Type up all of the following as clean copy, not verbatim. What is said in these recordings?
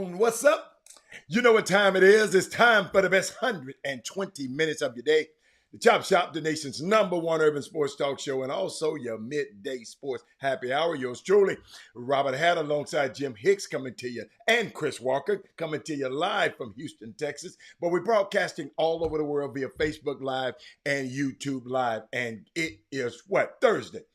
on. What's up? You know what time it is. It's time for the best 120 minutes of your day. The Chop Shop, the nation's #1 urban sports talk show, and also your midday sports happy hour. Yours truly, Robert Hatt, alongside Jim Hicks, coming to you, and Chris Walker, coming to you live from Houston, Texas. But we're broadcasting all over the world via Facebook Live and YouTube Live. And it is what? Thursday.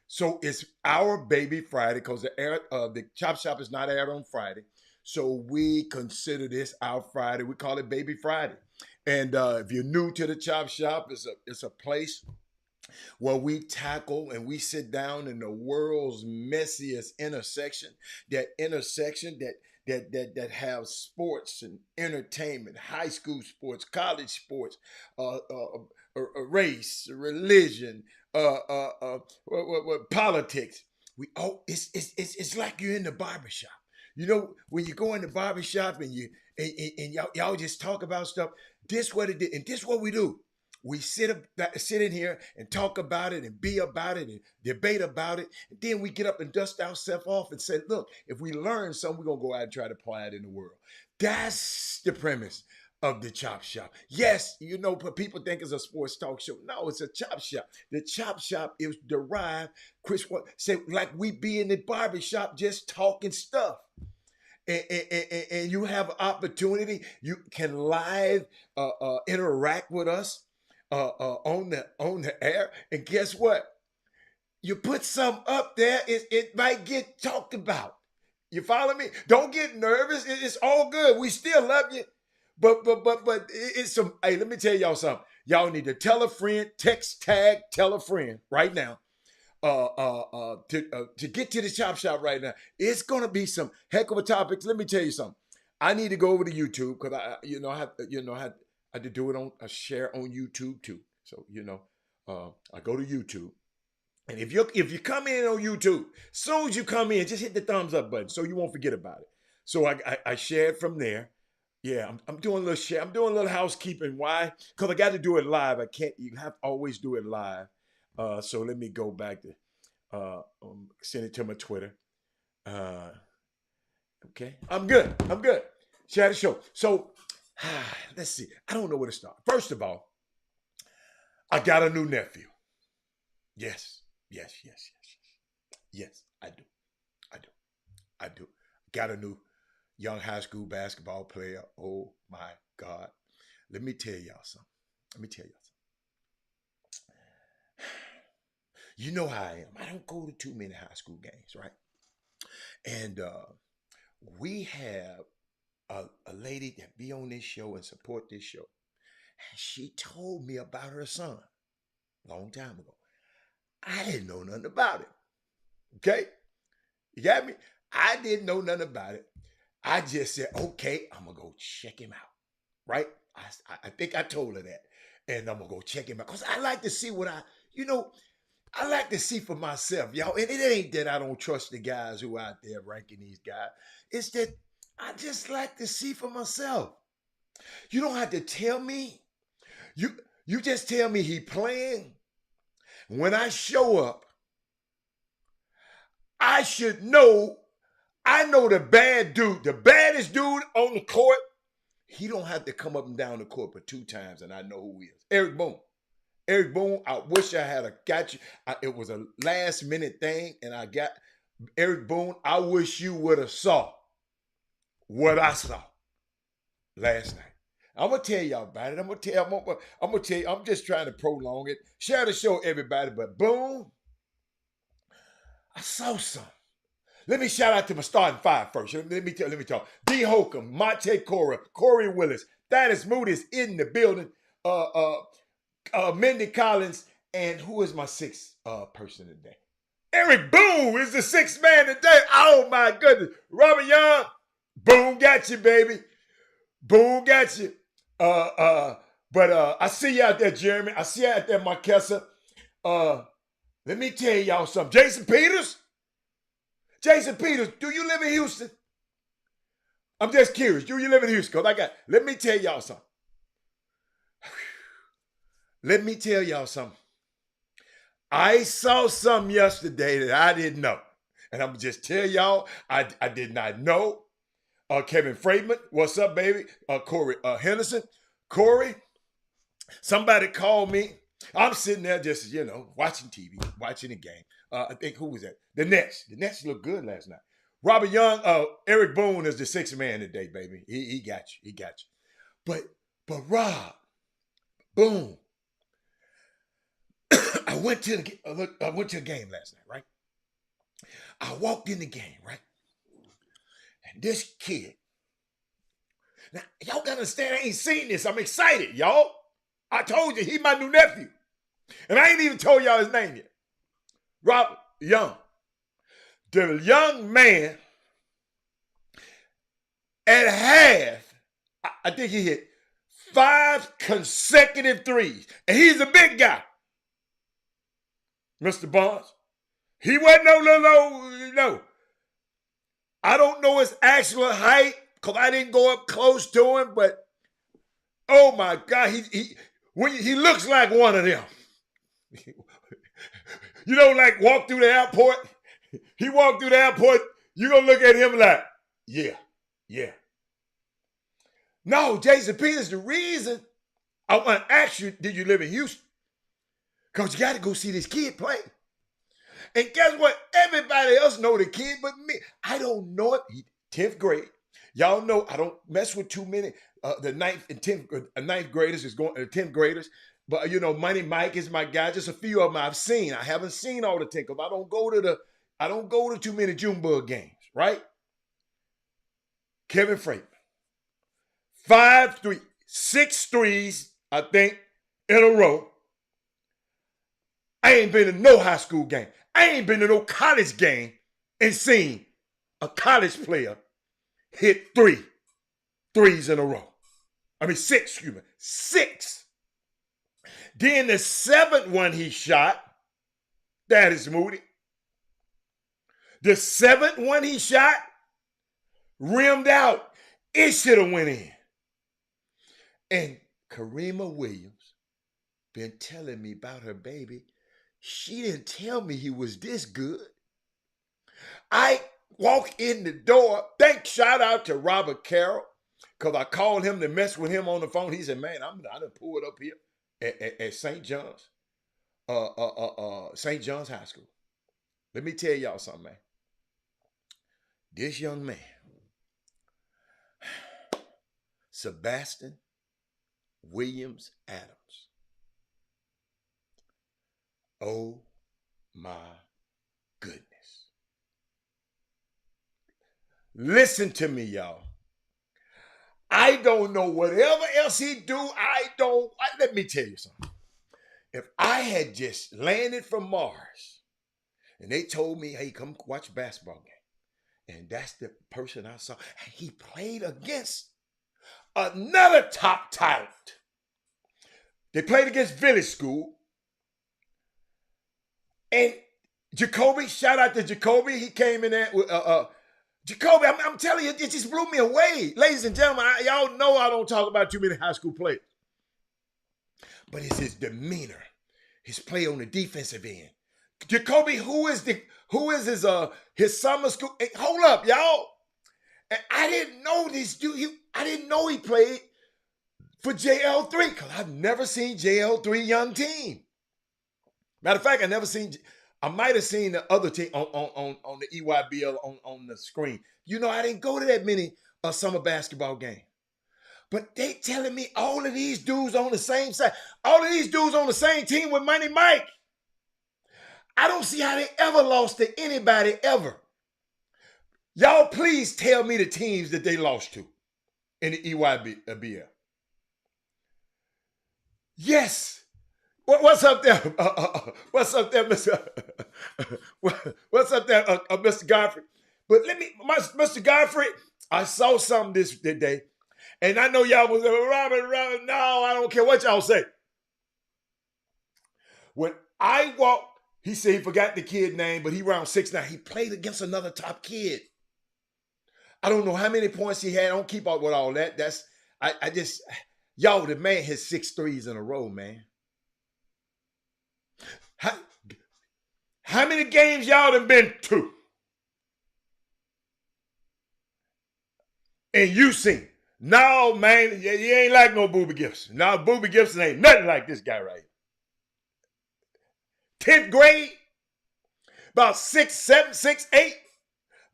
So it's our baby Friday because the Chop Shop is not aired on Friday. So we consider this our Friday. We call it Baby Friday. And if you're new to the Chop Shop, it's a place where we tackle and we sit down in the world's messiest intersection. That intersection that have sports and entertainment, high school sports, college sports, race, religion, politics. It's like you're in the barbershop. You know, when you go in the barbershop and y'all just talk about stuff, this what it did, and this what we do. We sit in here and talk about it and be about it and debate about it. And then we get up and dust ourselves off and say, look, if we learn something, we're going to go out and try to apply it in the world. That's the premise of the Chop Shop. Yes, you know, but people think it's a sports talk show. No, it's a Chop Shop. The Chop Shop is derived, Chris say, like we be in the barbershop just talking stuff. And you have an opportunity. You can live interact with us on the air. And guess what? You put something up there, it might get talked about. You follow me? Don't get nervous. It's all good. We still love you. But it's some. Hey, let me tell y'all something. Y'all need to tell a friend, text tag, tell a friend right now. To get to the Chop Shop right now, it's gonna be some heck of a topics. Let me tell you something. I need to go over to YouTube because I had to do it on a share on YouTube too. So I go to YouTube, and if you come in on YouTube, as soon as you come in, just hit the thumbs up button so you won't forget about it. So I shared from there. Yeah, I'm doing a little share. I'm doing a little housekeeping. Why? Because I got to do it live. I can't. You have to always do it live. So let me go back to send it to my Twitter. Okay, I'm good. Share the show. So let's see. I don't know where to start. First of all, I got a new nephew. Yes, I do. Got a new young high school basketball player. Oh my God. Let me tell y'all something. You know how I am. I don't go to too many high school games, right? And we have a lady that be on this show and support this show. And she told me about her son a long time ago. I didn't know nothing about it. Okay? You got me? I didn't know nothing about it. I just said, okay, I'm going to go check him out. Right? I think I told her that. And I'm going to go check him out. Because I like to see I like to see for myself, y'all. And it ain't that I don't trust the guys who are out there ranking these guys. It's that I just like to see for myself. You don't have to tell me. You just tell me he playing. When I show up, I should know. I know the bad dude, the baddest dude on the court. He don't have to come up and down the court but 2 times, and I know who he is. Eric Boone, I wish I had got you. It was a last minute thing, and I got Eric Boone. I wish you would have saw what I saw last night. I'm gonna tell y'all about it. I'm gonna tell you. I'm just trying to prolong it. Share the show, everybody. But Boone, I saw something. Let me shout out to my starting 5 first. Let me talk. D. Holcomb, Monte Cora, Corey Willis, Thaddeus Moody is in the building. Mindy Collins, and who is my 6th person today? Eric Boone is the 6th man today. Oh my goodness. Robert Young, Boone got you, baby. Boone got you. But I see you out there, Jeremy. I see you out there, Marquessa. Let me tell y'all something. Jason Peters, do you live in Houston? I'm just curious. Do you live in Houston? Because let me tell y'all something. I saw something yesterday that I didn't know. And I'm just tell y'all, I did not know. Kevin Freidman, what's up, baby? Corey Henderson. Corey, somebody called me. I'm sitting there just, watching TV, watching the game. I think, who was that? The Nets. The Nets looked good last night. Robert Young, Eric Boone is the sixth man today, baby. He got you. He got you. But Rob, boom. I went to the game last night, right? I walked in the game, right? And this kid, now y'all gotta understand, I ain't seen this. I'm excited, y'all. I told you, he my new nephew. And I ain't even told y'all his name yet. Robert Young. The young man at half, I think he hit 5 consecutive threes. And he's a big guy. Mr. Barnes. He wasn't no. I don't know his actual height because I didn't go up close to him, but oh my God, he looks like one of them. Like walk through the airport. He walked through the airport, you're going to look at him like, yeah. No, Jason Peters, the reason I want to ask you, did you live in Houston? Because you got to go see this kid play. And guess what? Everybody else know the kid but me. I don't know it. 10th grade. Y'all know I don't mess with too many. The 9th and 10th graders is going to 10th graders. But, Money Mike is my guy. Just a few of them I've seen. I haven't seen all the 10 because I don't go to too many Junebug games, right? Kevin Freidman. 6 threes, I think, in a row. I ain't been to no high school game. I ain't been to no college game and seen a college player hit 3 threes in a row. 6, 6. Then the 7th one he shot, that is Moody. The 7th one he shot, rimmed out. It should have went in. And Karima Williams been telling me about her baby. She didn't tell me he was this good. I walk in the door. Shout out to Robert Carroll, because I called him to mess with him on the phone. He said, man, I done pulled up here at St. John's, St. John's High School. Let me tell y'all something, man. This young man, Sebastian Williams Adams. Oh my goodness. Listen to me, y'all. I don't know whatever else he do. Let me tell you something. If I had just landed from Mars and they told me, hey, come watch a basketball game, and that's the person I saw, and he played against another top talent. They played against Village School. And Jacoby, shout out to Jacoby. He came in there with Jacoby. I'm telling you, it just blew me away. Ladies and gentlemen, y'all know I don't talk about too many high school players. But it's his demeanor, his play on the defensive end. Jacoby, who is his summer school? Hey, hold up, y'all. And I didn't know this dude. I didn't know he played for JL3 because I've never seen JL3 young team. Matter of fact, I might have seen the other team on the EYBL on the screen. I didn't go to that many summer basketball games. But they telling me all of these dudes on the same side, all of these dudes on the same team with Money Mike. I don't see how they ever lost to anybody ever. Y'all please tell me the teams that they lost to in the EYBL. Yes. What's up there? What's up there, Mr. What's up there, Mr. Godfrey? But Mr. Godfrey, I saw something this day, and I know y'all was Robert. No, I don't care what y'all say. When I walked, he said he forgot the kid name, but he around 6'9". He played against another top kid. I don't know how many points he had. I don't keep up with all that. Y'all, the man has 6 threes in a row, man. How many games y'all done been to? And you seen. No, man, you ain't like no Booby Gibson. No, Booby Gibson ain't nothing like this guy right here. 10th grade, about 6'7", 6'8",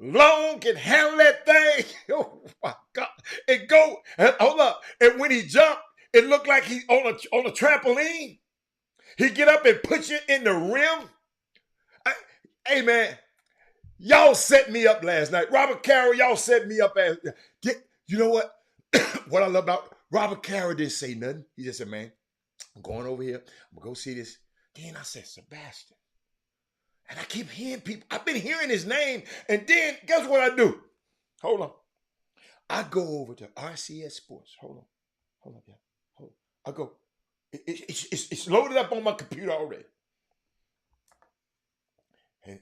long, can handle that thing. Oh my God. And go, and hold up. And when he jumped, it looked like he on a trampoline. He get up and put you in the rim. Hey, man, y'all set me up last night. Robert Carroll, y'all set me up. You know what? What I love about Robert Carroll didn't say nothing. He just said, man, I'm going over here. I'm going to go see this. Then I said, Sebastian. And I keep hearing people. I've been hearing his name. And then guess what I do? Hold on. I go over to RCS Sports. Hold on, yeah. Hold on. I go. It's loaded up on my computer already. And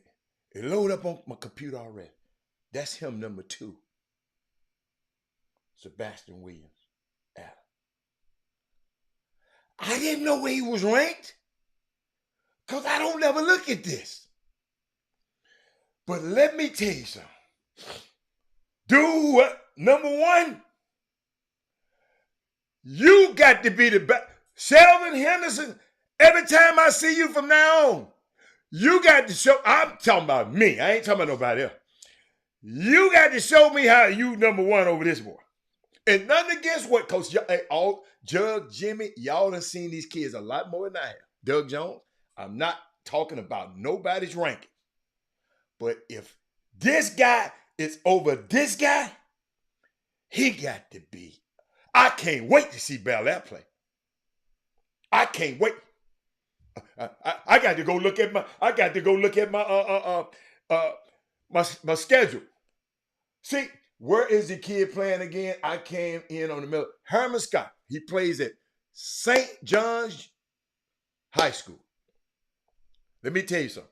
it loaded up on my computer already. That's him, number 2. Sebastian Williams. Adam. I didn't know where he was ranked. Because I don't ever look at this. But let me tell you something. Do what? Number 1, you got to be the best. Sheldon Henderson, every time I see you from now on, you got to show. I'm talking about me. I ain't talking about nobody else. You got to show me how you number 1 over this boy. And nothing against what Coach Jug, Jimmy, y'all done seen these kids a lot more than I have. Doug Jones, I'm not talking about nobody's ranking. But if this guy is over this guy, he got to be. I can't wait to see Bel Air play. I can't wait. I got to go look at my schedule. See, where is the kid playing again? I came in on the middle. Herman Scott. He plays at St. John's High School. Let me tell you something.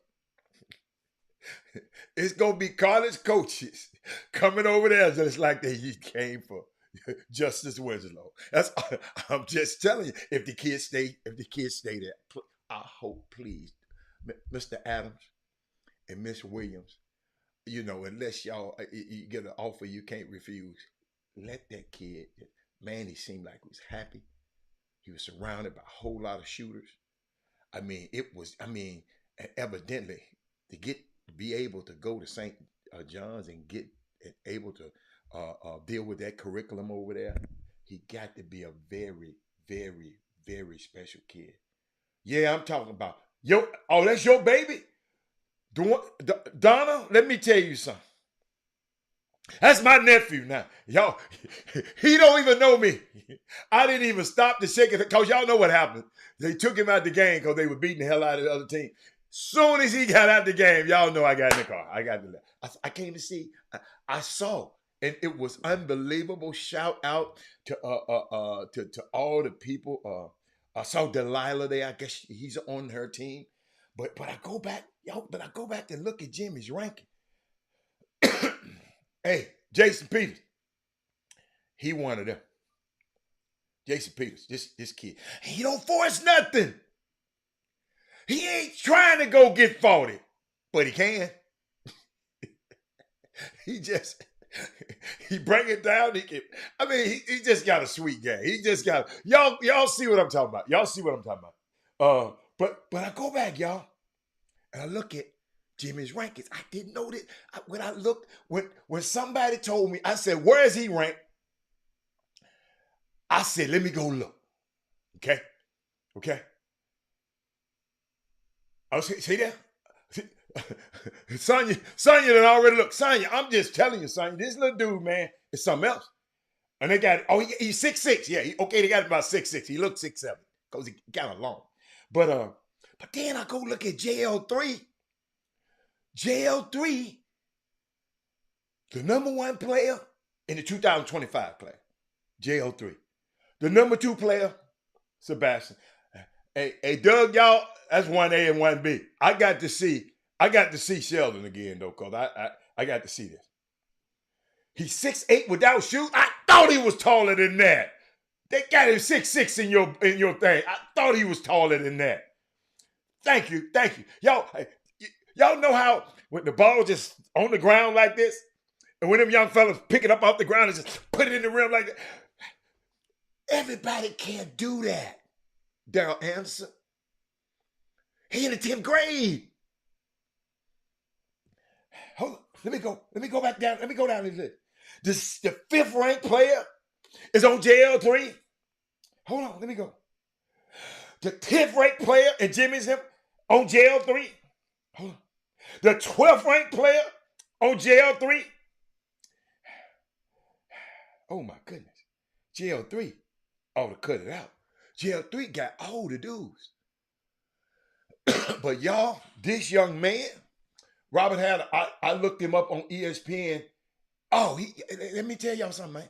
It's going to be college coaches coming over there just like they came for Justice Winslow. I'm just telling you, if the kids stay there, I hope, please, Mr. Adams and Miss Williams, unless y'all you get an offer you can't refuse, let that kid, man, he seemed like he was happy. He was surrounded by a whole lot of shooters. Evidently, to be able to go to St. John's and able to deal with that curriculum over there, he got to be a very, very, very special kid. Yeah, I'm talking about that's your baby? Donna, let me tell you something. That's my nephew now. Y'all, he don't even know me. I didn't even stop to shake it because y'all know what happened. They took him out the game because they were beating the hell out of the other team. Soon as he got out the game, y'all know I got in the car. I came to see. I saw, and it was unbelievable. Shout out to all the people. I saw Delilah there. I guess he's on her team. But I go back, and look at Jimmy's ranking. Hey, Jason Peters. He one of them. Jason Peters, this kid. He don't force nothing. He ain't trying to go get 40, but he can. He bring it down. He just got a sweet game. He just got, y'all see what I'm talking about. Y'all see what I'm talking about. But I go back, y'all, and I look at Jimmy's rankings. I didn't know that. When somebody told me, I said, where is he ranked? I said, let me go look. Okay. Oh, see that? Sonya done already looked. Sonya, I'm just telling you, Sonya, this little dude, man, is something else. And they got, he's 6'6". Yeah, they got him about 6'6". He looked 6'7", because he kind of long. But then I go look at JL3. JL3, the number 1 player in the 2025 class. JL3. The number 2 player, Sebastian. Hey, Doug, y'all, that's 1A and 1B. I got to see Sheldon again, though, because I got to see this. He's 6'8" without shoes. I thought he was taller than that. They got him 6'6" in your thing. I thought he was taller than that. Thank you. Y'all know how when the ball just on the ground like this, And when them young fellas pick it up off the ground and just put it in the rim like that. Everybody can't do that. Daryl Anderson. He in the 10th grade. Hold on. Let me go back down. Let me go down this list. The 5th ranked player is on JL3. Hold on. Let me go. The 10th ranked player and Jimmy's him on JL3. Hold on. The 12th ranked player on JL3. Oh my goodness. JL3 ought to cut it out. JL3 got all the dudes. But y'all, this young man, Robert had, I looked him up on ESPN. Oh, let me tell y'all something,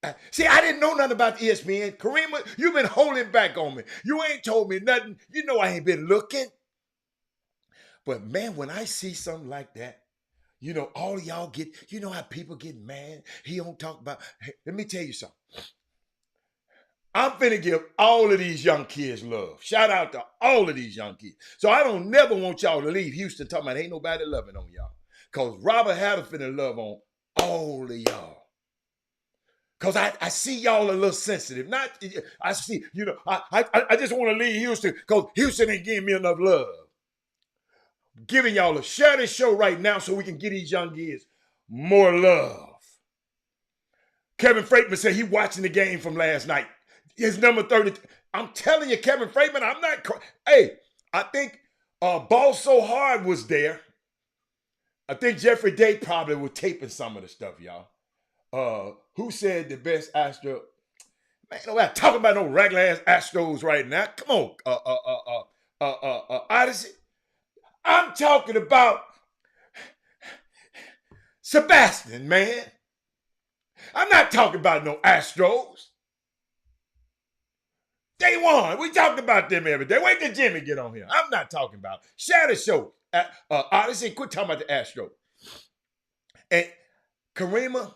man. See, I didn't know nothing about ESPN. Karima, you've been holding back on me. You ain't told me nothing. You know I ain't been looking. But man, when I see something like that, you know, all of y'all get, you know how people get mad. He don't talk about, hey, let me tell you something. I'm finna give all of these young kids love. Shout out to all of these young kids. So I don't never want y'all to leave Houston talking about ain't nobody loving on y'all. Because Robert Hatter finna love on all of y'all. Because I see y'all a little sensitive. Not, I see, you know, I just want to leave Houston because Houston ain't giving me enough love. Giving y'all share this show right now so we can get these young kids more love. Kevin Freitman said he watching the game from last night. His number 30. I'm telling you, Kevin Freitman, I'm not. Hey, I think Ball So Hard was there. I think Jeffrey Day probably was taping some of the stuff, y'all. Who said the best Astro? Man, nobody talking about no regular ass Astros right now. Come on, Odyssey. I'm talking about Sebastian, man. I'm not talking about no Astros. They won. We talked about them every day. Wait till Jimmy get on here. I'm not talking about. Share the show. Odyssey, quit talking about the Astros. And Karima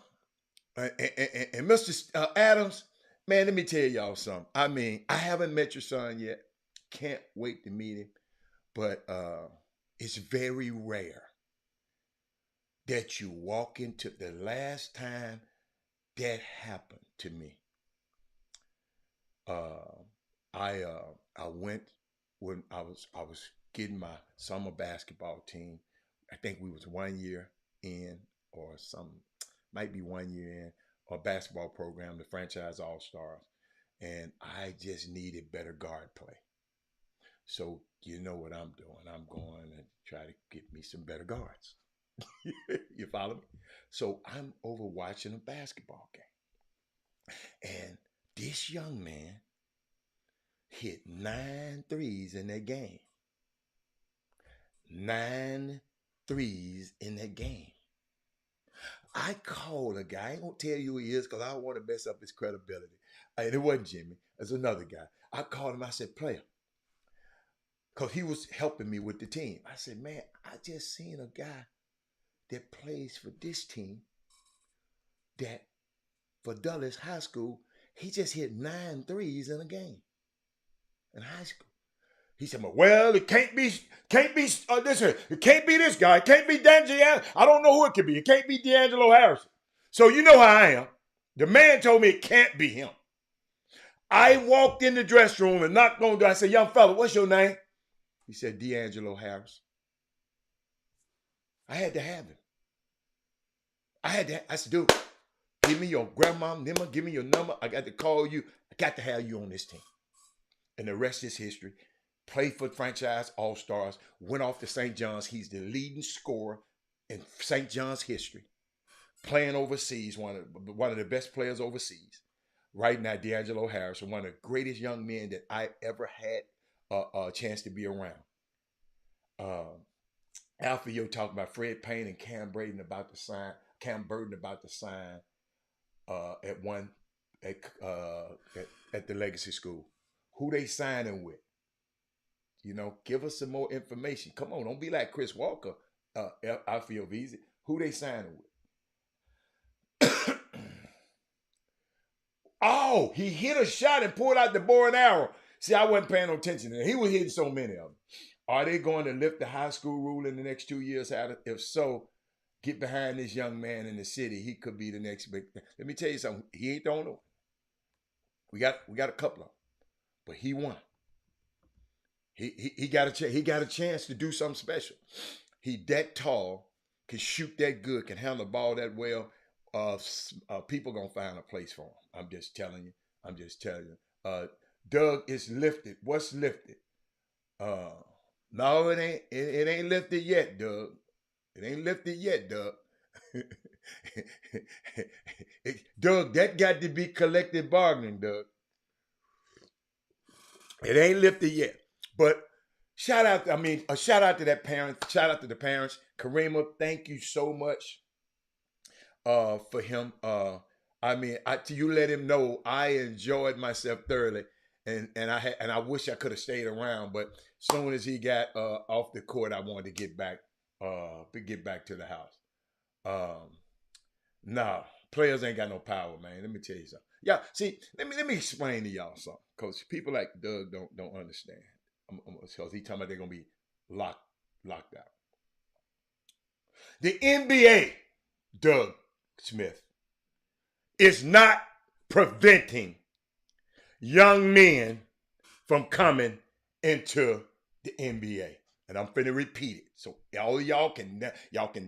and Mr. Adams, man, let me tell y'all something. I mean, I haven't met your son yet. Can't wait to meet him. But it's very rare that you walk into the last time that happened to me. I went when I was getting my summer basketball team. I think we was 1 year in or some, might be 1 year in, a basketball program, the franchise All-Stars. And I just needed better guard play. So you know what I'm doing. I'm going to try to get me some better guards. You follow me? So I'm over watching a basketball game. And this young man hit 9 threes in that game. 9 threes in that game. I called a guy. I ain't going to tell you who he is because I don't want to mess up his credibility. And it wasn't Jimmy. It was another guy. I called him. I said, player. Because he was helping me with the team. I said, man, I just seen a guy that plays for this team that for Dulles High School, he just hit 9 threes in a game in high school. He said, well, it can't be this. It can't be this guy. It can't be D'Angelo. I don't know who it could be. It can't be D'Angelo Harrison. So you know how I am. The man told me it can't be him. I walked in the dressing room and knocked on the door. I said, young fella, what's your name? He said, D'Angelo Harris. I had to have him. I said, dude, give me your grandma number, give me your number. I got to call you. I got to have you on this team. And the rest is history. Played for franchise All-Stars. Went off to St. John's. He's the leading scorer in St. John's history. Playing overseas, one of the best players overseas. Right now, D'Angelo Harris, one of the greatest young men that I ever had a chance to be around. Alfio talking about Fred Payne and Cam Burton about to sign at the Legacy School. Who they signing with? You know, give us some more information. Come on, don't be like Chris Walker, Alfio Vizzi. Who they signing with? Oh, he hit a shot and pulled out the bow and arrow. See, I wasn't paying no attention to that. He was hitting so many of them. Are they going to lift the high school rule in the next 2 years? If so, get behind this young man in the city. He could be the next big thing. Let me tell you something. He ain't the only one. We got a couple of them, but he won. He got a chance to do something special. He that tall, can shoot that good, can handle the ball that well. People gonna find a place for him. I'm just telling you. I'm just telling you. Doug is lifted. What's lifted? Uh, no, it ain't. It ain't lifted yet, Doug. It ain't lifted yet, Doug. Doug, that got to be collective bargaining, Doug. It ain't lifted yet. But shout out, a shout out to that parent. Shout out to the parents. Karima, thank you so much for him. To you let him know I enjoyed myself thoroughly. And I wish I could have stayed around, but as soon as he got off the court, I wanted to get back to the house. No, players ain't got no power, man. Let me tell you something. Yeah, see, let me explain to y'all something, because people like Doug don't understand. Because he talking about they're gonna be locked out. The NBA, Doug Smith, is not preventing young men from coming into the NBA. And I'm finna repeat it. So all of y'all can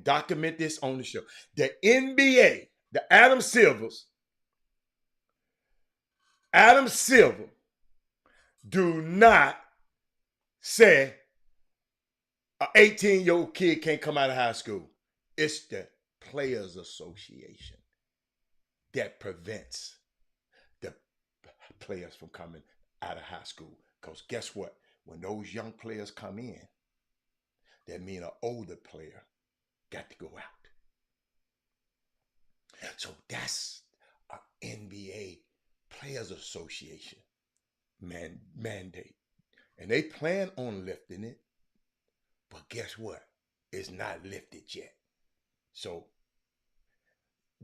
document this on the show. The NBA, the Adam Silver do not say an 18-year-old kid can't come out of high school. It's the Players Association that prevents the players from coming out of high school. Because guess what? When those young players come in, that means an older player got to go out. So that's an NBA Players Association mandate. And they plan on lifting it. But guess what? It's not lifted yet. So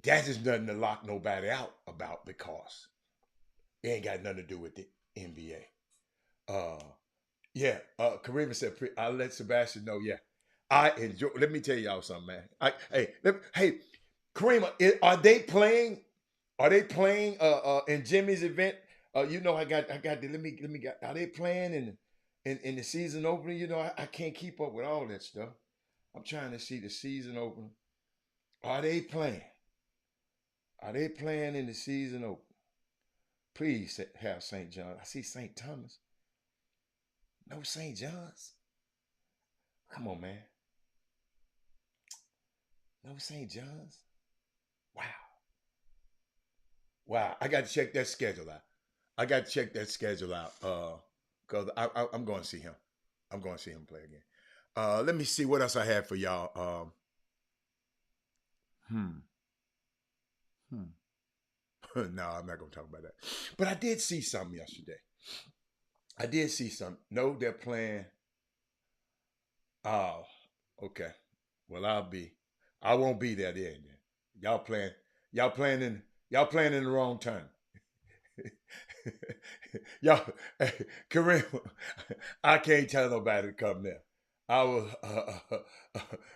that is nothing to lock nobody out about, because it ain't got nothing to do with the NBA. Karima said, I'll let Sebastian know. Yeah, I enjoy. Let me tell y'all something, man. Hey, Karima, are they playing? Are they playing? In Jimmy's event? I got. Let me. Are they playing in the season opener? I can't keep up with all that stuff. I'm trying to see the season opener. Are they playing? Are they playing in the season opener? Please have St. John. I see St. Thomas. No St. John's. Come on, man. No St. John's. Wow. I got to check that schedule out. Because I'm going to see him. I'm going to see him play again. Let me see what else I have for y'all. No, I'm not going to talk about that. But I did see something yesterday. No, they're playing. Oh, okay. Well, I won't be there then. Y'all playing in the wrong time. Y'all, Kareem, I can't tell nobody to come there. I was.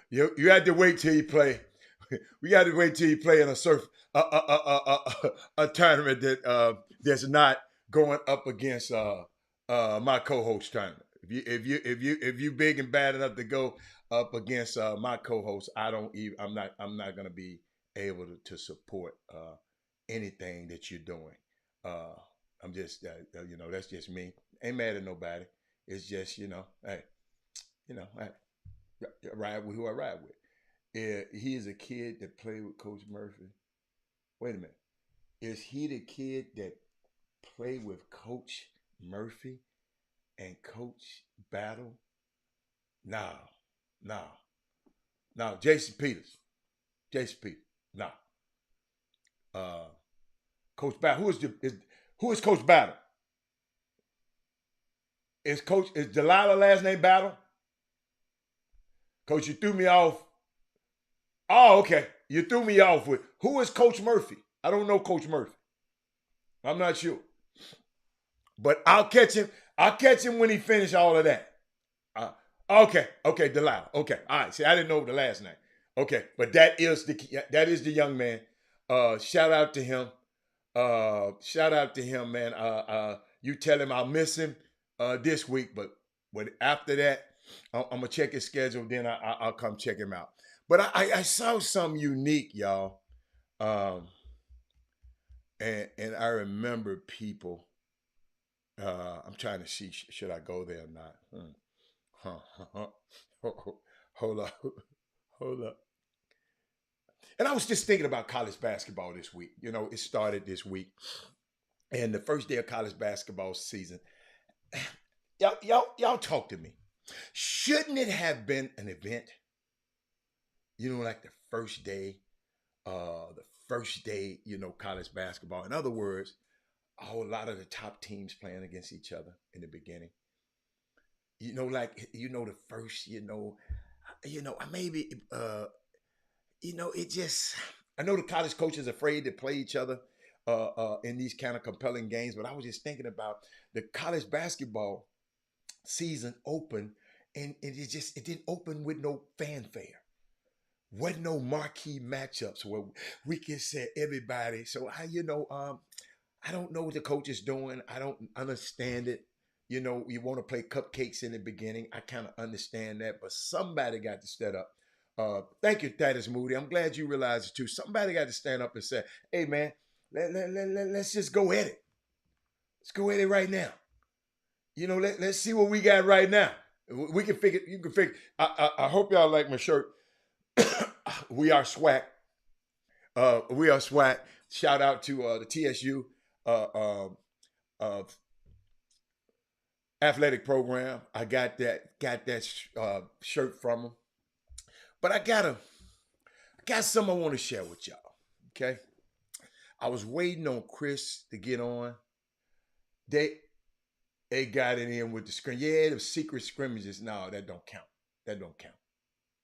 You had to wait till you play. We got to wait till you play in a tournament that's not going up against my co-host tournament. If you big and bad enough to go up against my co-host, I'm not gonna be able to support anything that you're doing. I'm just that's just me. Ain't mad at nobody. It's just hey, I ride with who I ride with. He is a kid that played with Coach Murphy. Wait a minute. Is he the kid that played with Coach Murphy and Coach Battle? No. Jason Peters. No. Coach Battle. Who is Coach Battle? Is Delilah last name Battle? Coach, you threw me off. Oh, okay. You threw me off with who is Coach Murphy? I don't know Coach Murphy. I'm not sure. But I'll catch him. I'll catch him when he finishes all of that. Okay, Delilah. Okay, all right. See, I didn't know the last name. Okay, but that is the young man. Shout out to him. Shout out to him, man. You tell him I'll miss him this week, but after that, I'm gonna check his schedule. Then I'll come check him out. But I saw something unique, y'all. Um, and I remember people. I'm trying to see should I go there or not. Hold up, hold up. And I was just thinking about college basketball this week. It started this week, and the first day of college basketball season. Y'all talk to me. Shouldn't it have been an event? Like the first day, college basketball. In other words, a whole lot of the top teams playing against each other in the beginning. The first, maybe, it just. I know the college coaches are afraid to play each other in these kind of compelling games, but I was just thinking about the college basketball season open, and it didn't open with no fanfare. Wasn't no marquee matchups where we can say everybody. So I don't know what the coach is doing. I don't understand it. You want to play cupcakes in the beginning. I kind of understand that, but somebody got to step up. Thank you, Thaddeus Moody. I'm glad you realized it too. Somebody got to stand up and say, "Hey, man, let's just go at it. Let's go at it right now. Let's see what we got right now. We can figure. You can figure. I hope y'all like my shirt. We are swag. We are swag. Shout out to the TSU uh, athletic program. I got that shirt from them. But I got something I want to share with y'all. Okay, I was waiting on Chris to get on. They they got it in with the scrim. Yeah, the secret scrimmages. No, that don't count. That don't count.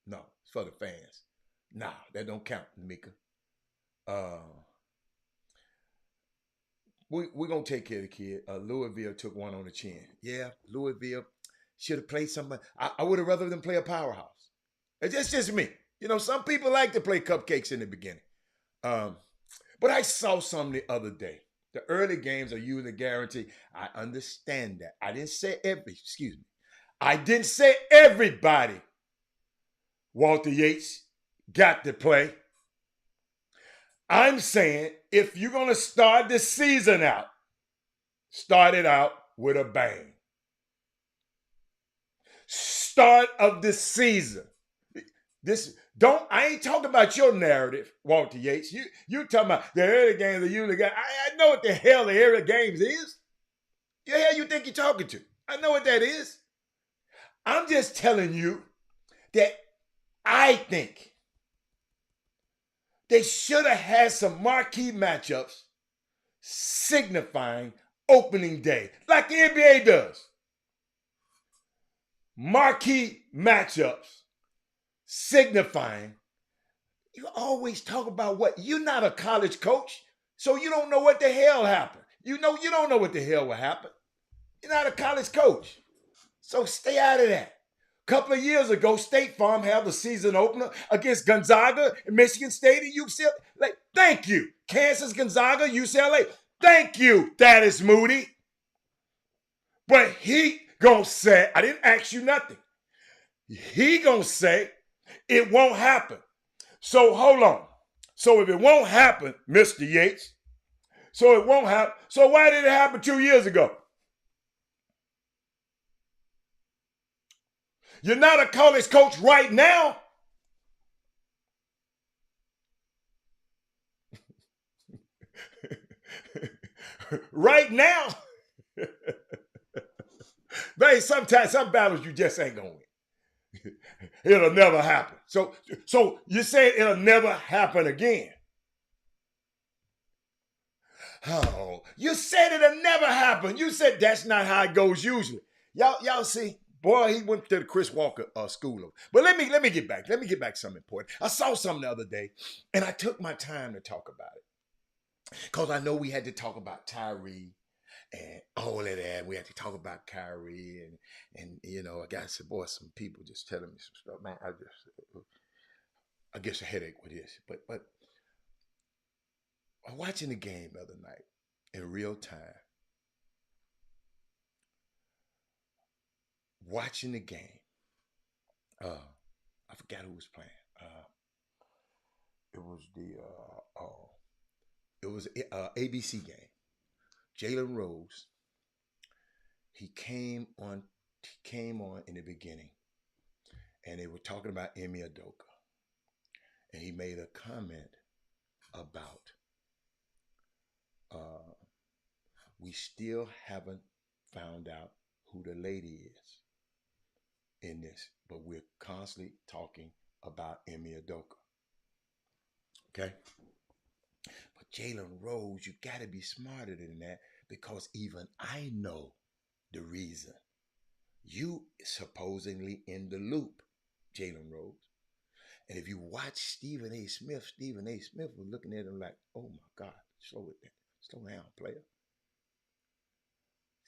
No, it's for the fans. Nah, that don't count, Mika. Uh, we're gonna take care of the kid. Louisville took one on the chin. Yeah, Louisville should have played somebody. I would have rather them play a powerhouse. It's just me. Some people like to play cupcakes in the beginning. Um, but I saw something the other day. The early games are usually guaranteed. I understand that. I didn't say excuse me. I didn't say everybody, Walter Yates, got to play. I'm saying if you're going to start the season out, start it out with a bang. Start of the season. I ain't talking about your narrative, Walter Yates. You talking about the early games that you got. I know what the hell the early games is. The hell you think you're talking to? I know what that is. I'm just telling you that I think they should have had some marquee matchups signifying opening day, like the NBA does. Marquee matchups signifying. You always talk about what? You're not a college coach, so you don't know what the hell happened. You don't know what the hell will happen. You're not a college coach, so stay out of that. A couple of years ago, State Farm had the season opener against Gonzaga, Michigan State, and UCLA. Thank you. Kansas, Gonzaga, UCLA. Thank you, Thaddeus Moody. But he gonna say, I didn't ask you nothing. He gonna say it won't happen. So hold on. So if it won't happen, Mr. Yates, so it won't happen. So why did it happen 2 years ago? You're not a college coach right now. Right now. But sometimes some battles you just ain't gonna win. It'll never happen. So you say it'll never happen again. Oh, you said it'll never happen. You said that's not how it goes usually. Y'all see, boy, he went to the Chris Walker school. But let me get back. Let me get back to something important. I saw something the other day, and I took my time to talk about it. Because I know we had to talk about Tyree and all of that. We had to talk about Kyrie and I got some people just telling me some stuff. Man, I guess a headache with this, but I'm watching the game the other night in real time. Watching the game. I forgot who was playing. It was the ABC game. Jalen Rose. He came on in the beginning, and they were talking about Emi Udoka, and he made a comment about we still haven't found out who the lady is in this, but we're constantly talking about Emi Udoka. Okay? But Jalen Rose, you got to be smarter than that, because even I know the reason. You supposedly in the loop, Jalen Rose. And if you watch Stephen A. Smith was looking at him like, oh my God, slow down, player.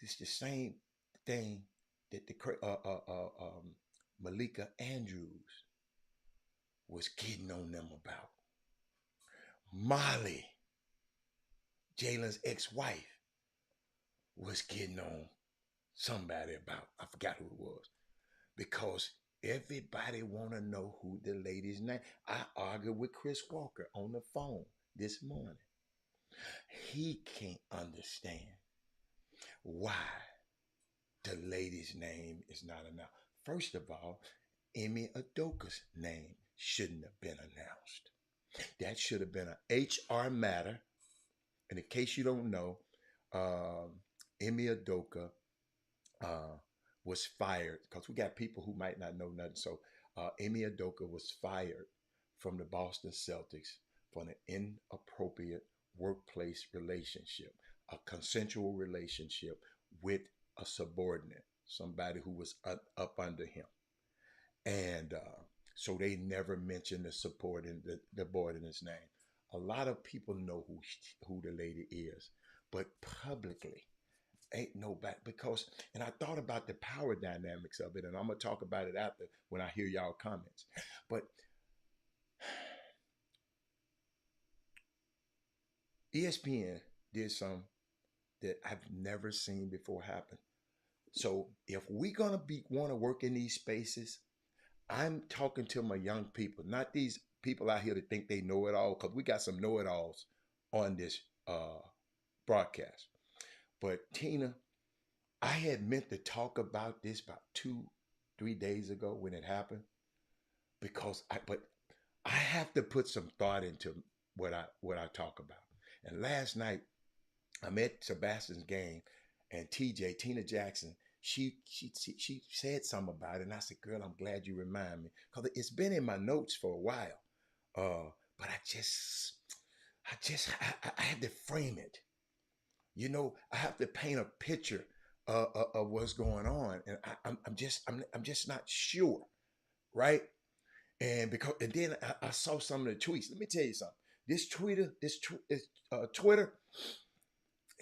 It's the same thing that the Malika Andrews was getting on them about. Molly, Jalen's ex-wife, was getting on somebody about. I forgot who it was. Because everybody want to know who the lady's name. I argued with Chris Walker on the phone this morning. He can't understand why the lady's name is not announced. First of all, Emi Udoka's name shouldn't have been announced. That should have been an HR matter. And in case you don't know, Emi Udoka was fired, because we got people who might not know nothing. So Emi Udoka was fired from the Boston Celtics for an inappropriate workplace relationship, a consensual relationship with a subordinate, somebody who was up under him. And so they never mentioned the subordinate's name. A lot of people know who the lady is, but publicly, ain't nobody, because, and I thought about the power dynamics of it, and I'm going to talk about it after when I hear y'all comments. But ESPN did something that I've never seen before happen. So if we're going to want to work in these spaces, I'm talking to my young people, not these people out here that think they know it all, because we got some know-it-alls on this broadcast. But Tina, I had meant to talk about this about 2-3 days ago when it happened, because I have to put some thought into what I talk about. And last night, I'm at Sebastian's game, and Tina Jackson, she said something about it, and I said, "Girl, I'm glad you remind me, because it's been in my notes for a while, but I had to frame it. You know, I have to paint a picture of what's going on, and I'm just not sure, right? And then I saw some of the tweets. Let me tell you something. This Twitter, it's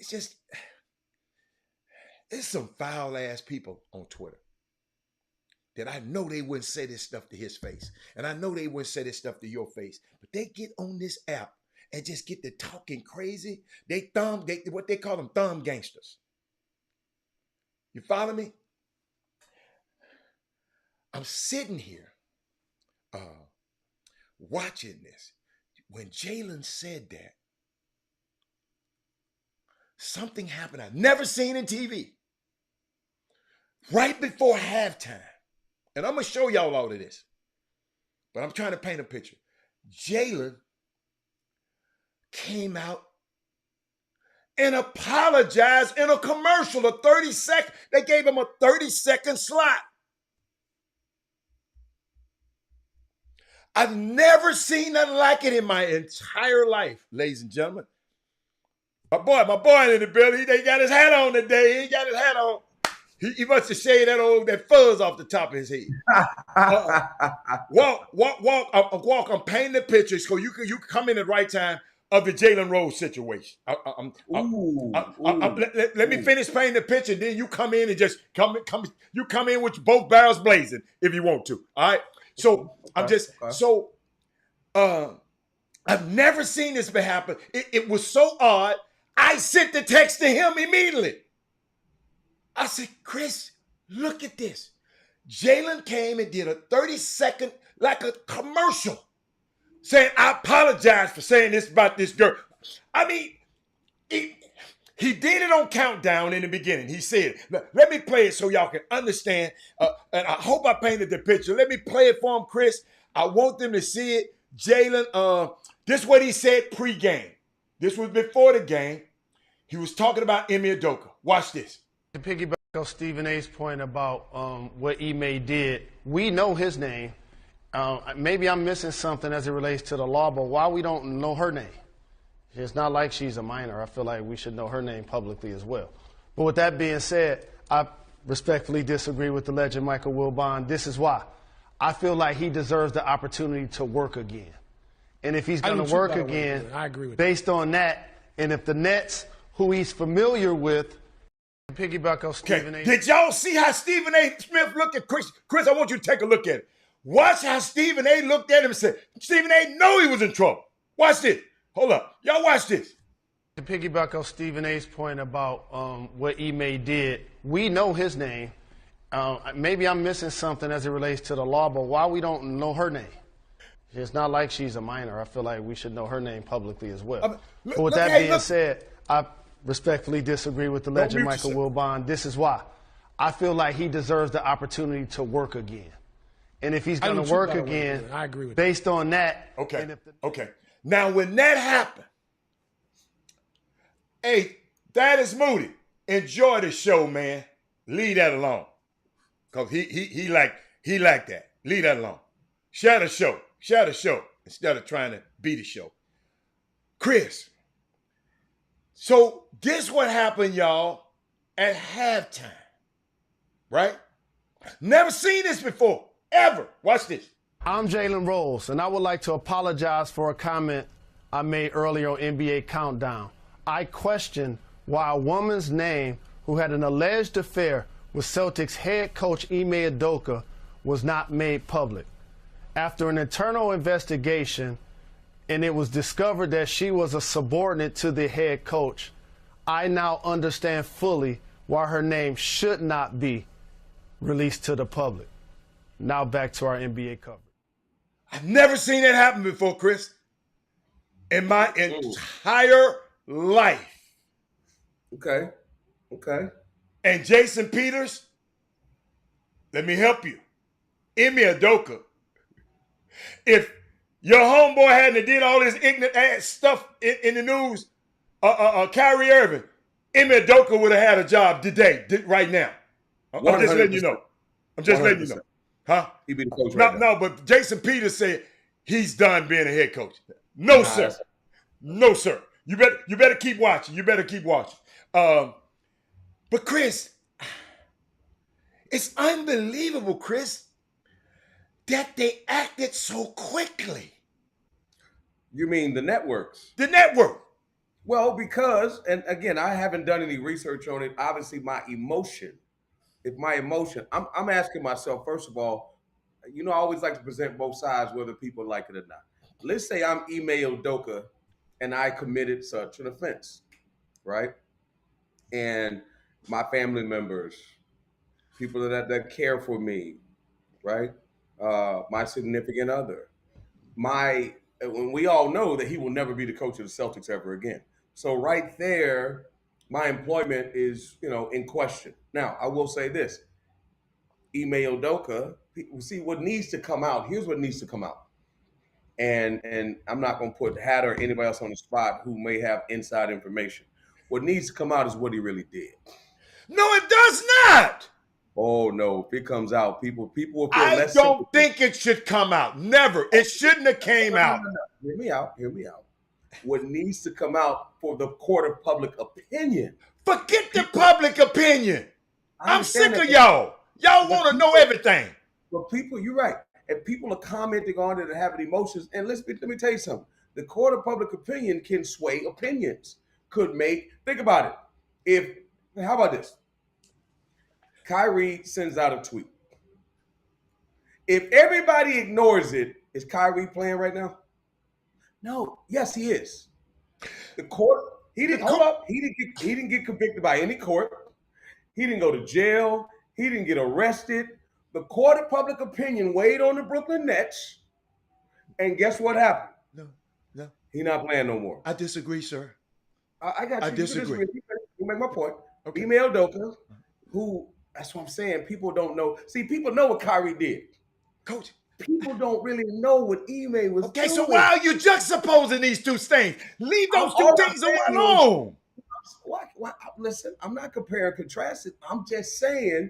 just, there's some foul ass people on Twitter that I know they wouldn't say this stuff to his face, and I know they wouldn't say this stuff to your face, but they get on this app and just get to talking crazy. They what they call them, thumb gangsters. You follow me? I'm sitting here watching this. When Jalen said that, something happened I've never seen in TV. Right before halftime. And I'm going to show y'all all of this. But I'm trying to paint a picture. Jalen came out and apologized in a commercial, a 30-second. They gave him a 30-second slot. I've never seen nothing like it in my entire life, ladies and gentlemen. My boy in the building, he got his hat on today. He got his hat on. He must have shaved that fuzz off the top of his head. Walk. I'm painting the picture so you can come in at the right time of the Jalen Rose situation. Let me finish painting the picture, then you come in and just come. You come in with both barrels blazing if you want to. All right. So Uh, I've never seen this happen. It was so odd. I sent the text to him immediately. I said, Chris, look at this. Jalen came and did a 30-second, like a commercial, saying, I apologize for saying this about this girl. I mean, he did it on Countdown in the beginning. He said, let me play it so y'all can understand. And I hope I painted the picture. Let me play it for him, Chris. I want them to see it. Jalen, this is what he said pre-game. This was before the game. He was talking about Emi Udoka. Watch this. To piggyback on Stephen A's point about what Ime did, we know his name. Maybe I'm missing something as it relates to the law, but why we don't know her name? It's not like she's a minor. I feel like we should know her name publicly as well. But with that being said, I respectfully disagree with the legend Michael Wilbon. This is why. I feel like he deserves the opportunity to work again. And if he's going to work again, I agree with based on that, and if the Nets, who he's familiar with, piggyback on Stephen A. Did y'all see how Stephen A. Smith looked at Chris? Chris, I want you to take a look at it. Watch how Stephen A. looked at him and said, Stephen A. know he was in trouble. Watch this. Hold up. Y'all watch this. To piggyback on Stephen A's point about what Ime did, we know his name. Maybe I'm missing something as it relates to the law, but why we don't know her name? It's not like she's a minor. I feel like we should know her name publicly as well. But with that being said, I respectfully disagree with the legend Michael Wilbon. This is why. I feel like he deserves the opportunity to work again. And if he's going to work again, I agree with based on that. Okay. Okay. Now, when that happened, hey, that is Moody. Enjoy the show, man. Leave that alone. Because he like that. Leave that alone. Share the show. Share the show instead of trying to be the show. Chris, so this what happened, y'all, at halftime. Right? Never seen this before. Ever. Watch this. I'm Jalen Rose, and I would like to apologize for a comment I made earlier on NBA Countdown. I questioned why a woman's name who had an alleged affair with Celtics head coach Ime Udoka was not made public. After an internal investigation, and it was discovered that she was a subordinate to the head coach, I now understand fully why her name should not be released to the public. Now back to our NBA coverage. I've never seen that happen before, Chris. In my entire life. Okay. And Jason Peters, let me help you. Emi Udoka. If your homeboy hadn't did all this ignorant ass stuff in the news, Kyrie Irving, Emi Udoka would have had a job today, right now. I'm just letting you know. I'm just letting you know. Huh? He'd be the coach right now. No, but Jason Peters said he's done being a head coach. No, sir. No, sir. You better keep watching. You better keep watching. But Chris, it's unbelievable, Chris, that they acted so quickly. You mean the networks? The network. Well, because, and again, I haven't done any research on it. Obviously, my emotion. I'm asking myself, first of all, I always like to present both sides, whether people like it or not. Let's say I'm Ime Udoka and I committed such an offense, right? And my family members, people that care for me, right? My significant other, when we all know that he will never be the coach of the Celtics ever again. So right there, my employment is, in question. Now, I will say this. Ime Udoka, see what needs to come out. Here's what needs to come out. And I'm not going to put Hatt or anybody else on the spot who may have inside information. What needs to come out is what he really did. No, it does not. Oh, no. If it comes out, people will feel less. I don't think it should come out. Never. It shouldn't have came out. No. Hear me out. What needs to come out for the court of public opinion. Forget the public opinion. I'm sick of y'all. Y'all want to know everything. But people, you're right. And people are commenting on it and having emotions. And let me tell you something. The court of public opinion can sway opinions. Think about it. How about this? Kyrie sends out a tweet. If everybody ignores it, is Kyrie playing right now? No, yes, he is. The court. He didn't hold up. He didn't get convicted by any court. He didn't go to jail. He didn't get arrested. The court of public opinion weighed on the Brooklyn Nets, and guess what happened? No, no. He not playing no more. I disagree, sir. I got you. I disagree. You make my point. Okay. Email Udoka, who, that's what I'm saying. People don't know. See, people know what Kyrie did. Coach. People don't really know what Ime was Okay, doing. so why are you juxtaposing these two things? Leave those two things alone. Listen, I'm not comparing and contrasting. I'm just saying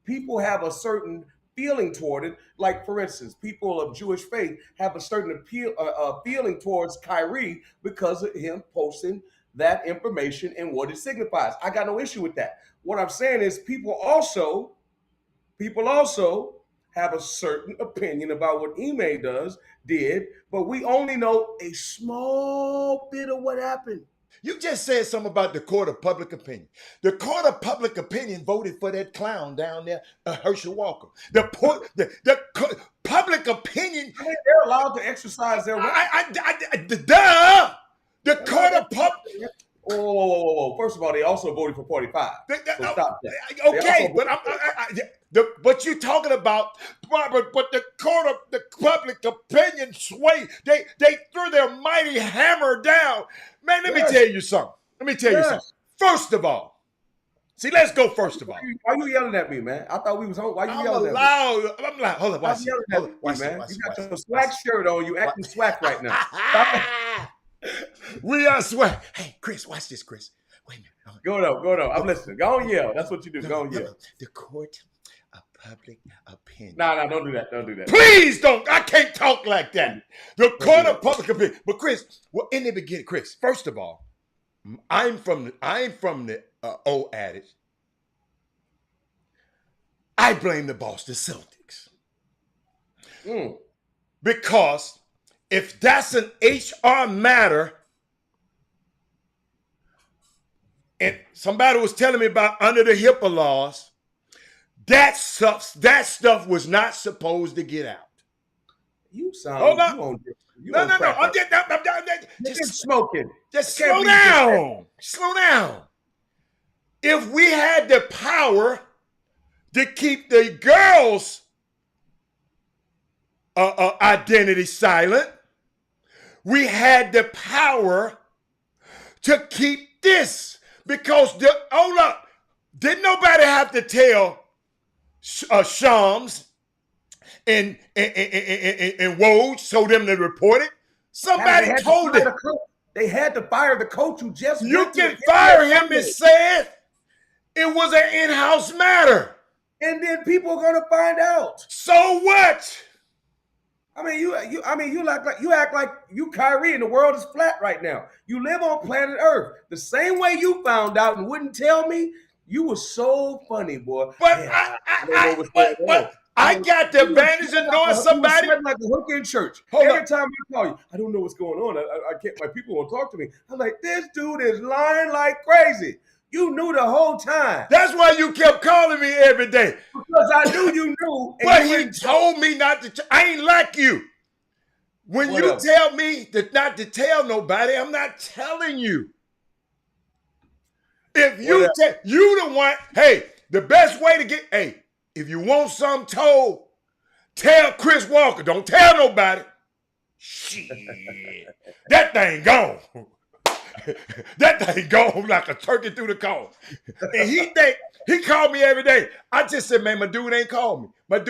people have a certain feeling toward it. Like, for instance, people of Jewish faith have a certain feeling towards Kyrie because of him posting that information and what it signifies. I got no issue with that. What I'm saying is people also have a certain opinion about what Ime did, but we only know a small bit of what happened. You just said something about the court of public opinion. The court of public opinion voted for that clown down there, Herschel Walker. The public opinion. I mean, they're allowed to exercise their right. The court of public. Whoa. First of all, they also voted for 45. So stop that. Okay, but you're talking about, but the court of the public opinion sway. They threw their mighty hammer down. Man, let me tell you something. First of all, see, let's go first of all. Why you yelling at me, man? I thought we was home. Why you yelling at me? I'm loud. Hold on. Watch you yelling at me, man? You got your swag shirt on. You acting swag right now. We are swag. Hey, Chris, watch this, Chris. Wait a minute. Go though. I'm listening. Go on, yell. That's what you do. Go on, yell. The court of public opinion. No, don't do that. Don't do that. Please don't. I can't talk like that. The court of public opinion. But Chris, well, in the beginning, Chris, first of all, I'm from the old adage. I blame the Boston Celtics. Because if that's an HR matter, and somebody was telling me about under the HIPAA laws, that stuff was not supposed to get out. You sound. Hold on. No. I'm just smoking. Just slow down. Slow down. If we had the power to keep the girls' identity silent, we had the power to keep this. Because, hold up, didn't nobody have to tell Shams and Woj, so them to report it? Somebody told them. They had to fire the coach who just. You can fire him and say it was an in-house matter. And then people are gonna find out. So what? I mean, you act like you Kyrie and the world is flat right now. You live on planet Earth. The same way you found out and wouldn't tell me, you were so funny, boy. But I got the advantage of knowing somebody. You like a hooker in church. Every time I call you, I don't know what's going on. I can't. My people won't talk to me. I'm like, this dude is lying like crazy. You knew the whole time. That's why you kept calling me every day. Because I knew you knew. But he told me not to. I ain't like you. When you tell me not to tell nobody, I'm not telling you. If you you the one, hey, the best way to get, if you want something told, tell Chris Walker. Don't tell nobody. Shit. That thing gone. That thing gone like a turkey through the cold. And he called me every day. I just said, man, my dude ain't called me. And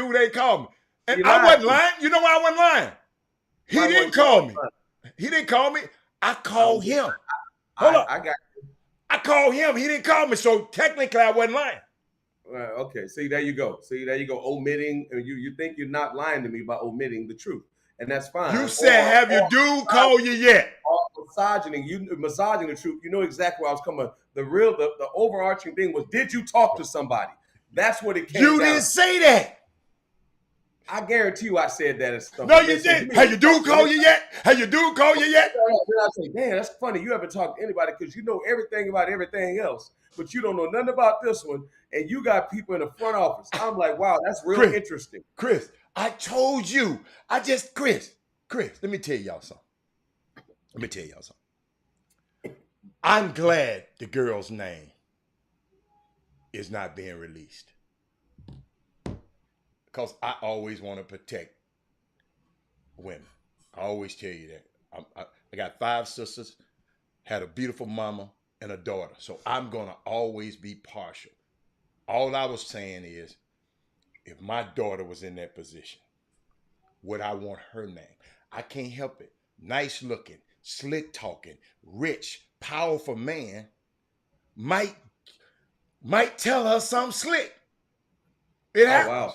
I wasn't lying. You know why I wasn't lying? He didn't call me. He didn't call me. I called him. Hold up. I called him. He didn't call me. So technically I wasn't lying. Okay. See, there you go. Omitting. You think you're not lying to me by omitting the truth. And that's fine. You said, have your dude call you yet? Massaging the truth. You know exactly where I was coming. The overarching thing was, did you talk to somebody? That's what it came down. You didn't say that. I guarantee you I said that. No, you didn't. Have your dude call you yet? Then I say, man, that's funny. You haven't talked to anybody because you know everything about everything else, but you don't know nothing about this one. And you got people in the front office. I'm like, wow, that's real interesting. Chris, I told you. Chris, let me tell y'all something. Let me tell y'all something. I'm glad the girl's name is not being released. Because I always want to protect women. I always tell you that. I got 5 sisters, had a beautiful mama and a daughter. So I'm going to always be partial. All I was saying is, if my daughter was in that position, would I want her name? I can't help it. Nice looking, slick talking, rich, powerful man might tell her something slick. It happens. Wow.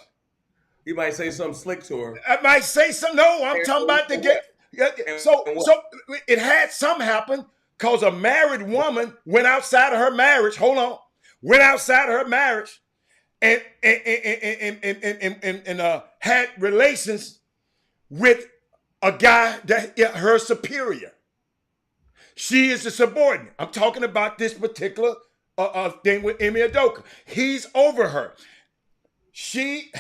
He might say something slick to her. I might say something. No, I'm talking about the get. So it had some happen because a married woman went outside of her marriage. Hold on, went outside of her marriage and had relations with a guy that her superior. She is the subordinate. I'm talking about this particular thing with Emi Udoka. He's over her. She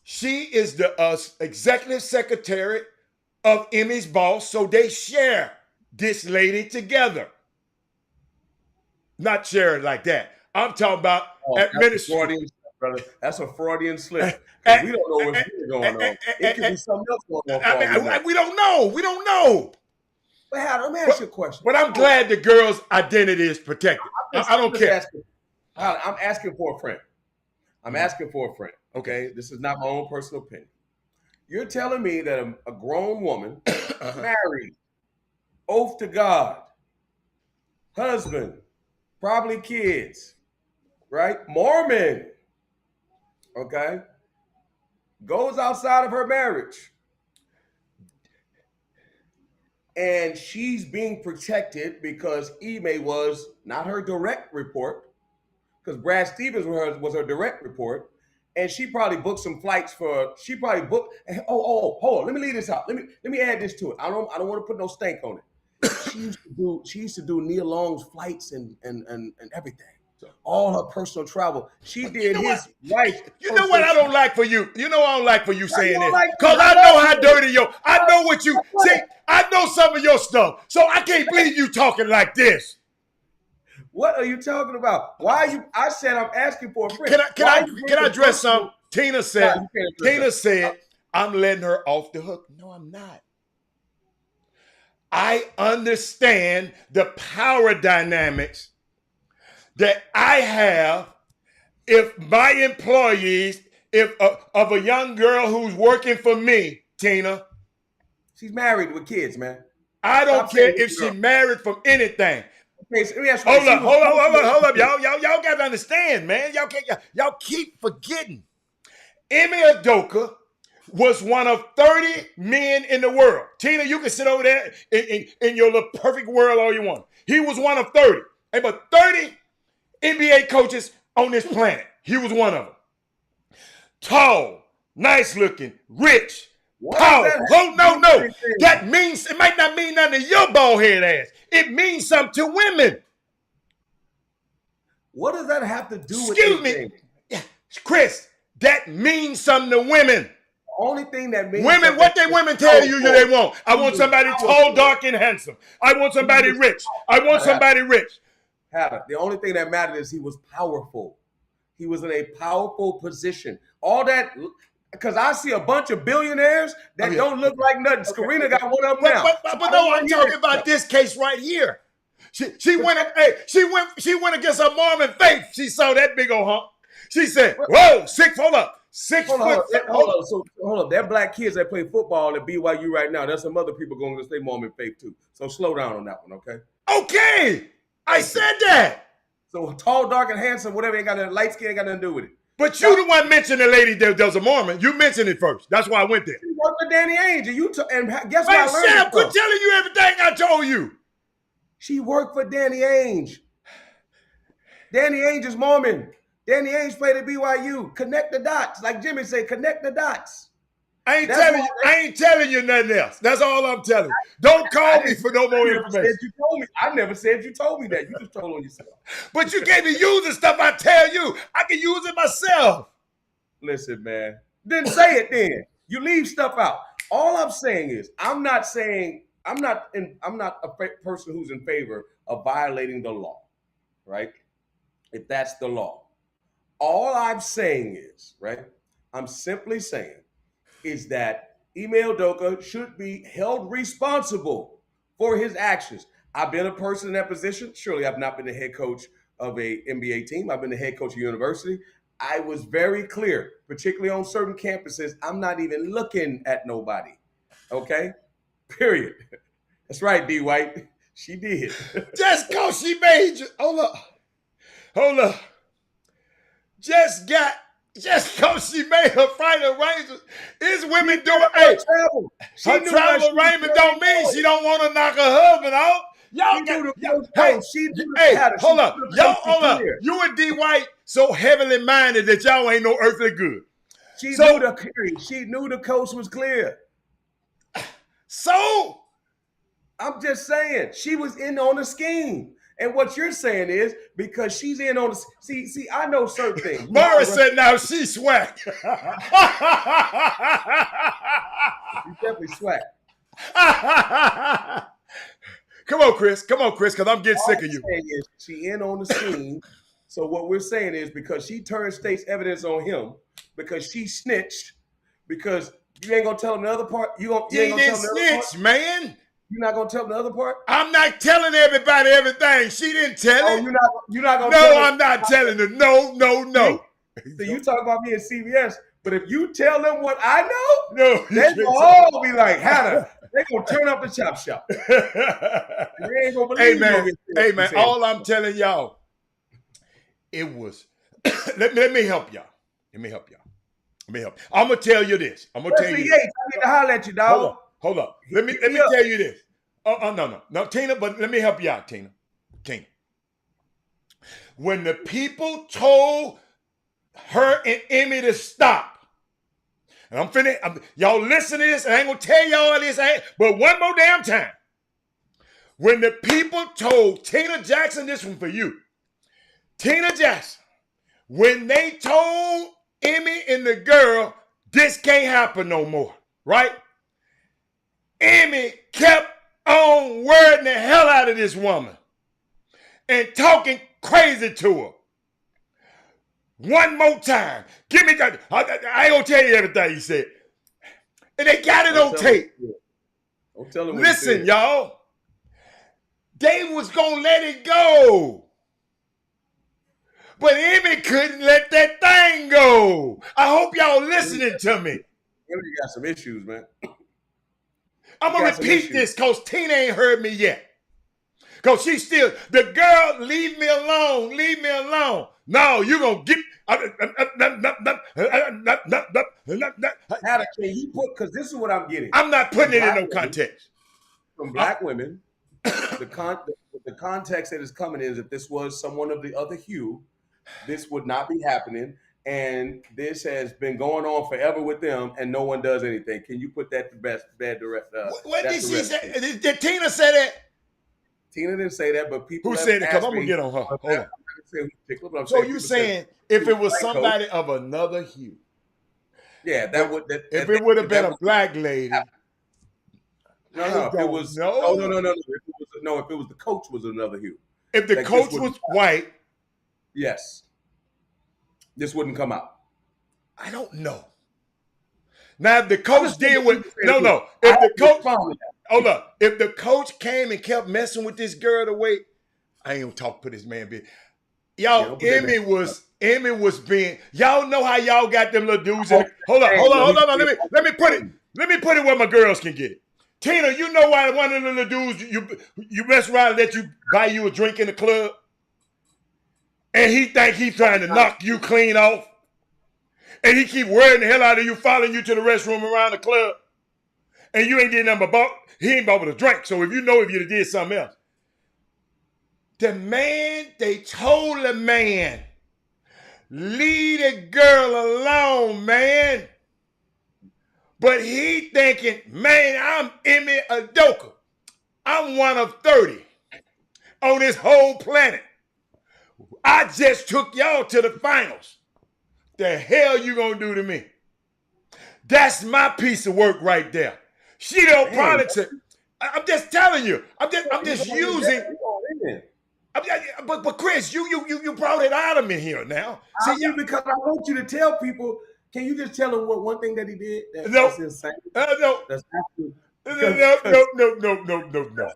is the executive secretary of Emi's boss, so they share this lady together. Not share it like that. I'm talking about administration. That's a Freudian slip. We don't know what's really going on. It could be something else going on. We don't know. We don't know. But Howard, let me ask you a question. But I'm glad the girl's identity is protected. I don't care. I'm asking for a friend. I'm asking for a friend. Okay, this is not my own personal opinion. You're telling me that a grown woman, married, oath to God, husband, probably kids, right? Mormon, okay, goes outside of her marriage and she's being protected because Ime was not her direct report, because Brad Stevens was her direct report. And she probably booked some flights for. She probably booked. Hold on. Let me leave this out. Let me add this to it. I don't want to put no stank on it. She used to do Nia Long's flights and everything. All her personal travel. She did his wife. You know what I don't like for you? You know I don't like for you saying this. Because I know how dirty I know what you see. I know some of your stuff. So I can't believe you talking like this. What are you talking about? Why are you? I said I'm asking for a friend. Can I address something? Tina said, I'm letting her off the hook. No, I'm not. I understand the power dynamics that I have if my employees, of a young girl who's working for me, Tina. She's married with kids, man. I don't care if she's married from anything. Okay, so hold up, y'all got to understand, man. Y'all keep forgetting. Emi Udoka was one of 30 men in the world. Tina, you can sit over there in your little perfect world all you want. He was one of 30. Hey, but 30 NBA coaches on this planet. He was one of them. Tall, nice looking, rich, powerful. Oh, no. That means, it might not mean nothing to your bald head ass. It means something to women. What does that have to do with anything? Excuse me. Yeah, Chris, that means something to women. The only thing that means women, what they women tell you they want. I want somebody tall, dark, and handsome. I want somebody rich. I want somebody rich. The only thing that mattered is he was powerful. He was in a powerful position. All that, because I see a bunch of billionaires that don't look like nothing. Okay. Scarina got one of them now. But no, I'm talking about this case right here. She went against her mom and faith. She saw that big old hump. She said, "Whoa, hold up, 6 foot." Hold up. They're black kids that play football at BYU right now. There's some other people going to stay mom and faith too. So slow down on that one, okay? Okay, I said that. So tall, dark, and handsome, whatever, ain't got nothing, light skin ain't got nothing to do with it. But you the one mentioned the lady that was a Mormon. You mentioned it first. That's why I went there. She worked for Danny Ainge, and guess what I learned? Sam, quit telling you everything I told you. She worked for Danny Ainge. Danny Ainge is Mormon. Danny Ainge played at BYU. Connect the dots. Like Jimmy said, connect the dots. I ain't telling you nothing else. That's all I'm telling you. Don't call me for no more information. I never said you told me that. You just told on yourself. But you can't be using stuff I tell you. I can use it myself. Listen, man. Then say it then. You leave stuff out. All I'm saying is, I'm not saying I'm not a person who's in favor of violating the law, right? If that's the law. All I'm saying is, right? I'm simply saying is that Ime Udoka should be held responsible for his actions. I've been a person in that position. Surely I've not been the head coach of a NBA team. I've been the head coach of a university. I was very clear, particularly on certain campuses, I'm not even looking at nobody. Okay? Period. That's right, D White. She did. Just cause she made you. Hold up. Just cause she made her final arrangements. Is women doing travel. Her travel arrangement don't mean she don't want to knock her husband off. Y'all hold up. Hold up. You and D White so heavily minded that y'all ain't no earthly good. She knew the coast was clear. So I'm just saying she was in on the scheme. And what you're saying is because she's in on the see, I know certain things. Mara said now she's swag. She's definitely swag. Come on, Chris, because I'm getting sick of you. She in on the scheme. So what we're saying is because she turned state's evidence on him, because she snitched, because you ain't gonna tell him the other part. You ain't gonna tell him the other part, man. You're not gonna tell him the other part? I'm not telling everybody everything. She didn't tell it. You're not gonna No, tell I'm not telling her. No. So you talk about me at CBS, but if you tell them what I know, no, they will all be like, Hannah, they're gonna turn up the chop shop. They ain't gonna believe hey man, all I'm telling y'all, it was let me help y'all. I'm gonna tell you this. I'm gonna tell you. Yates, I need to holler at you, dog. Hold up. Let me tell you this. No, Tina, but let me help you out, Tina. When the people told her and Emmy to stop, and y'all listen to this, and I ain't gonna tell y'all this, but one more damn time. When the people told Tina Jackson, this one for you, Tina Jackson, when they told Emmy and the girl, this can't happen no more, right? Emmy kept on wording the hell out of this woman and talking crazy to her. One more time. Give me that. I ain't gonna tell you everything he said. And they got it on tape. Don't tell him. Listen, y'all. They was gonna let it go. But Emmy couldn't let that thing go. I hope y'all listening to me. Emmy got some issues, man. I'm going to repeat this because Tina ain't heard me yet. Because she's still, the girl, leave me alone. No, you're going to get. Can you put, because this is what I'm getting. I'm not putting it in no context. From black women, the context that is coming is if this was someone of the other hue, this would not be happening. And this has been going on forever with them, and no one does anything. Can you put that to bad direct? What did she say? Did Tina say that? Tina didn't say that, but people who said it? Because I'm gonna get on her. Hold on. So you saying if it was somebody of another hue? Yeah, that would. If it would have been a black lady. No. If it was no. If it was the coach was another hue. If the coach was white, yes. This wouldn't come out. I don't know. Now, if the coach did what? No. If the coach, hold up. If the coach came and kept messing with this girl the way, I ain't gonna talk to this man. Y'all, Emmy was being. Y'all know how y'all got them little dudes. Hold on. Let me put it where my girls can get it. Tina, you know why one of the little dudes you mess around and let you buy you a drink in the club? And he think he's trying to knock you clean off. And he keep worrying the hell out of you, following you to the restroom around the club. And you ain't getting nothing but he ain't bought with a drink. So if you did something else. They told the man, leave the girl alone, man. But he thinking, man, I'm Ime Udoka. I'm one of 30 on this whole planet. I just took y'all to the finals. The hell you gonna do to me? That's my piece of work right there. She don't probably say, I'm just telling you. I'm just using. But Chris, you brought it out of me here now. I See, mean, because I want you to tell people. Can you just tell them what one thing that he did no, that's insane? no, That's absolute. no.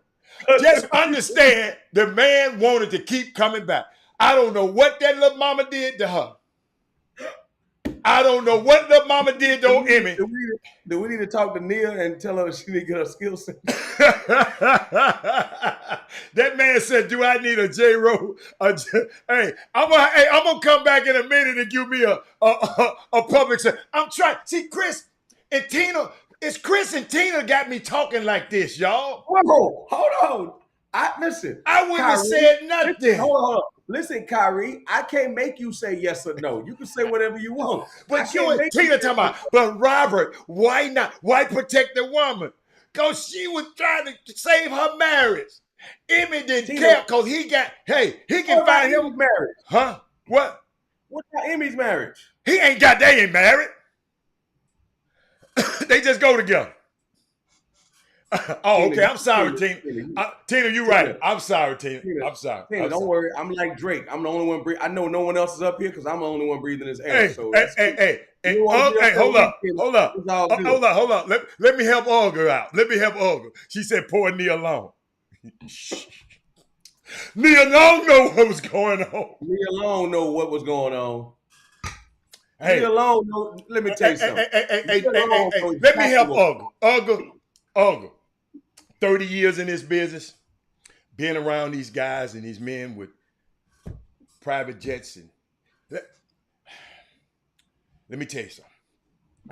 Just understand the man wanted to keep coming back. I don't know what that little mama did to her. I don't know what little mama did to old Emmy. Do we need to talk to Nia and tell her she need to get her skill set? That man said, "Do I need a J Ro? Hey, I'm gonna come back in a minute and give me a public." I'm trying. See, Chris and Tina. It's Chris and Tina got me talking like this, y'all. Whoa, hold on. Listen. I wouldn't have said nothing. Listen, hold on. Listen, Kyrie, I can't make you say yes or no. You can say whatever you want. But you and Tina talking about, but Robert, why not? Why protect the woman? Because she was trying to save her marriage. Emmy didn't care because he can find him marriage. Huh? What? What about Emmy's marriage? They ain't married. They just go together. Oh, okay. I'm sorry, Tina. Tina, you're right. I'm sorry, Tina. I'm sorry. Tina, don't worry. I'm like Drake. I'm the only one breathing. I know no one else is up here because I'm the only one breathing this air. Hey, hold up. Let me help Olga out. She said, "Poor Nia Long." Nia Long know what was going on. Nia Long know what was going on. Nia Long know. Let me tell you something. Let me help Olga. 30 years in this business, being around these guys and these men with private jets. And let me tell you something.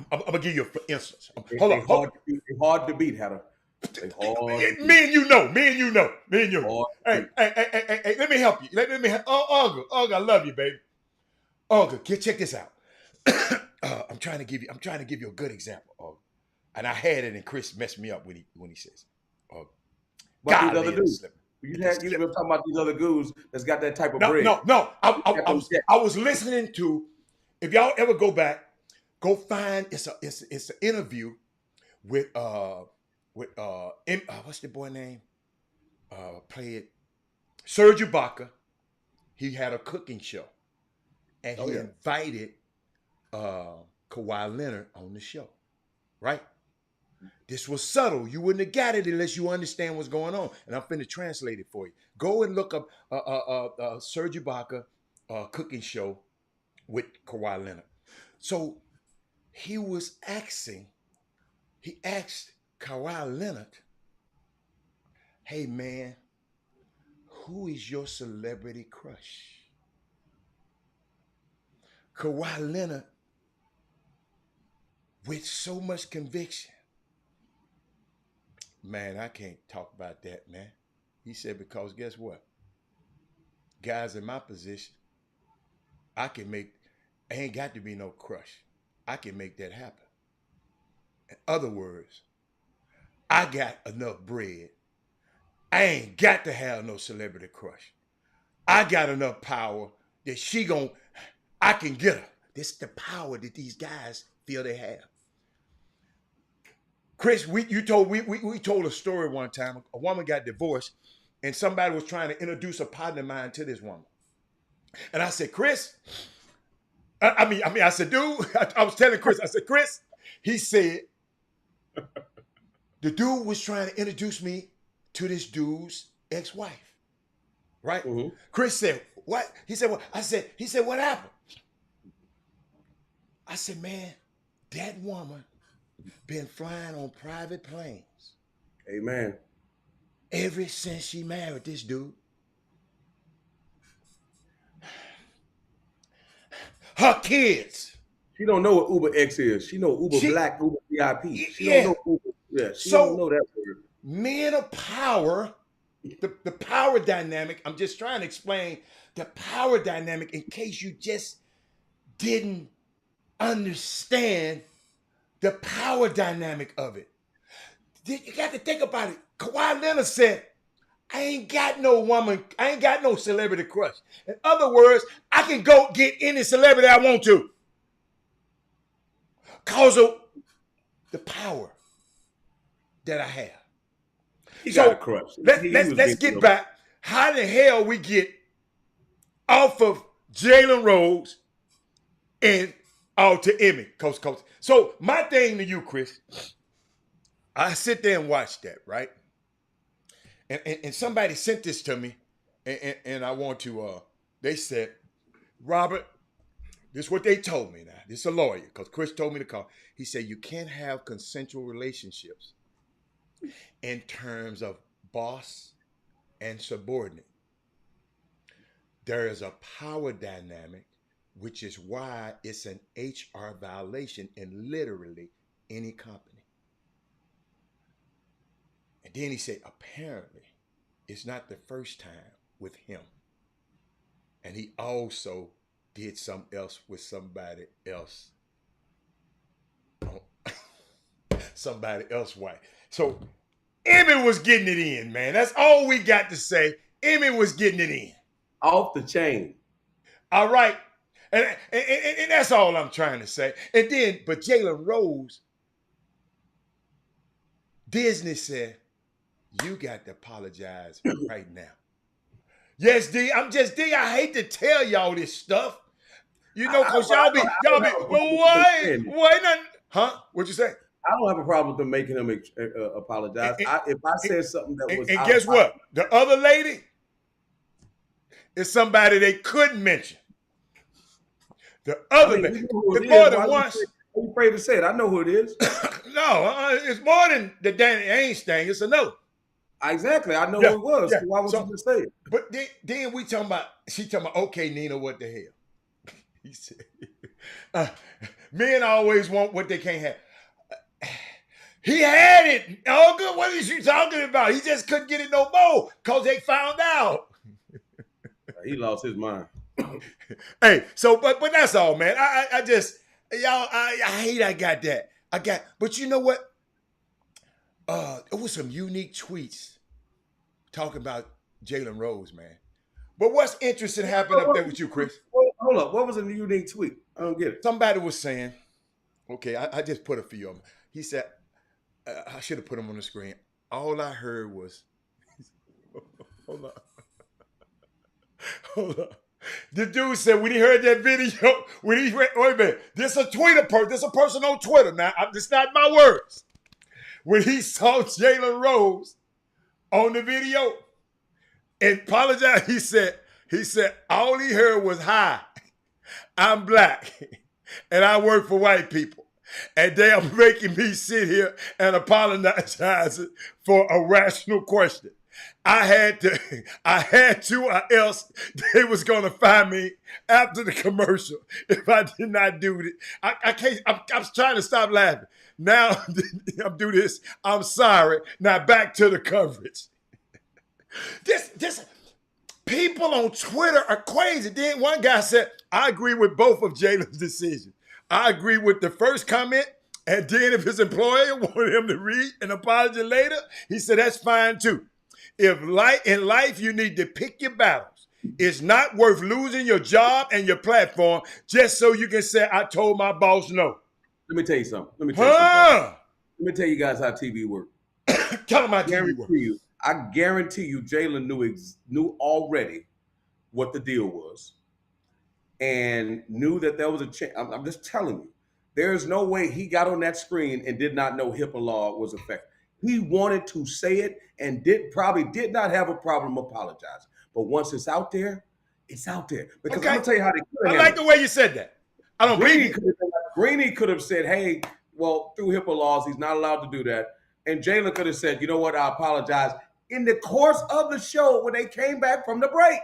I'm going to give you an instance. Hold on. It's hard to beat, Hatter. Me and you know. Hey, let me help you. Let me help. Olga, I love you, baby. Olga, check this out. I'm trying to give you a good example, Olga. And I had it, and Chris messed me up when he says, "But these other dudes, you were talking about these other dudes that's got that type of bread." No. I was listening to. If y'all ever go back, go find it's an interview with what's the boy name? Played Serge Ibaka. He had a cooking show, and he invited Kawhi Leonard on the show, right? This was subtle. You wouldn't have got it unless you understand what's going on. And I'm finna translate it for you. Go and look up Serge Ibaka cooking show with Kawhi Leonard. So he asked Kawhi Leonard, "Hey man, who is your celebrity crush?" Kawhi Leonard, with so much conviction, "Man, I can't talk about that, man." He said, "Because guess what? Guys in my position, ain't got to be no crush. I can make that happen. In other words, I got enough bread. I ain't got to have no celebrity crush. I got enough power that I can get her." This is the power that these guys feel they have. Chris, we told a story one time. A woman got divorced, and somebody was trying to introduce a partner of mine to this woman. And I said, "Chris," I said, "Dude," I was telling Chris, I said, "Chris," he said, "The dude was trying to introduce me to this dude's ex-wife." Right? Mm-hmm. Chris said, "What?" He said, "What?" He said, "What happened?" I said, "Man, that woman been flying on private planes." Amen. Ever since she married this dude. Her kids. She don't know what Uber X is. She know Uber Black, Uber VIP. She don't know Uber. Yeah, she don't know that word. Men of power, the power dynamic. I'm just trying to explain the power dynamic in case you just didn't understand the power dynamic of it. You got to think about it. Kawhi Leonard said, "I ain't got no woman, I ain't got no celebrity crush." In other words, I can go get any celebrity I want to. Because of the power that I have. He got a So crush. He let's was let's being get real. back. How the hell we get off of Jalen Rose and out to Emmy, coach? So my thing to you, Chris, I sit there and watch that, right? And somebody sent this to me, and I want to. They said, Robert, this is what they told me. Now this is a lawyer because Chris told me to call. He said you can't have consensual relationships in terms of boss and subordinate. There is a power dynamic, which is why it's an HR violation in literally any company. And then he said, apparently, it's not the first time with him. And he also did something else with somebody else. Somebody else wife. So Emmy was getting it in, man. That's all we got to say. Emmy was getting it in. Off the chain. All right. And that's all I'm trying to say. And then, but Jalen Rose, Disney said, you got to apologize right now. Yes, D. I'm just D. I hate to tell y'all this stuff. You know, because y'all be, well, why? Huh? What'd you say? I don't have a problem with them making him apologize. If I said something that was, and guess what? The other lady is somebody they couldn't mention. The other lady, it's more than once. Are you afraid to say it? I know who it is. No, it's more than the Danny Ainge thing. It's a no. Exactly. I know who it was. Yeah. So why would you just say it? But then we talking about, she talking about, okay, Nina, what the hell? He said, men always want what they can't have. He had it. Oh, good. What is you talking about? He just couldn't get it no more because they found out. He lost his mind. Hey, so but that's all, man. I just y'all. I hate I got that. But you know what? It was some unique tweets talking about Jalen Rose, man. But what's interesting happened up there with you, Chris? Hold up. What was a unique tweet? I don't get it. Somebody was saying, okay, I just put a few of them. He said, I should have put them on the screen. All I heard was, hold on. The dude said when he heard that video, wait a minute, this a person on Twitter. Now, this not my words. When he saw Jalen Rose on the video and apologized, he said, all he heard was, hi, I'm black and I work for white people. And they are making me sit here and apologize for a rational question. I had to, or else they was gonna find me after the commercial if I did not do it. I can't. I'm trying to stop laughing. Now I'm doing this. I'm sorry. Now back to the coverage. This people on Twitter are crazy. Then one guy said, "I agree with both of Jalen's decisions. I agree with the first comment." And then if his employer wanted him to read an apology later, he said, that's fine too. If in life you need to pick your battles, it's not worth losing your job and your platform just so you can say, I told my boss no. Let me tell you something. Let me tell you guys how TV works. Tell them how TV works. I guarantee you Jalen knew already what the deal was and knew that there was a chance. I'm just telling you. There's no way he got on that screen and did not know HIPAA law was effective. He wanted to say it and probably did not have a problem apologizing. But once it's out there, it's out there. Because I'm gonna tell you how they could have. I like the way you said that. I don't believe Greeny could have said, hey, well, through HIPAA laws, he's not allowed to do that. And Jalen could have said, you know what, I apologize. In the course of the show, when they came back from the break.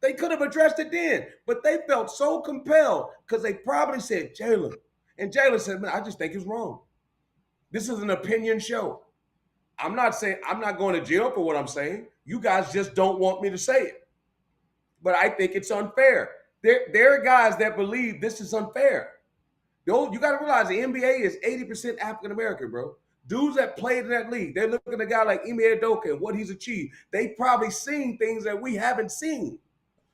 They could have addressed it then, but they felt so compelled because they probably said, Jalen. And Jalen said, man, I just think it's wrong. This is an opinion show. I'm not going to jail for what I'm saying. You guys just don't want me to say it. But I think it's unfair. There are guys that believe this is unfair. You got to realize the NBA is 80% African-American, bro. Dudes that played in that league, they're looking at a guy like Udoka and what he's achieved. They probably seen things that we haven't seen.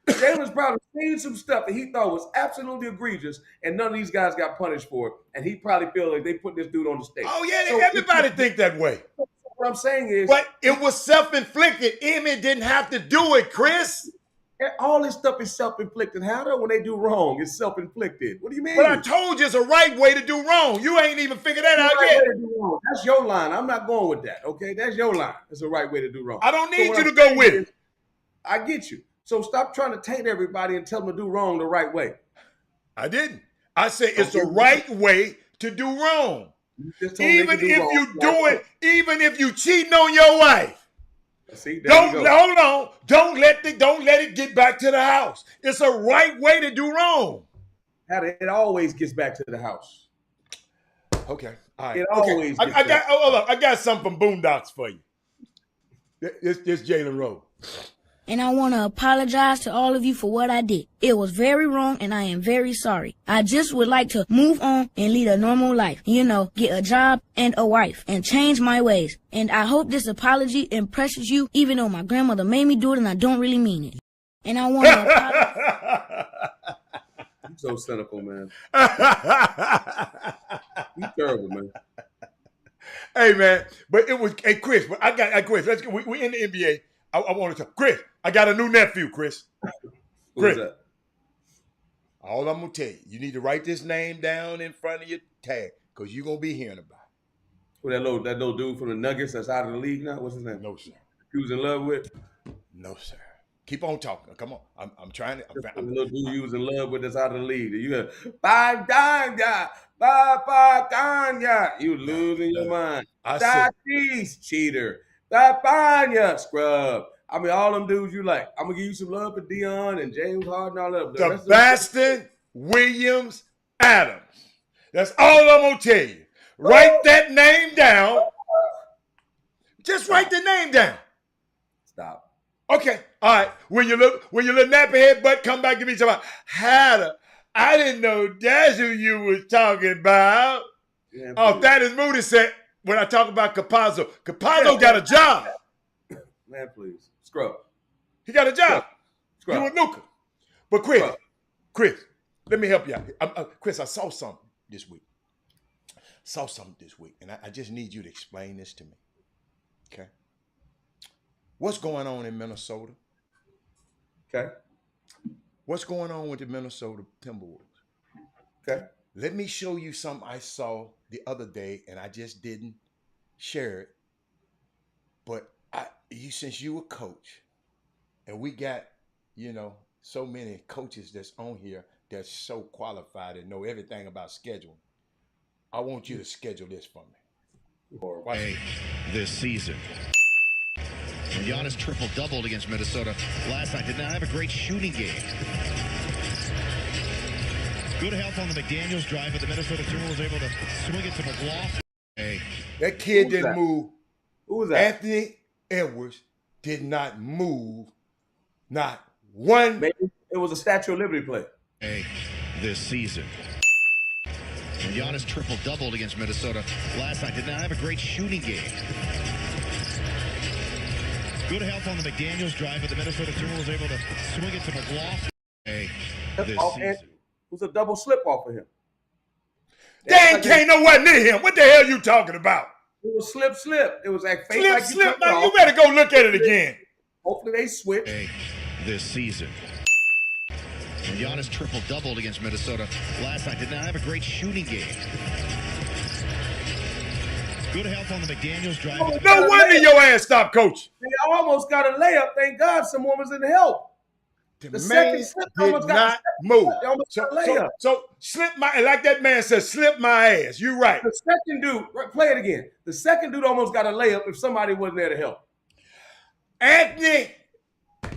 Jalen's probably seen some stuff that he thought was absolutely egregious, and none of these guys got punished for it. And he probably feel like they put this dude on the stage. Oh yeah, everybody think that way. what I'm saying is, but it was self-inflicted. Emmett didn't have to do it, Chris. all this stuff is self-inflicted. How do when they do wrong, it's self-inflicted? What do you mean? But I told you it's a right way to do wrong. You ain't even figured that out Right yet. way to do wrong. That's your line. I'm not going with that. Okay, that's your line. It's the right way to do wrong. I don't need what you I'm to go saying with is, it. I get you. So stop trying to taint everybody and tell them to do wrong the right way. I didn't. I said it's the right way to do wrong. Even if you do it, even if you cheating on your wife. See, Don't hold on. Don't let it get back to the house. It's a right way to do wrong. It always gets back to the house. Okay. All right. It always gets back. I got something from Boondocks for you. It's Jalen Rose. And I want to apologize to all of you for what I did. It was very wrong and I am very sorry. I just would like to move on and lead a normal life. You know, get a job and a wife and change my ways. And I hope this apology impresses you, even though my grandmother made me do it and I don't really mean it. And I want to apologize. You're so cynical, man. You're terrible, man. Hey, man. But it was, hey, Chris, Chris, let's go. We in the NBA. I want to tell Chris, I got a new nephew, Chris. Chris, all I'm going to tell you, you need to write this name down in front of your tag because you're going to be hearing about it. Who that little dude from the Nuggets that's out of the league now? What's his name? No, sir. He was in love with? No, sir. Keep on talking. Come on. I'm trying to. The little dude you was in love with that's out of the league. You hear, bye, Danya. You losing your mind. Cheese, cheater. Bye, scrub. I mean, all them dudes you like. I'm going to give you some love for Dion and James Harden, all of them. Sebastian Williams Adams. That's all I'm going to tell you. Write that name down. Just write the name down. Stop. Okay. All right. When your little nappy head butt come back to me talking about Hatter, I didn't know that's who you was talking about. Yeah, oh, that is Moody said when I talk about Capazzo. Capazzo got a job. Man, please. Scrub. He got a job. Scrub. You and Luka. But Chris, let me help you out. Chris, I saw something this week. And I just need you to explain this to me. Okay? What's going on in Minnesota? Okay. What's going on with the Minnesota Timberwolves? Okay. Let me show you something I saw the other day, and I just didn't share it. But since you a coach, and we got, so many coaches that's on here that's so qualified and know everything about scheduling, I want you to schedule this for me. This season. And Giannis triple-doubled against Minnesota last night. Did not have a great shooting game. Good help on the McDaniels drive, but the Minnesota Timberwolves was able to swing it to the block. That kid didn't move. Who was that? Anthony Edwards did not move. Not one. Maybe it was a Statue of Liberty play. This season. And Giannis triple-doubled against Minnesota last night. Did not have a great shooting game. Good help on the McDaniels drive, but the Minnesota Timberwolves was able to swing it to the block. This season. It was a double slip off of him. Dan can't nowhere near him. What the hell you talking about? It was slip. It was like fake. Slip. Now you better go look at it again. Hopefully they switch. This season. And Giannis triple-doubled against Minnesota last night. Did not have a great shooting game. Good help on the McDaniels drive. No wonder your ass stopped coaching. They almost got a layup. Thank God someone was in the help. The man did not move. So slip my, like that man said, slip my ass. You right. The second dude, play it again. The second dude almost got a layup if somebody wasn't there to help. Anthony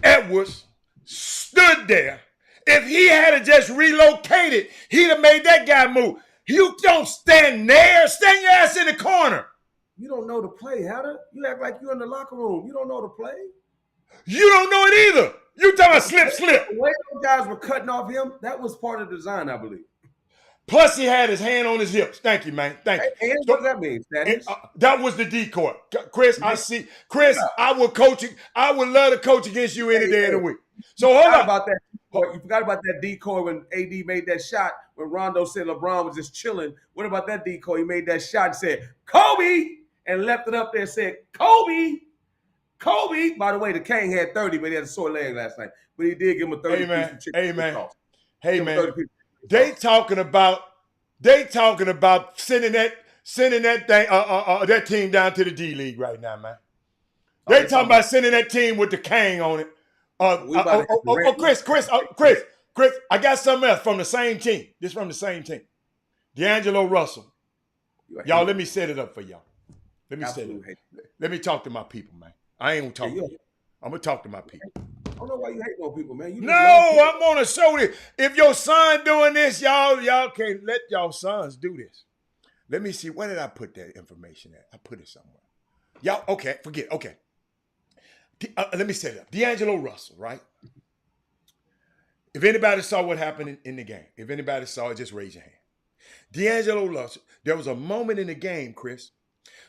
Edwards stood there. If he had just relocated, he'd have made that guy move. You don't stand there. Stand your ass in the corner. You don't know the play, Hatter. You act like you're in the locker room. You don't know the play. You don't know it either. You talking about slip. The way those guys were cutting off him, that was part of the design, I believe. Plus, he had his hand on his hips. Thank you, man. Thank you. And what does that mean? That was the decoy. Chris, I see. Chris, I would coach. I would love to coach against you any day of the week. So hold on. About that. You forgot about that decoy when AD made that shot when Rondo said LeBron was just chilling. What about that decoy? He made that shot and said, Kobe, and left it up there and said, Kobe. By the way, the King had 30, but he had a sore leg last night. But he did give him a 30 piece of chicken sauce. Hey man. They talking about sending that thing that team down to the D League right now, man. They talking about sending that team with the King on it. Chris, I got something else from the same team. This from the same team. D'Angelo Russell. Y'all, let me set it up for y'all. Let me talk to my people, man. I ain't gonna talk to you. I'm gonna talk to my people. I don't know why you hate no people, man. No, I'm gonna show this. If your son doing this, y'all can't let y'all sons do this. Let me see. Where did I put that information at? I put it somewhere. Y'all, okay, forget. Okay. Let me set it up. D'Angelo Russell, right? If anybody saw what happened in the game, if anybody saw it, just raise your hand. D'Angelo Russell, there was a moment in the game, Chris,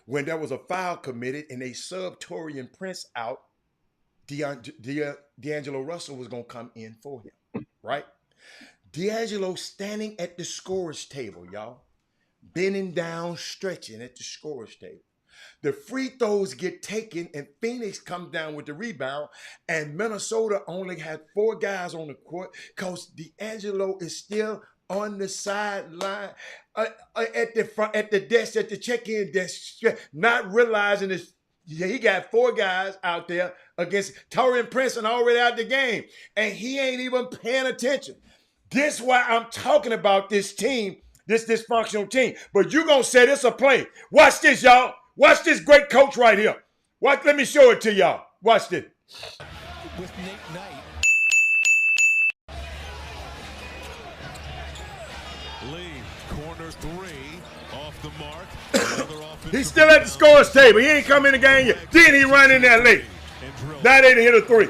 when there was a foul committed and they subbed Taurean Prince out. D'Angelo Russell was going to come in for him, right? D'Angelo standing at the scorer's table, y'all. Bending down, stretching at the scorer's table. The free throws get taken and Phoenix comes down with the rebound and Minnesota only had 4 guys on the court because D'Angelo is still on the sideline at the front, at the desk, at the check-in desk, not realizing this. He got 4 guys out there against Taurean Prince and already out the game, and he ain't even paying attention. This is why I'm talking about this team, this dysfunctional team. But you gonna say this a play. Watch this, y'all. Watch this great coach right here. Let me show it to y'all. Watch this. With Nate Knight. Lee, corner 3, off the mark. He's still at the scorer's table. He ain't come in the game yet. Then he run in there late. Now they didn't hit a 3.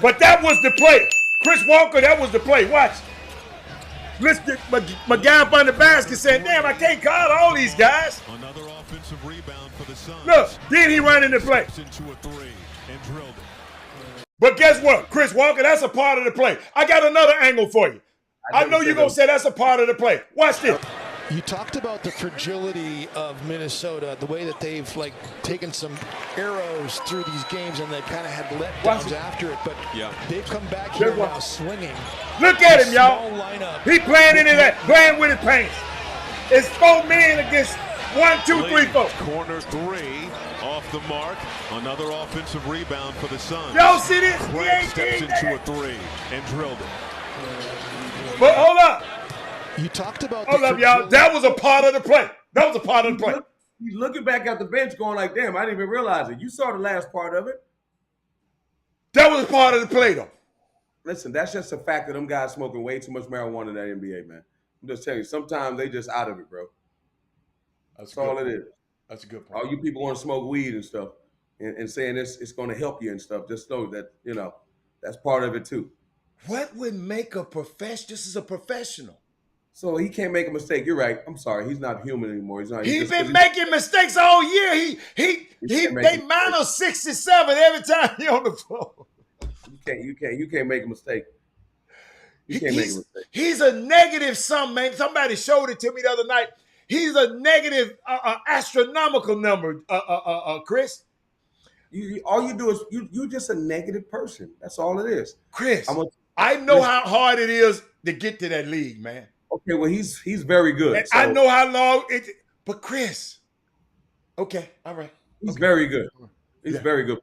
But that was the play. Chris Walker, that was the play. Watch. Listen, my guy up on the basket saying, damn, I can't call all these guys. Another offensive rebound for the Suns. Look, then he ran in the play. Into a 3 and drilled it. But guess what? Chris Walker, that's a part of the play. I got another angle for you. I know you're going to say that's a part of the play. Watch this. You talked about the fragility of Minnesota, the way that they've taken some arrows through these games and they've kind of had letdowns after it, but they've come back here now swinging. Look at him, y'all. He playing into that, playing with his pants. It's 4 men against 1, 2, 3, 4. Corner 3, off the mark. Another offensive rebound for the Suns. Y'all see this? Craig steps into a 3 and drilled it. But hold up. You talked about hold up, y'all. That was a part of the play. That was a part of the play. He's looking back at the bench going like, damn, I didn't even realize it. You saw the last part of it. That was a part of the play, though. Listen, that's just a fact that them guys smoking way too much marijuana in that NBA, man. I'm just telling you, sometimes they just out of it, bro. That's all it is. That's a good point. All you people want to smoke weed and stuff and saying it's going to help you and stuff, just know that, that's part of it too. What would make a professional? This is a professional. So he can't make a mistake. You're right. I'm sorry. He's not human anymore. He's not. He's been making mistakes all year. They minus 67 every time he on the floor. You can't make a mistake. You can't make a mistake. He's a negative sum, man. Somebody showed it to me the other night. He's a negative astronomical number, Chris. All you do is you're just a negative person. That's all it is. Chris, I know how hard it is to get to that league, man. Okay, well, he's very good. And I know how long it. But Chris, okay, all right. He's very good. He's very good.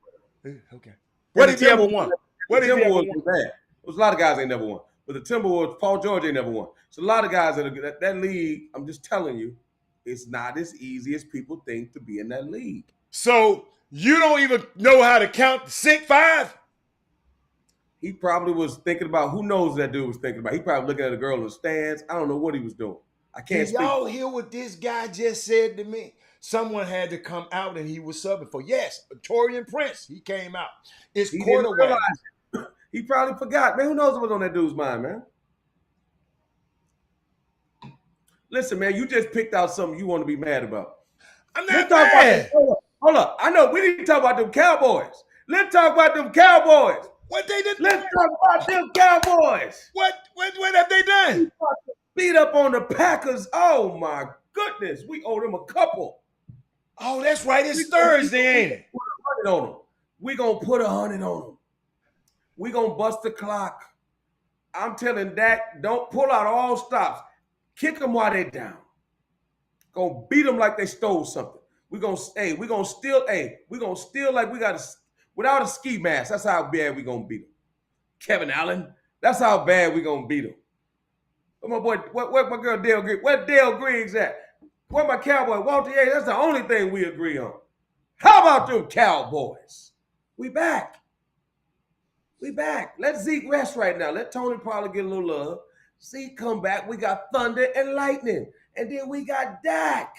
Okay. What if he ever won? What if he ever won? There's a lot of guys ain't never won. But the Timberwolves, Paul George ain't never won. So a lot of guys that are good. That league, I'm just telling you, it's not as easy as people think to be in that league. So you don't even know how to count the 6'5"? He probably was thinking about, who knows what that dude was thinking about. He probably looking at a girl in the stands. I don't know what he was doing. I can't speak. Y'all hear what this guy just said to me? Someone had to come out and he was subbing for. Yes, Taurean Prince. He came out. It's quarterback. He probably forgot. Man, who knows what was on that dude's mind, man? Listen, man, you just picked out something you want to be mad about. I'm not mad. Hold up. I know we need to talk about them Cowboys. Let's talk about them Cowboys. What they did? Let's talk about them Cowboys. What have they done? Beat up on the Packers. Oh my goodness, we owe them a couple. Oh, that's right. It's Thursday, ain't it? We gonna put 100 on them. We gonna bust the clock. I'm telling Dak, don't pull out all stops. Kick them while they're down. Gonna beat them like they stole something. We gonna steal like we got without a ski mask. That's how bad we gonna beat them. Kevin Allen, that's how bad we gonna beat them. Where my boy, where my girl Dale Griggs? Where Dale Griggs at? Where my Cowboy Walter Yates? That's the only thing we agree on. How about them Cowboys? We back. We back. Let Zeke rest right now. Let Tony probably get a little love. Zeke come back. We got thunder and lightning. And then we got Dak.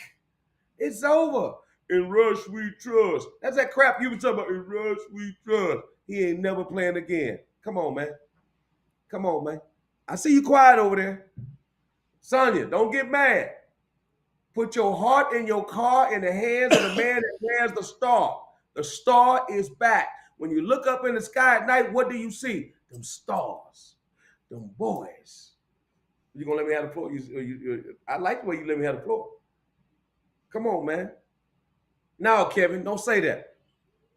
It's over. In Rush we trust. That's that crap you was talking about. In Rush we trust. He ain't never playing again. Come on, man. Come on, man. I see you quiet over there. Sonya, don't get mad. Put your heart and your car in the hands of the man that wears the star. The star is back. When you look up in the sky at night, what do you see? Them stars. Them boys. You gonna let me have the floor? I like the way you let me have the floor. Come on, man. No, Kevin, don't say that.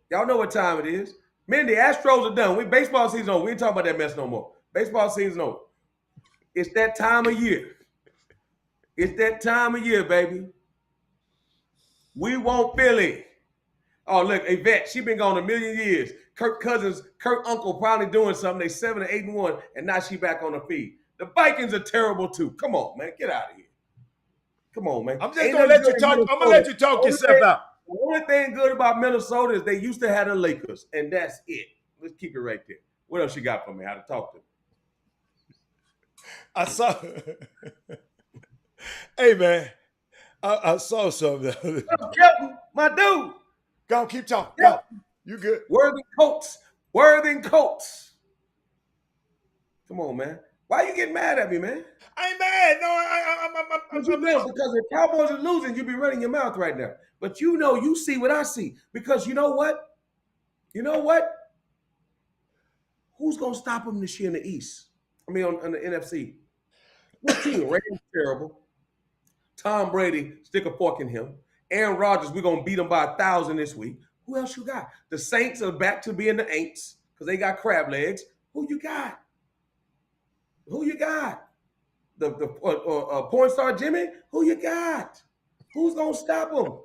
Y'all know what time it is. Man, the Astros are done. Baseball season over. We ain't talking about that mess no more. Baseball season over. It's that time of year. It's that time of year, baby. We want Philly. Oh, look, Yvette, she been gone a million years. Kirk uncle probably doing something. They 7-8-1, and now she back on the feed. The Vikings are terrible too. Come on, man. Get out of here. Come on, man. I'm just gonna let you talk. I'm gonna let you talk yourself out. The only thing good about Minnesota is they used to have the Lakers, and that's it. Let's keep it right there. What else you got for me? How to talk to me? I saw. Hey, man. I saw something. Kelton, my dude. Go on, keep talking. Go. You good? Worthing Coates. Come on, man. Why you getting mad at me, man? I ain't mad. No, I'm because if Cowboys are losing, you be running your mouth right now. But you see what I see. Because you know what? Who's gonna stop them this year in the East? I mean, on the NFC. What team? Rams terrible. Tom Brady, stick a fork in him. Aaron Rodgers, we're gonna beat them by 1,000 this week. Who else you got? The Saints are back to being the Aints because they got crab legs. Who you got? The porn star Jimmy? Who you got? Who's gonna stop them?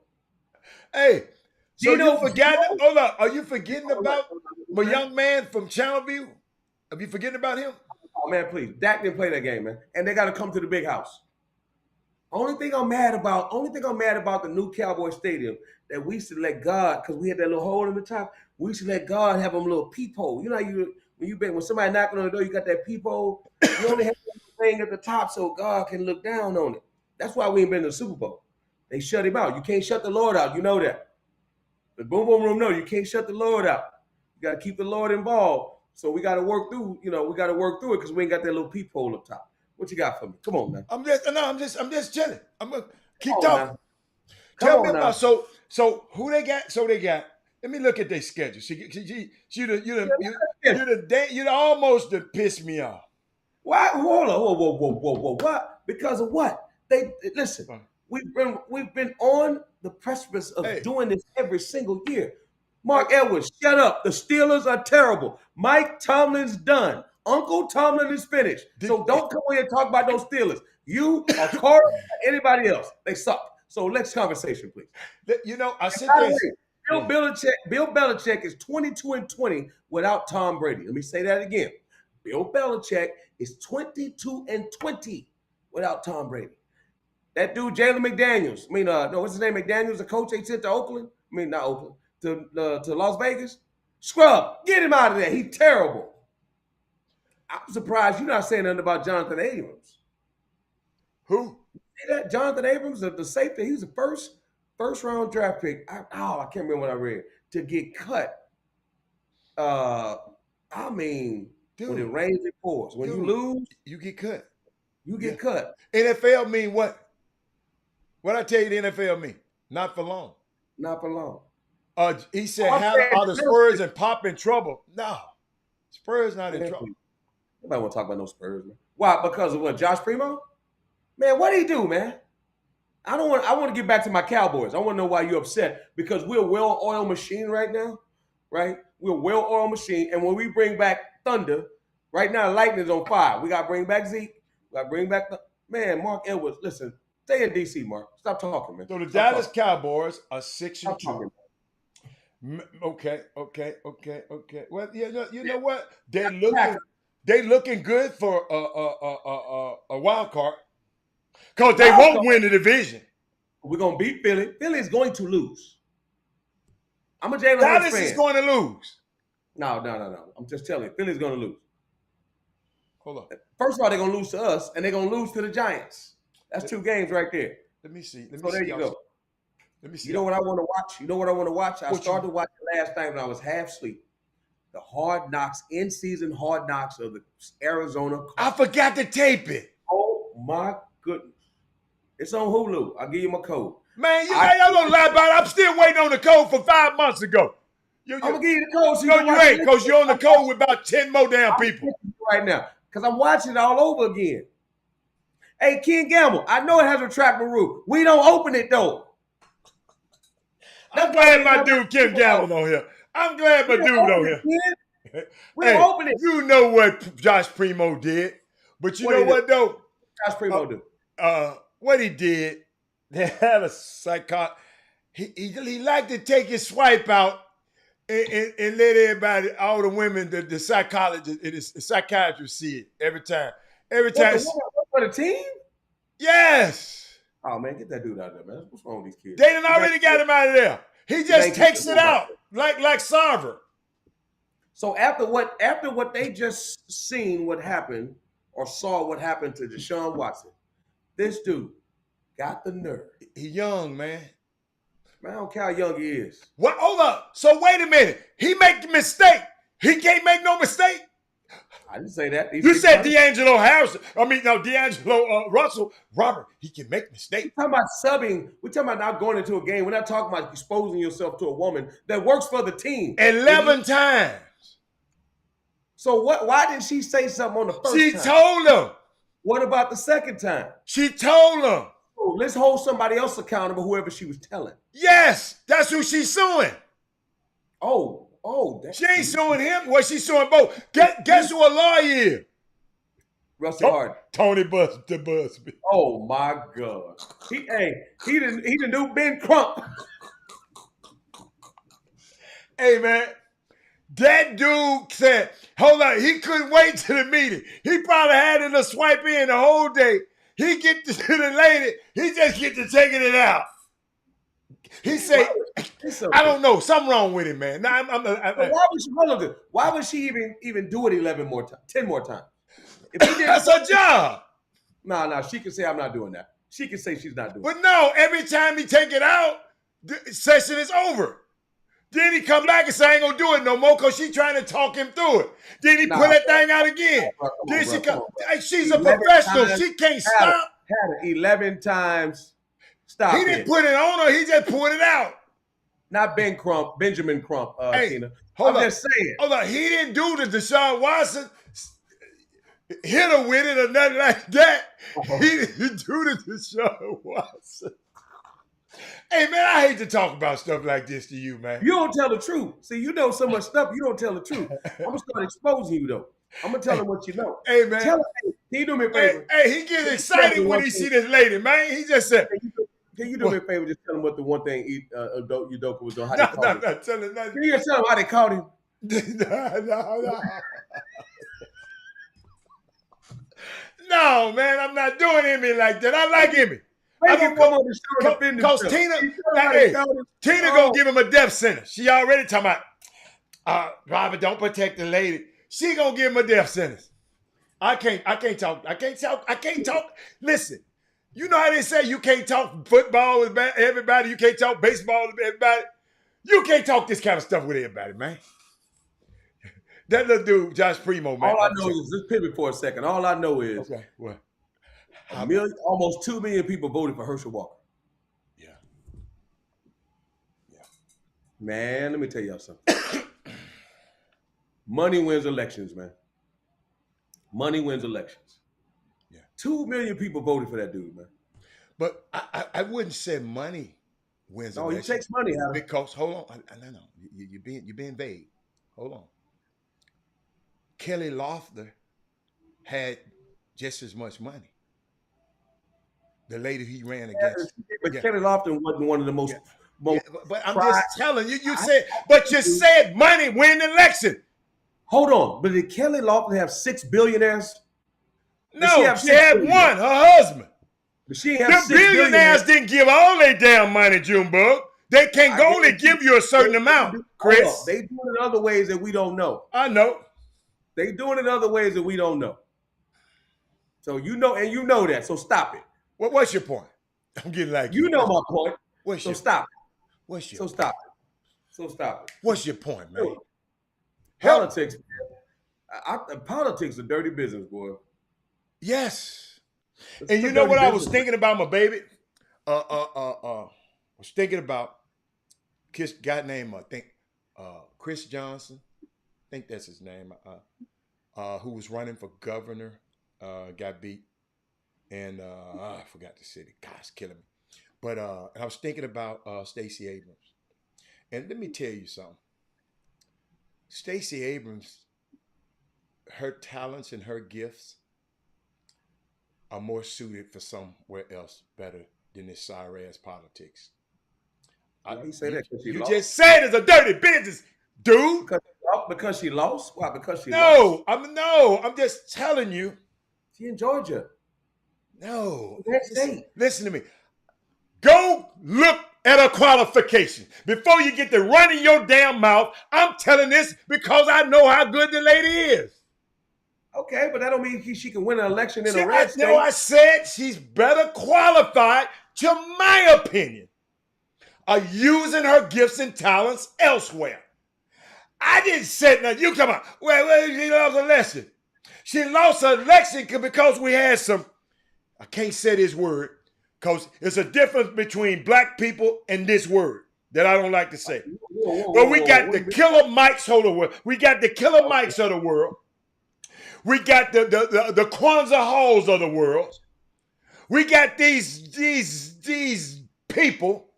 Hey, so you forgetting? Hold up, are you forgetting about my young man from Channelview? Are you forgetting about him? Oh man, please. Dak didn't play that game, man, and they got to come to the big house. Only thing I'm mad about the new Cowboy Stadium that we should let God, because we had that little hole in the top. We should let God have them little peephole. You know, when somebody knocking on the door, you got that peephole. You only have that thing at the top so God can look down on it. That's why we ain't been to the Super Bowl. They shut him out. You can't shut the Lord out. You know that. The boom boom room, no, you can't shut the Lord out. You got to keep the Lord involved. So we got to work through. We got to work through it because we ain't got that little peephole up top. What you got for me? Come on, man. I'm just chilling. I'm gonna keep talking. Tell me about so who they got. So they got. Let me look at their schedule. You almost pissed me off. Why? Hold on. Whoa. What? Because of what? Listen. We've been on the precipice of doing this every single year. Mark Edwards, shut up. The Steelers are terrible. Mike Tomlin's done. Uncle Tomlin is finished. So don't come here and talk about those Steelers. You or Carter or anybody else. They suck. So next conversation, please. I sit there. Bill Belichick is 22-20 without Tom Brady. Let me say that again. Bill Belichick is 22-20 without Tom Brady. That dude, Jalen McDaniels. What's his name? McDaniels, the coach they sent to Oakland. Not Oakland. To Las Vegas. Scrub, get him out of there. He's terrible. I'm surprised you're not saying nothing about Jonathan Abrams. Who? See that? Jonathan Abrams, the safety. He was the first round draft pick. I can't remember what I read. To get cut. Dude, when it rains, it pours. When you lose, you get cut. You get cut. NFL mean what? What I tell you the NFL mean? Not for long. Not for long. He said, how the Spurs and Pop in trouble? No. Spurs not in trouble. Nobody want to talk about no Spurs, man. Why? Because of what? Josh Primo? Man, what did he do, man? I want to get back to my Cowboys. I want to know why you're upset because we're a well-oiled machine right now, right? We're a well-oiled machine, and when we bring back Thunder, right now Lightning's on fire. We got to bring back Zeke. We got to bring back man, Mark Edwards. Listen, stay in DC, Mark. Stop talking, man. So the Stop Dallas talking. Cowboys are 6-2. Stop talking. Okay. Well, you know what? They looking good for a wild card because they won't win the division. We're gonna beat Philly. Philly is going to lose. I'm a Jalen Hurts Dallas fan. is going to lose. No. I'm just telling you, Philly's gonna lose. Hold on. First of all, they're gonna lose to us, and they're gonna lose to the Giants. That's 2 games right there. Let me see. So there you go. Let me see. You know what I want to watch? I started to watch it last night when I was half asleep. The Hard Knocks, in-season Hard Knocks of the Arizona Cardinals. I forgot to tape it. Oh, my goodness. It's on Hulu. I'll give you my code. Man, y'all don't lie about it. I'm still waiting on the code for 5 months ago. I'm going to give you the code. So no, you ain't, because you're on the code with about 10 more damn people. Right now, because I'm watching it all over again. Hey, Ken Gamble, I know it has a retractable roof. We don't open it, though. I'm glad my dude Ken Gamble on here. I'm glad my dude on here. We don't open it. You know what Josh Primo did. But you know what, though? Josh Primo do? What he did, they had a he liked to take his swipe out and let everybody, all the women, the psychologists and the psychiatrists see it every time. Every time. For the team? Yes. Oh, man, get that dude out of there, man. What's wrong with these kids? They done already got him out of there. He just takes it out like Sarver. So after what they just seen what happened or saw what happened to Deshaun Watson, this dude got the nerve. He young, man. Man, I don't care how young he is. What? Hold up. So wait a minute. He make a mistake. He can't make no mistake. I didn't say that. You said D'Angelo Harrison. D'Angelo Russell. Robert, he can make mistakes. We're talking about subbing. We're talking about not going into a game. We're not talking about exposing yourself to a woman that works for the team. 11 times. So what? Why didn't she say something on the first time? She told him. What about the second time? She told him. Oh, let's hold somebody else accountable, whoever she was telling. Yes, that's who she's suing. Oh. She ain't suing him. Well, she's suing both. Guess who a lawyer is? Rusty Hardin. Tony Busby. Oh my God. He the new Ben Crump. Hey man, that dude said, hold on, he couldn't wait to the meeting. He probably had it to swipe in the whole day. He get to the lady, he just get to taking it out. He said, I don't know, something wrong with him, man. Why would she even do it 10 more times? That's her job. No, she can say I'm not doing that. She can say she's not doing it. But no, every time he take it out, the session is over. Then he come back and say I ain't gonna do it no more because she trying to talk him through it. Then he put that thing out again. She's a professional. She can't stop. Had it 11 times. Stop. He didn't put it on her. He just pulled it out. Not Benjamin Crump, Tina. Hold on. Just saying. Hold on. He didn't do the Deshaun Watson, hit her with it or nothing like that. He didn't do the Deshaun Watson. Hey, man, I hate to talk about stuff like this to you, man. You don't tell the truth. See, you know so much stuff, you don't tell the truth. I'm going to start exposing you, though. I'm going to tell him what you know. Hey, man. Can you do me a favor? Hey, he gets excited when he see this lady, man. He just said... Can you do me a favor? Just tell him what the one thing Udoka was doing. How they caught him. Tell him nothing. Can you just tell him how they caught him? No, man, I'm not doing Emmy like that. I like Emmy. Come on the show and defend because Tina gonna give him a death sentence. She already talking about Robert, don't protect the lady. She gonna give him a death sentence. I can't talk. Listen. You know how they say you can't talk football with everybody. You can't talk baseball with everybody. You can't talk this kind of stuff with everybody, man. That little dude, Josh Primo, man. All I know is, just pivot for a second. All I know is, okay, what? Almost 2 million people voted for Herschel Walker. Yeah. Man, let me tell y'all something. Money wins elections, man. Money wins elections. 2 million people voted for that dude, man. But I wouldn't say money wins No, he election takes money out of it. because hold on, no, you're being vague. Hold on. Kelly Loeffler had just as much money. The lady he ran against. But Yeah. Kelly Lofton wasn't one of the most. Yeah, but I'm pride- just telling you. You said money win the election. Hold on, but did Kelly Lofton have 6 billionaires? No, she had one, her husband. But she The have 6 billionaires didn't give all their damn money, Junebug. They can't only give you a certain amount, Chris. They do it in other ways that we don't know. I know. They do it in other ways that we don't know. So you know, and you know that. So stop it. What's your point? I'm getting like You know my point. So stop it. What's your So stop it. So stop it. What's your point, man? Politics. Politics is a dirty business, boy. Yes. And you know what I was thinking about, my baby? I was thinking about a guy named Chris Johnson. I think that's his name. Who was running for governor, got beat, and I forgot the city. God, it's killing me. But I was thinking about Stacey Abrams, and let me tell you something. Stacey Abrams, her talents and her gifts are more suited for somewhere else better than this sorry ass politics. You say that because she lost? Just said it's a dirty business, dude. Because she lost? Why? Because she lost? No, I'm just telling you. She in Georgia. No. Listen to me. Go look at her qualifications before you get to running your damn mouth. I'm telling this because I know how good the lady is. Okay, but that don't mean she can win an election in a red state. No, I said she's better qualified, to my opinion, of using her gifts and talents elsewhere. I didn't say nothing. You come on. Well, she lost an election. She lost an election because we had some, I can't say this word, because it's a difference between black people and this word that I don't like to say. But we got the killer mics of the world. We got the killer mics of the world. We got the Kwanzaa halls of the world. We got these people,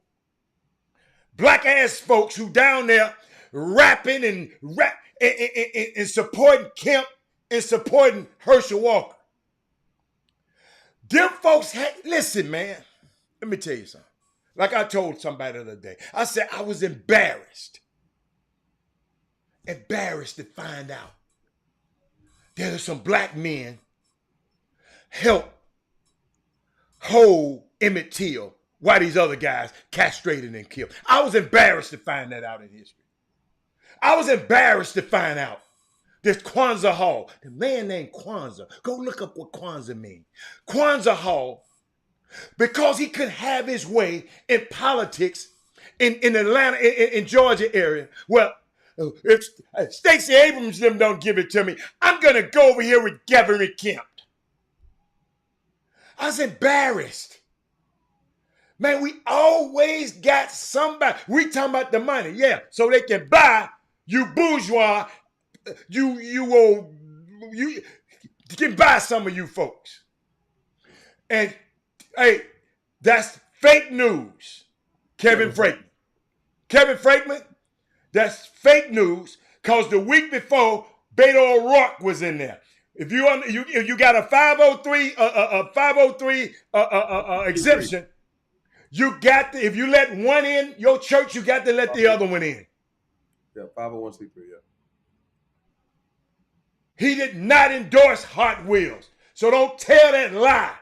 black ass folks who down there rapping and supporting Kemp and supporting Herschel Walker. Them folks listen, man. Let me tell you something. Like I told somebody the other day, I said I was embarrassed to find out there's some black men help hold Emmett Till while these other guys castrated and killed. I was embarrassed to find that out in history. I was embarrassed to find out this Kwanzaa Hall. The man named Kwanzaa. Go look up what Kwanzaa means. Kwanzaa Hall, because he could have his way in politics in Atlanta, in Georgia area. Well, if Stacey Abrams them don't give it to me, I'm going to go over here with Gavin Kemp. I was embarrassed. Man, we always got somebody. We talking about the money, yeah, so they can buy you bourgeois. You can buy some of you folks. And hey, that's fake news. Kevin Frankman, that's fake news because the week before, Beto O'Rourke was in there. If you got a 503 exemption, you got to, if you let one in your church, you got to let the other one in. Yeah, 501c3, yeah. He did not endorse Hot Wheels. So don't tell that lie.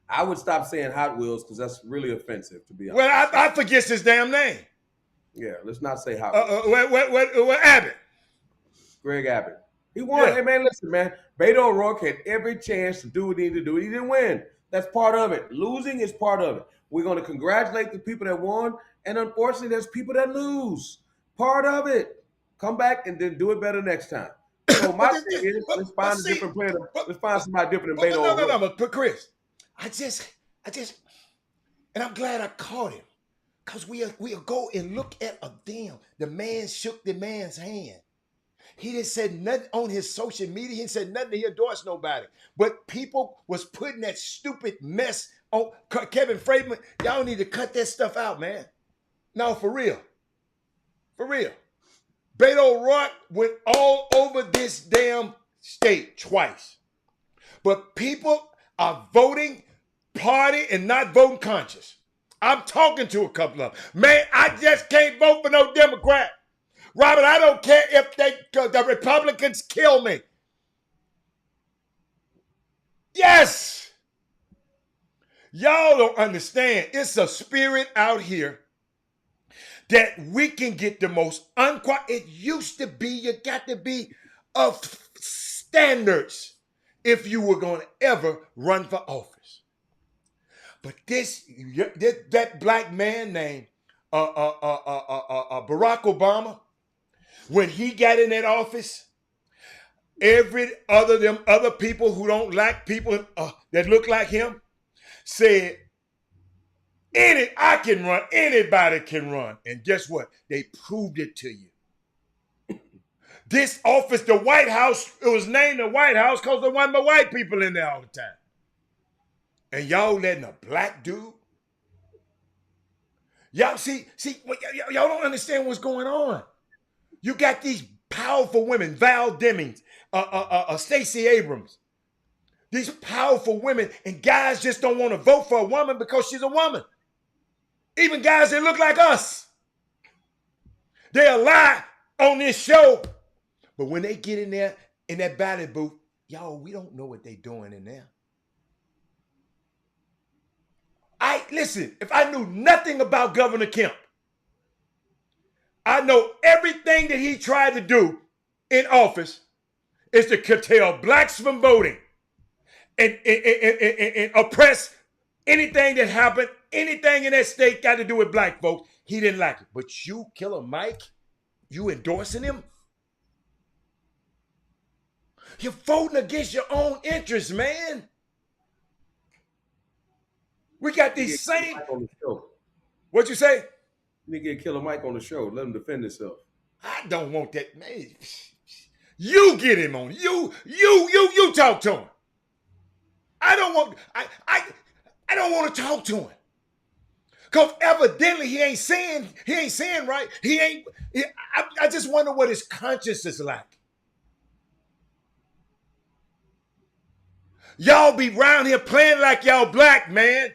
I would stop saying Hot Wheels because that's really offensive, to be honest. Well, I forget his damn name. Yeah, let's not say Hot Wheels. What Abbott? Greg Abbott. He won. Yeah. Hey, man, listen, man. Beto O'Rourke had every chance to do what he needed to do. He didn't win. That's part of it. Losing is part of it. We're going to congratulate the people that won, and unfortunately, there's people that lose. Part of it. Come back and then do it better next time. So my thing is, let's find a different player. Let's find somebody different than Beto O'Rourke. No, but Chris, I just, and I'm glad I caught him, because we'll go and look at the man shook the man's hand. He didn't say nothing on his social media. He didn't say nothing. He endorsed nobody. But people was putting that stupid mess Oh, Kevin Freeman, y'all need to cut that stuff out, man. No, for real. For real. Beto O'Rourke went all over this damn state twice. But people are voting party and not voting conscious. I'm talking to a couple of them. Man, I just can't vote for no Democrat. Robert, I don't care if the Republicans kill me. Yes. Y'all don't understand. It's a spirit out here that we can get the most unqualified. It used to be you got to be of standards if you were going to ever run for office. But that black man named Barack Obama, when he got in that office, every other people who don't like people that look like him said, I can run, anybody can run. And guess what? They proved it to you. This office, the White House, it was named the White House because there wasn't but white people in there all the time. And y'all letting a black dude? Y'all see, y'all don't understand what's going on. You got these powerful women, Val Demings, Stacey Abrams. These powerful women, and guys just don't want to vote for a woman because she's a woman. Even guys that look like us. They'll lie on this show. But when they get in there, in that ballot booth, y'all, we don't know what they're doing in there. Listen, if I knew nothing about Governor Kemp, I know everything that he tried to do in office is to curtail blacks from voting and oppress anything that happened, anything in that state got to do with black folks. He didn't like it. But you, Killer Mike, you endorsing him? You're voting against your own interests, man. We got these same. On the show. What'd you say? You need to get Killer Mike on the show. Let him defend himself. I don't want that, man. You get him on. You talk to him. I don't want to talk to him. Because evidently he ain't saying right. I just wonder what his conscience is like. Y'all be round here playing like y'all black, man.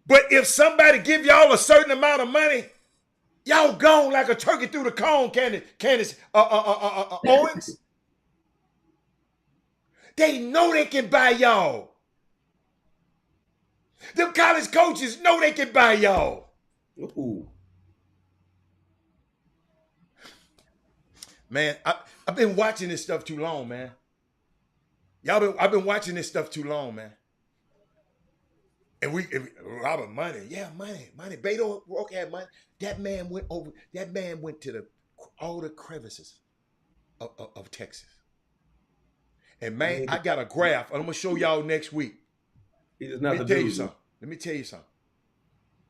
But if somebody give y'all a certain amount of money, y'all gone like a turkey through the cone, Candace Owens. They know they can buy y'all. Them college coaches know they can buy y'all. Ooh. Man, I've been watching this stuff too long, man. I've been watching this stuff too long, man. And Robert, money. Beto O'Rourke had money. That man went to all the crevices of Texas. And man, I got a graph. I'm gonna show y'all next week. Let me tell you something.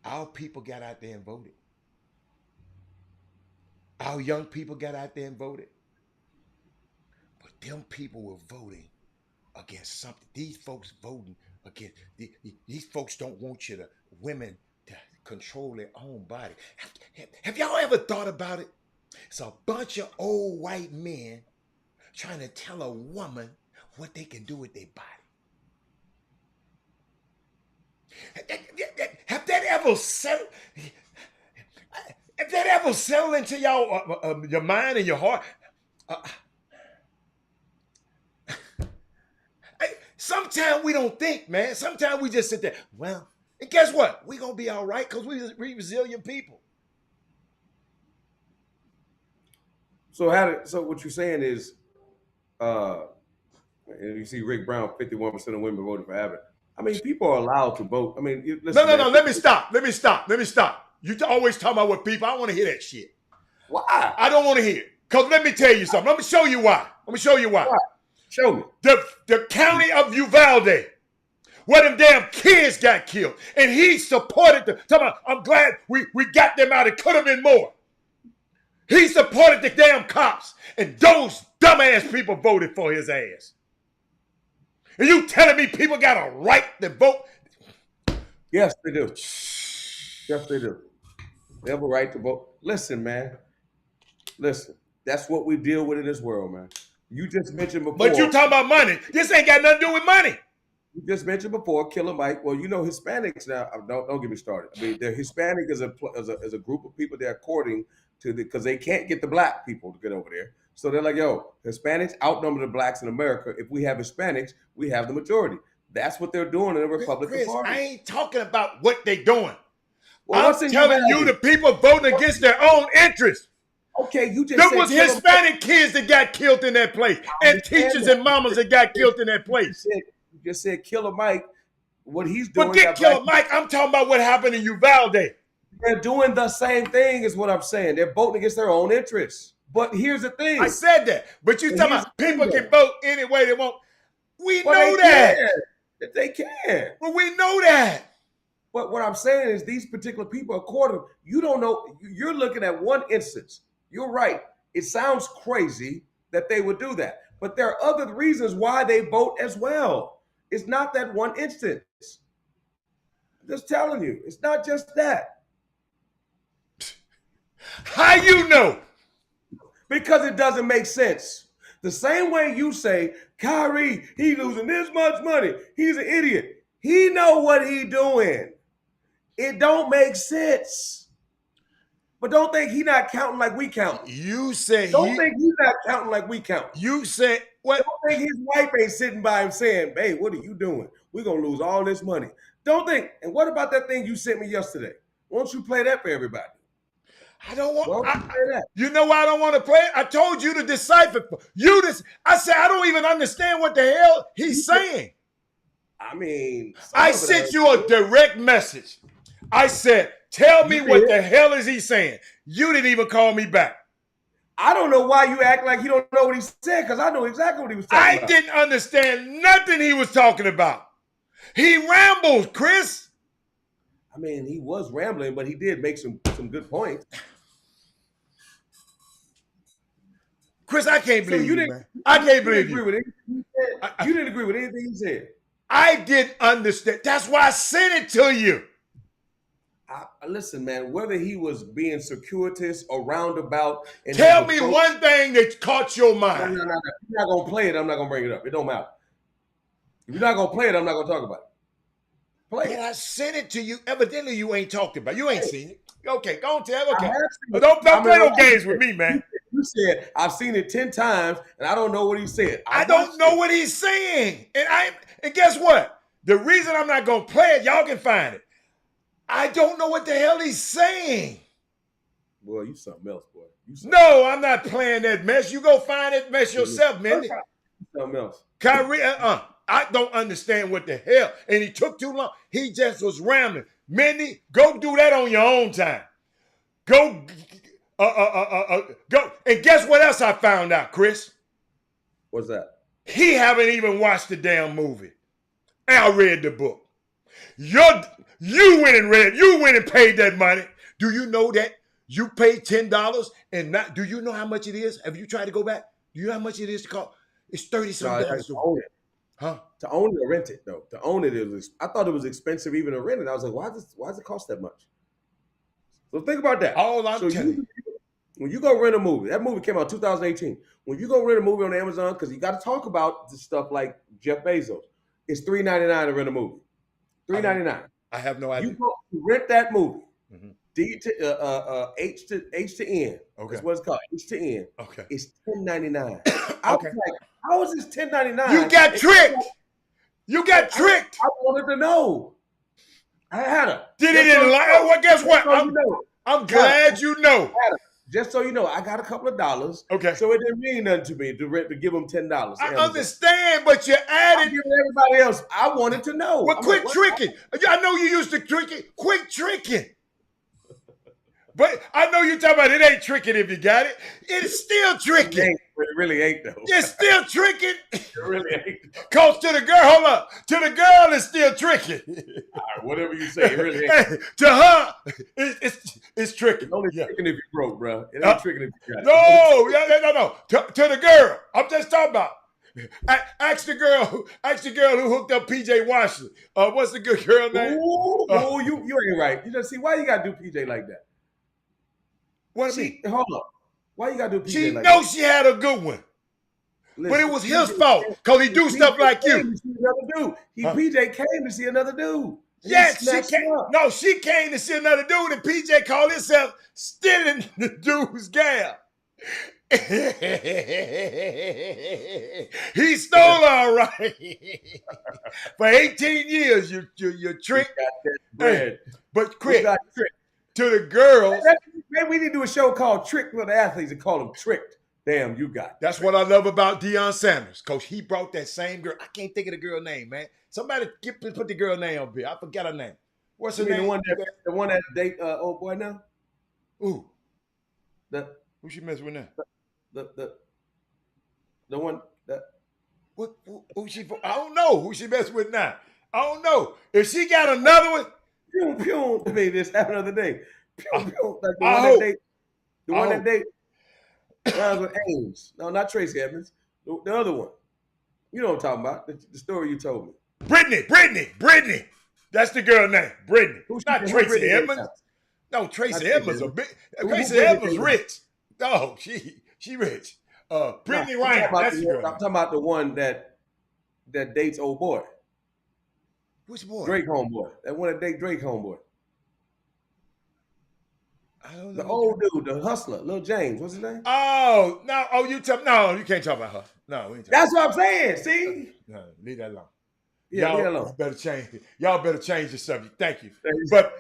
Our people got out there and voted. Our young people got out there and voted. But them people were voting against something. These folks voting against. These folks don't want women to control their own body. Have y'all ever thought about it? It's a bunch of old white men trying to tell a woman what they can do with their body. Have that ever settled into y'all your mind and your heart? Sometimes we don't think, man. Sometimes we just sit there. Well, and guess what? We're going to be all right because we resilient people. So what you're saying is, and you see Rick Brown, 51% of women voted for Abbott. I mean, people are allowed to vote. I mean, listen, no. Let me stop. You always talk about what people. I don't want to hear that shit. Why? I don't want to hear it. Because let me tell you something. Let me show you why. Why? Show me. The county of Uvalde, where them damn kids got killed. And he supported them. I'm glad we got them out. It could have been more. He supported the damn cops. And those dumbass people voted for his ass. And you telling me people got a right to vote? Yes, they do. Yes, they do. They have a right to vote. Listen, man. Listen. That's what we deal with in this world, man. You just mentioned before. But you talking about money. This ain't got nothing to do with money. You just mentioned before, Killer Mike. Well, you know Hispanics now. Don't get me started. I mean, they're Hispanic as a group of people they're courting to because they can't get the black people to get over there. So they're like, yo, Hispanics outnumber the blacks in America. If we have Hispanics, we have the majority. That's what they're doing in the Republican Party. I ain't talking about what they doing. Well, I'm telling you, the people voting against their own interests. Okay, you just there was Hispanic kids that got killed in that place, and teachers and mamas that got killed in that place. You just said Killer Mike. What he's doing. Forget Killer Mike. I'm talking about what happened in Uvalde. They're doing the same thing, is what I'm saying. They're voting against their own interests. But here's the thing. I said that. But you talking about people can vote any way they want. We know that. They can. Well, we know that. But what I'm saying is these particular people, according, you don't know. You're looking at one instance. You're right. It sounds crazy that they would do that. But there are other reasons why they vote as well. It's not that one instance. I'm just telling you. It's not just that. How you know? Because it doesn't make sense. The same way you say, Kyrie, he losing this much money. He's an idiot. He know what he doing. It don't make sense. But don't think he not counting like we count. You say don't think he's not counting like we count. You said what? Don't think his wife ain't sitting by him saying, "Hey, what are you doing? We're gonna lose all this money." Don't think. And what about that thing you sent me yesterday? Why don't you play that for everybody? I don't want. Why don't you play that? You know why I don't want to play it? I told you to decipher. I said I don't even understand what the hell he's saying. I mean, I sent you a direct message. I said, tell me what the hell is he saying? You didn't even call me back. I don't know why you act like you don't know what he said, because I know exactly what he was talking about. I didn't understand nothing he was talking about. He rambles, Chris. I mean, he was rambling, but he did make some good points. Chris, I can't believe you, man. I can't believe you. You didn't agree with anything he said. I didn't understand. That's why I sent it to you. Listen, man, whether he was being circuitous or roundabout. Tell me one thing that caught your mind. No. If you're not going to play it, I'm not going to bring it up. It don't matter. If you're not going to play it, I'm not going to talk about it. Play it. I sent it to you. Evidently, you ain't talked about it. You ain't seen it. Okay, go on, tell. Okay. Don't play no games with me, man. You said, I've seen it 10 times, and I don't know what he said. I don't know what he's saying. And guess what? The reason I'm not going to play it, y'all can find it. I don't know what the hell he's saying. Boy, you something else, boy. No, I'm not playing that mess. You go find that mess yourself, man. Something else. Kyrie, I don't understand what the hell. And he took too long. He just was rambling. Mindy, go do that on your own time. Go. And guess what else I found out, Chris? What's that? He haven't even watched the damn movie. And I read the book. You went and paid that money. Do you know that you paid $10 and not? Do you know how much it is? Have you tried to go back? Do you know how much it is to call? It's $30-something. To own it. Huh? To own it or rent it though. To own it I thought it was expensive even to rent it. I was like, why does it cost that much? So think about that. All I'm telling you. When you go rent a movie, that movie came out 2018. When you go rent a movie on Amazon, because you got to talk about the stuff like Jeff Bezos, it's $3.99 to rent a movie. $3.99. I have no idea. You go rent that movie. Mm-hmm. H to N. Okay. That's what it's called. H to N. Okay. It's $10.99. I was like, how is this $10.99? You got tricked. You got tricked. I wanted to know. I had her. Did it in lie? Well, guess what? I'm glad you know. Just so you know, I got a couple of dollars. Okay. So it didn't mean nothing to me to give them $10. I understand, but you added. Everybody else, I wanted to know. Well, quit tricking. I know you used to tricking. Quit tricking. But I know you're talking about it ain't tricking if you got it. It's still tricking. It really ain't though. It's still tricking. It really ain't. Cause to the girl, hold up. To the girl, it's still tricking. All right, whatever you say, it really ain't. To her, it's tricking. It's only tricking if you broke, bro. It ain't tricking if you got it. No. To the girl. I'm just talking about. Ask the girl who hooked up PJ Washington. What's the good girl name? Oh, you ain't right. You just see why you gotta do PJ like that. What I mean? Hold up. Why you gotta do PJ She like knows that? she had a good one. Listen, but it was his fault because he do stuff like you. PJ came to see another dude. Yes, she came. No, she came to see another dude, and PJ called himself stealing the dude's gal. He stole her, all right. For 18 years, you tricked. Bread. But quick, to the girls. Maybe we need to do a show called Trick for the athletes and call them tricked. Damn, you got it. That's what I love about Deion Sanders. Coach, he brought that same girl. I can't think of the girl name, man. Somebody put the girl name up here. I forgot her name. What's her name? The one that date old boy now? Ooh. Who she mess with now? The one that who she I don't know who she mess with now. I don't know. If she got another one. Pew pew. I mean, this happened the other day. Pew pew. Like the one that date. With Ames. No, not Tracy Edmonds. The other one. You know what I'm talking about. The story you told me. Brittany. That's the girl name. Brittany. Who's not Tracy Edmonds. No, Tracy Edmonds. Tracy Edmonds rich. No, she rich. Brittany Ryan. That's the girl. I'm talking about the one that dates old boy. Which boy? Drake homeboy. That one that dates Drake homeboy. I don't know. The old dude, the hustler, Lil James. What's his name? Oh, no. Oh, you can't talk about her. No, we ain't That's what I'm saying. See? No, leave that alone. Yeah, leave that alone. Better change it. Y'all better change the subject. Thank you. But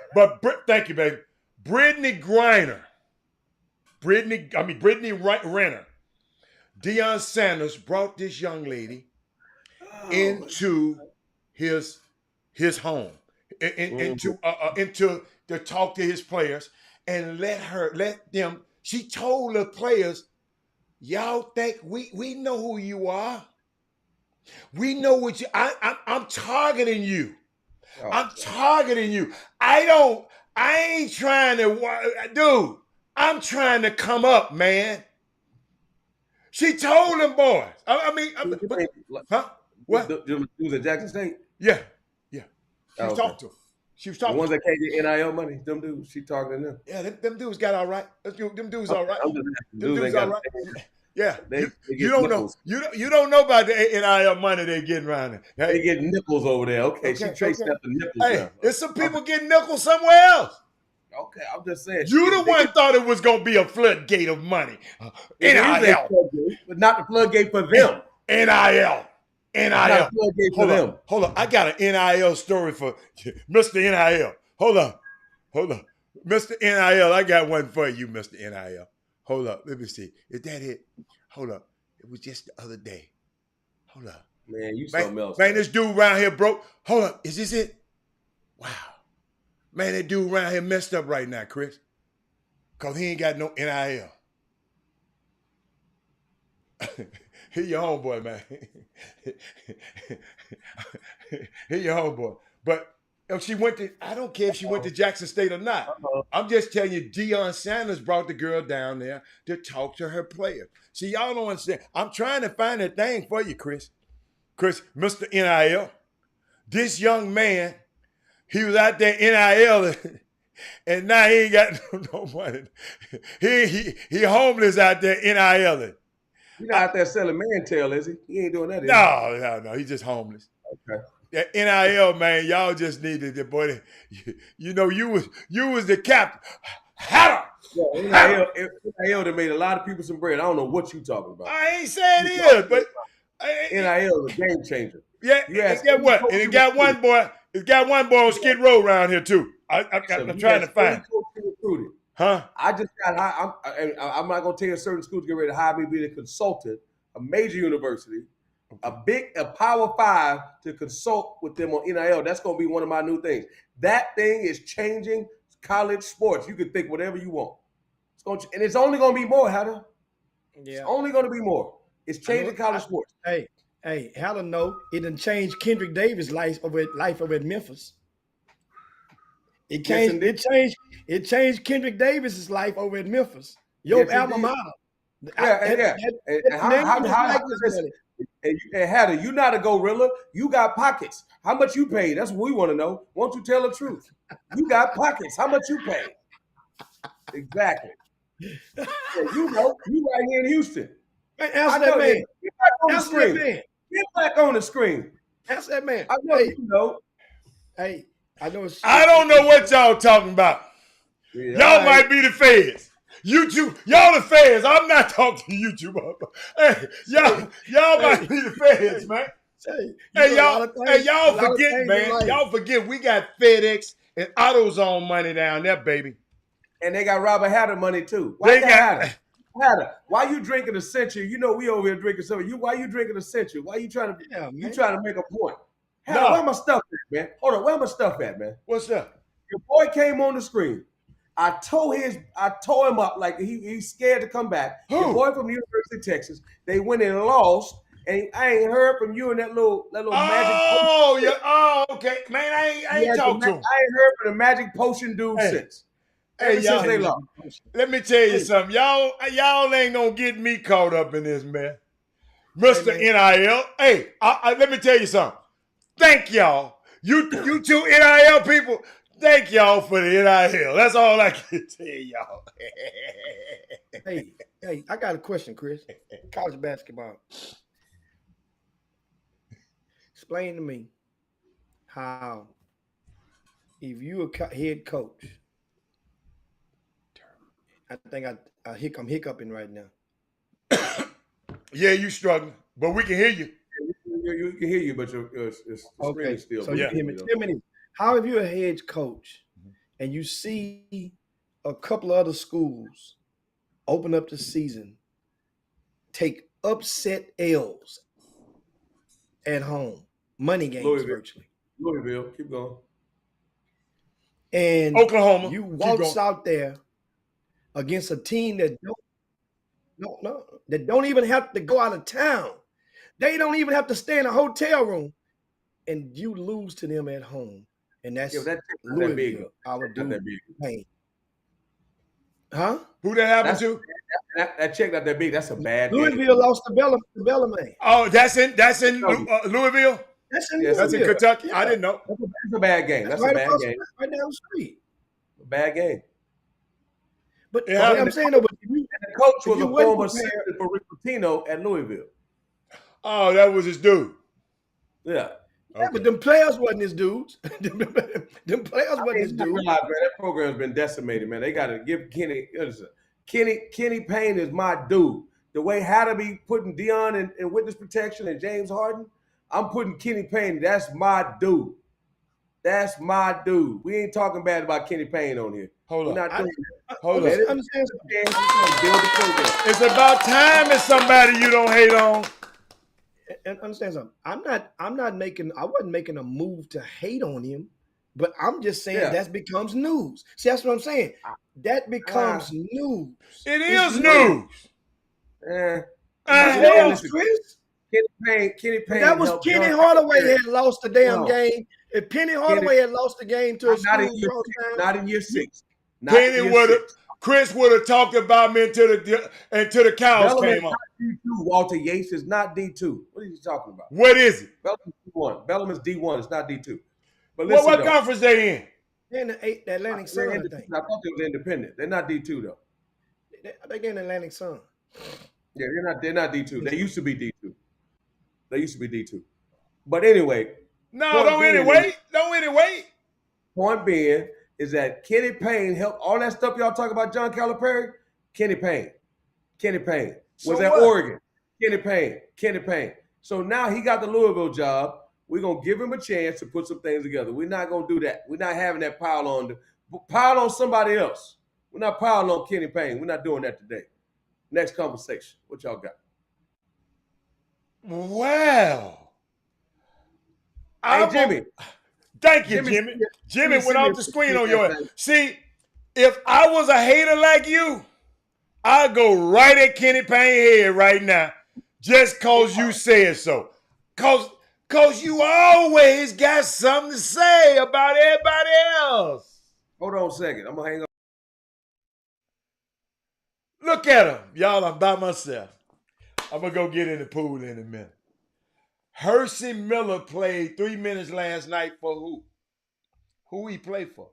thank you, baby. Brittany Griner. Brittany Renner. Deion Sanders brought this young lady into his home, into to talk to his players. And let them. She told the players, y'all think we know who you are. We know what you. I'm targeting you. I'm targeting you. I ain't trying to, dude. I'm trying to come up, man. She told them boys. Huh? What? You was at Jackson State? Yeah. She was talking to them. She was talking. The ones that can't get NIL money, them dudes. She talking to them. Yeah, them dudes got all right. Them dudes all right. Them dudes all right. Yeah, they you don't nipples. Know. You don't know about the NIL money they getting around there. Hey, they get nipples over there. Okay, she traced out the nipples. Hey, there's some people getting nickels somewhere else. Okay, I'm just saying. You the one thought it was gonna be a floodgate of money. NIL, but not the floodgate for them. NIL. Hold on. I got an NIL story for Mr. NIL. Hold on. Mr. NIL, I got one for you, Mr. NIL. Hold up. Let me see. Is that it? Hold up. It was just the other day. Hold up. Man, you something else. Man, this dude around here broke. Hold up. Is this it? Wow. Man, that dude around here messed up right now, Chris. Because he ain't got no NIL. He your homeboy, man. He your homeboy. But if she went to, I don't care if she went to Jackson State or not. I'm just telling you, Deion Sanders brought the girl down there to talk to her players. See, y'all don't understand. I'm trying to find that thing for you, Chris. Mr. NIL. This young man, he was out there NIL, and now he ain't got no money. He homeless out there NIL. He's not out there selling mantail, is he? He ain't doing that. No. He's just homeless. Okay. That NIL, man, y'all just needed the boy. You was the captain. NIL that made a lot of people some bread. I don't know what you talking about. I ain't saying it is, but NIL is a game changer. Yeah, and get what? And it got one boy. It's got one boy on Skid Row around here too. I'm trying to find. Huh? I just got hired. I'm not gonna tell you a certain school to get ready to hire me to be a consultant, a major university, a Power 5 to consult with them on NIL. That's gonna be one of my new things. That thing is changing college sports. You can think whatever you want. And it's only gonna be more, Hatter. Yeah. It's only gonna be more. It's changing college sports. Hey, Hatter, no, it done changed Kendrick Davis' life over at Memphis. It changed Kendrick Davis's life over at Memphis. Your alma mater. Yeah. And Hatter, you not a gorilla. You got pockets. How much you paid? That's what we want to know. Won't you tell the truth? You got pockets. How much you paid? Exactly. Yeah, you know, you right here in Houston. Man, answer that man. Get back on the Answer that screen. man. Get back on the screen. Answer that man. I know you know. Hey, I know it's. I don't know what y'all talking about. Yeah, Y'all might be the feds. YouTube, y'all the feds. I'm not talking to YouTube. Hey, y'all might be the feds, man. Y'all forget, man. Y'all forget we got FedEx and AutoZone money down there, baby. And they got Robert Hatter money too. Why Hatter? Why you drinking a century? You know we over here drinking something. Why you drinking a century? Why you trying to make a point? Hatter, where my stuff at, man? Hold on, where my stuff at, man? What's up? Your boy came on the screen. I tore him up like he's scared to come back. Who? Your boy from the University of Texas. They went and lost, and I ain't heard from you and that little magic. Oh, yeah. Oh, okay, man. I ain't talked to him. I ain't heard from the magic potion dude since. Ever since they lost. Let me tell you something. Y'all ain't gonna get me caught up in this, man. Mr. NIL. Hey, let me tell you something. Thank y'all. You two NIL people. Thank y'all for the NIL. That's all I can tell y'all. Hey, I got a question, Chris. College basketball. Explain to me how, if you a head coach, I think I'm hiccuping right now. Yeah, you struggling, but we can hear you. You can hear you, but your screen is still. So you can hear me. 10 minutes. How if you're a head coach and you see a couple of other schools open up the season, take upset L's at home, money games virtually. Louisville, keep going. And Oklahoma, you waltz out there against a team that don't even have to go out of town. They don't even have to stay in a hotel room, and you lose to them at home. And that's Louisville, our dude. Huh? Who that happened to? That check not that big. That's a bad Louisville game. lost to Bellarmine. Oh, that's in Louisville? That's in Louisville. That's in Kentucky? Yeah. I didn't know. That's a bad game. That's right a bad game. Right down the street. A bad game. But I'm saying, but the coach was a former assistant for Rick Pitino at Louisville. Oh, that was his dude. Yeah. Yeah, but them players wasn't his dudes. them players wasn't his dudes. Realize, man, that program's been decimated, man. They got to give Kenny Payne is my dude. The way how to be putting Dion in witness protection and James Harden, I'm putting Kenny Payne. That's my dude. That's my dude. We ain't talking bad about Kenny Payne on here. Hold on. We're not doing Hold on. Understand It's about time it's somebody you don't hate on. And understand something. I wasn't making a move to hate on him, but I'm just saying that becomes news. See, that's what I'm saying. That becomes news. It is news. Chris. Kenny Payne. That was Penny Hardaway had lost the damn game. If Penny Hardaway had lost the game to a school, not in year 6. Chris would have talked about me until the cows came on. D2. Walter Yates is not D2. What are you talking about? What is it? Bellamy's D1. Bellamy's D1. It's not D2. But listen, what conference they in? They're in the Atlantic Sun, I think. I thought they was independent. They're not D2 though. I think they're in the Atlantic Sun. Yeah, they're not D2. They used to be D2. But anyway. Don't anyway. Point being is that Kenny Payne helped all that stuff y'all talk about John Calipari. Kenny Payne was at Oregon. Kenny Payne. So now he got the Louisville job. We're gonna give him a chance to put some things together. We're not gonna do that. We're not having that pile on somebody else. We're not piling on Kenny Payne. We're not doing that today. Next conversation. What y'all got? Wow. Hey, Jimmy. Thank you, Jimmy. Jimmy went off the screen on your ass. See, if I was a hater like you, I'd go right at Kenny Payne's head right now just because you said so. Because you always got something to say about everybody else. Hold on a second. I'm going to hang up. Look at him. Y'all, I'm by myself. I'm going to go get in the pool in a minute. Hercy Miller played 3 minutes last night for who? Who he played for?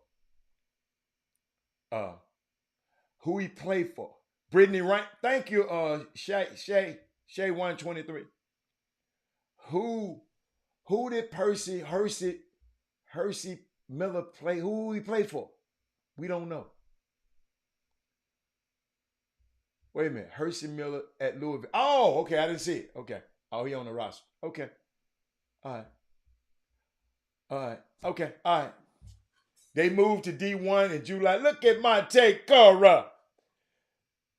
Who he played for? Brittany Wright. Thank you, Shay 123. Who did Hercy Miller play? Who he played for? We don't know. Wait a minute. Hercy Miller at Louisville. Oh, okay. I didn't see it. Okay. Oh, he on the roster. Okay. All right. Okay. All right. They moved to D1 in July. Look at my take, Cora.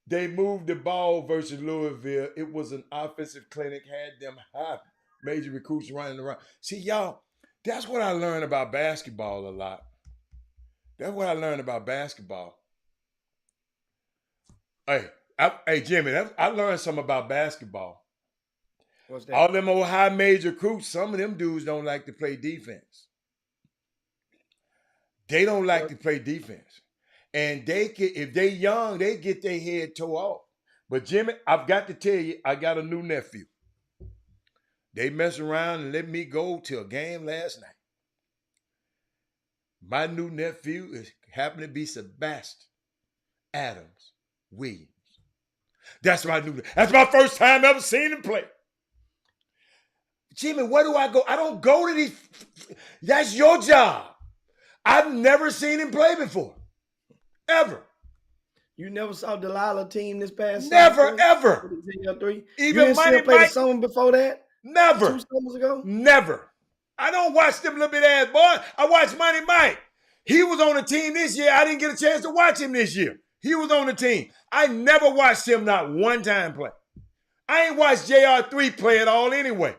They moved the ball versus Louisville. It was an offensive clinic. Had them high major recruits running around. See, y'all, that's what I learned about basketball a lot. That's what I learned about basketball. Hey, Jimmy, I learned something about basketball. What's that? All them old high major recruits, some of them dudes don't like to play defense. They don't like to play defense. And if they young, they get their head tore off. But Jimmy, I've got to tell you, I got a new nephew. They mess around and let me go to a game last night. My new nephew happened to be Sebastian Adams Williams. That's my first time ever seeing him play. Jimmy, where do I go? I don't go to these. That's your job. I've never seen him play before. Ever. You never saw Delilah team this past Never, ever. Even You didn't see him play the summer before that? Never. 2 summers ago? Never. I don't watch them little bit ass boy. I watch Money Mike. He was on the team this year. I didn't get a chance to watch him this year. He was on the team. I never watched him not one time play. I ain't watched JR3 play at all anyway.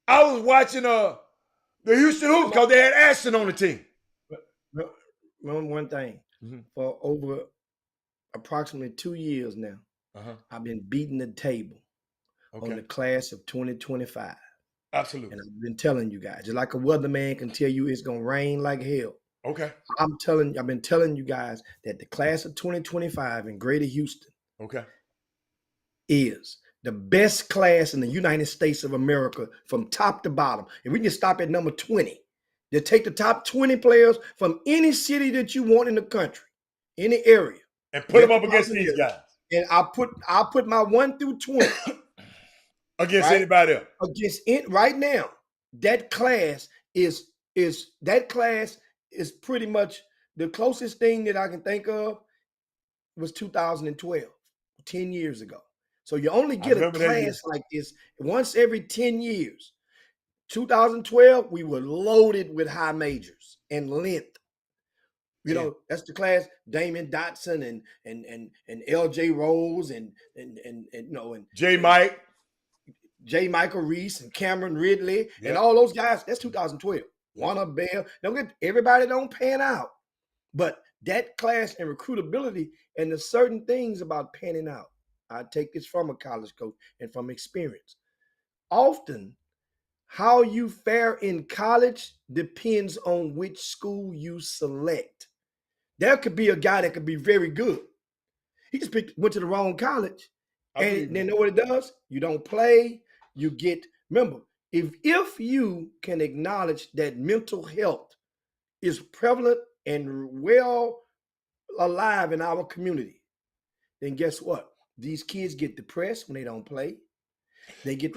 I was watching the Houston Hoops because they had Ashton on the team. Remember one thing. For over approximately 2 years now, I've been beating the table on the class of 2025. Absolutely. And I've been telling you guys, just like a weatherman can tell you it's gonna rain like hell. Okay. I've been telling you guys that the class of 2025 in Greater Houston is the best class in the United States of America from top to bottom. And we can stop at number 20. They take the top 20 players from any city that you want in the country, any area, and put them up against these guys. And I'll put my 1 through 20 against anybody else. Against it right now. That class is pretty much the closest thing that I can think of was 2012, 10 years ago. So you only get a class like this once every 10 years. 2012, we were loaded with high majors and length. You know, that's the class. Damon Dotson and LJ Rose and J. Michael Reese and Cameron Ridley and all those guys. That's 2012. Warner Bell. Everybody don't pan out, but that class and recruitability and the certain things about panning out. I take this from a college coach and from experience. Often, how you fare in college depends on which school you select. There could be a guy that could be very good. He just went to the wrong college. And then know what it does? You don't play. You get, remember, if you can acknowledge that mental health is prevalent and well alive in our community, then guess what? These kids get depressed when they don't play. They get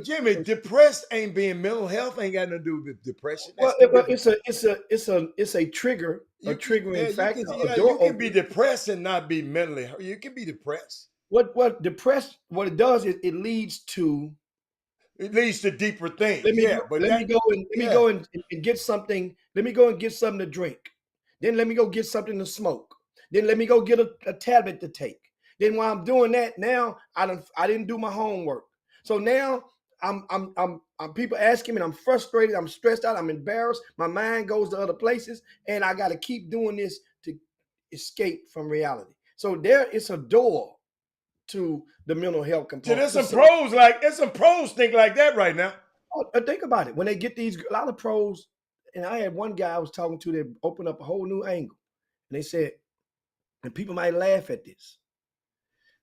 Jimmy, depressed ain't being mental health, ain't got nothing to do with depression. Well, it's a trigger, triggering factor. You can be depressed and not be mentally hurt. You can be depressed. What it does is it leads to deeper things. Let me go and get something. Let me go and get something to drink. Then let me go get something to smoke. Then let me go get a tablet to take. Then while I'm doing that, now I didn't do my homework. So now I'm people asking me, and I'm frustrated, I'm stressed out, I'm embarrassed. My mind goes to other places, and I got to keep doing this to escape from reality. So there is a door to the mental health component. So there's some pros think like that right now. Think about it. When they get a lot of pros, and I had one guy I was talking to that opened up a whole new angle. And they said, and people might laugh at this.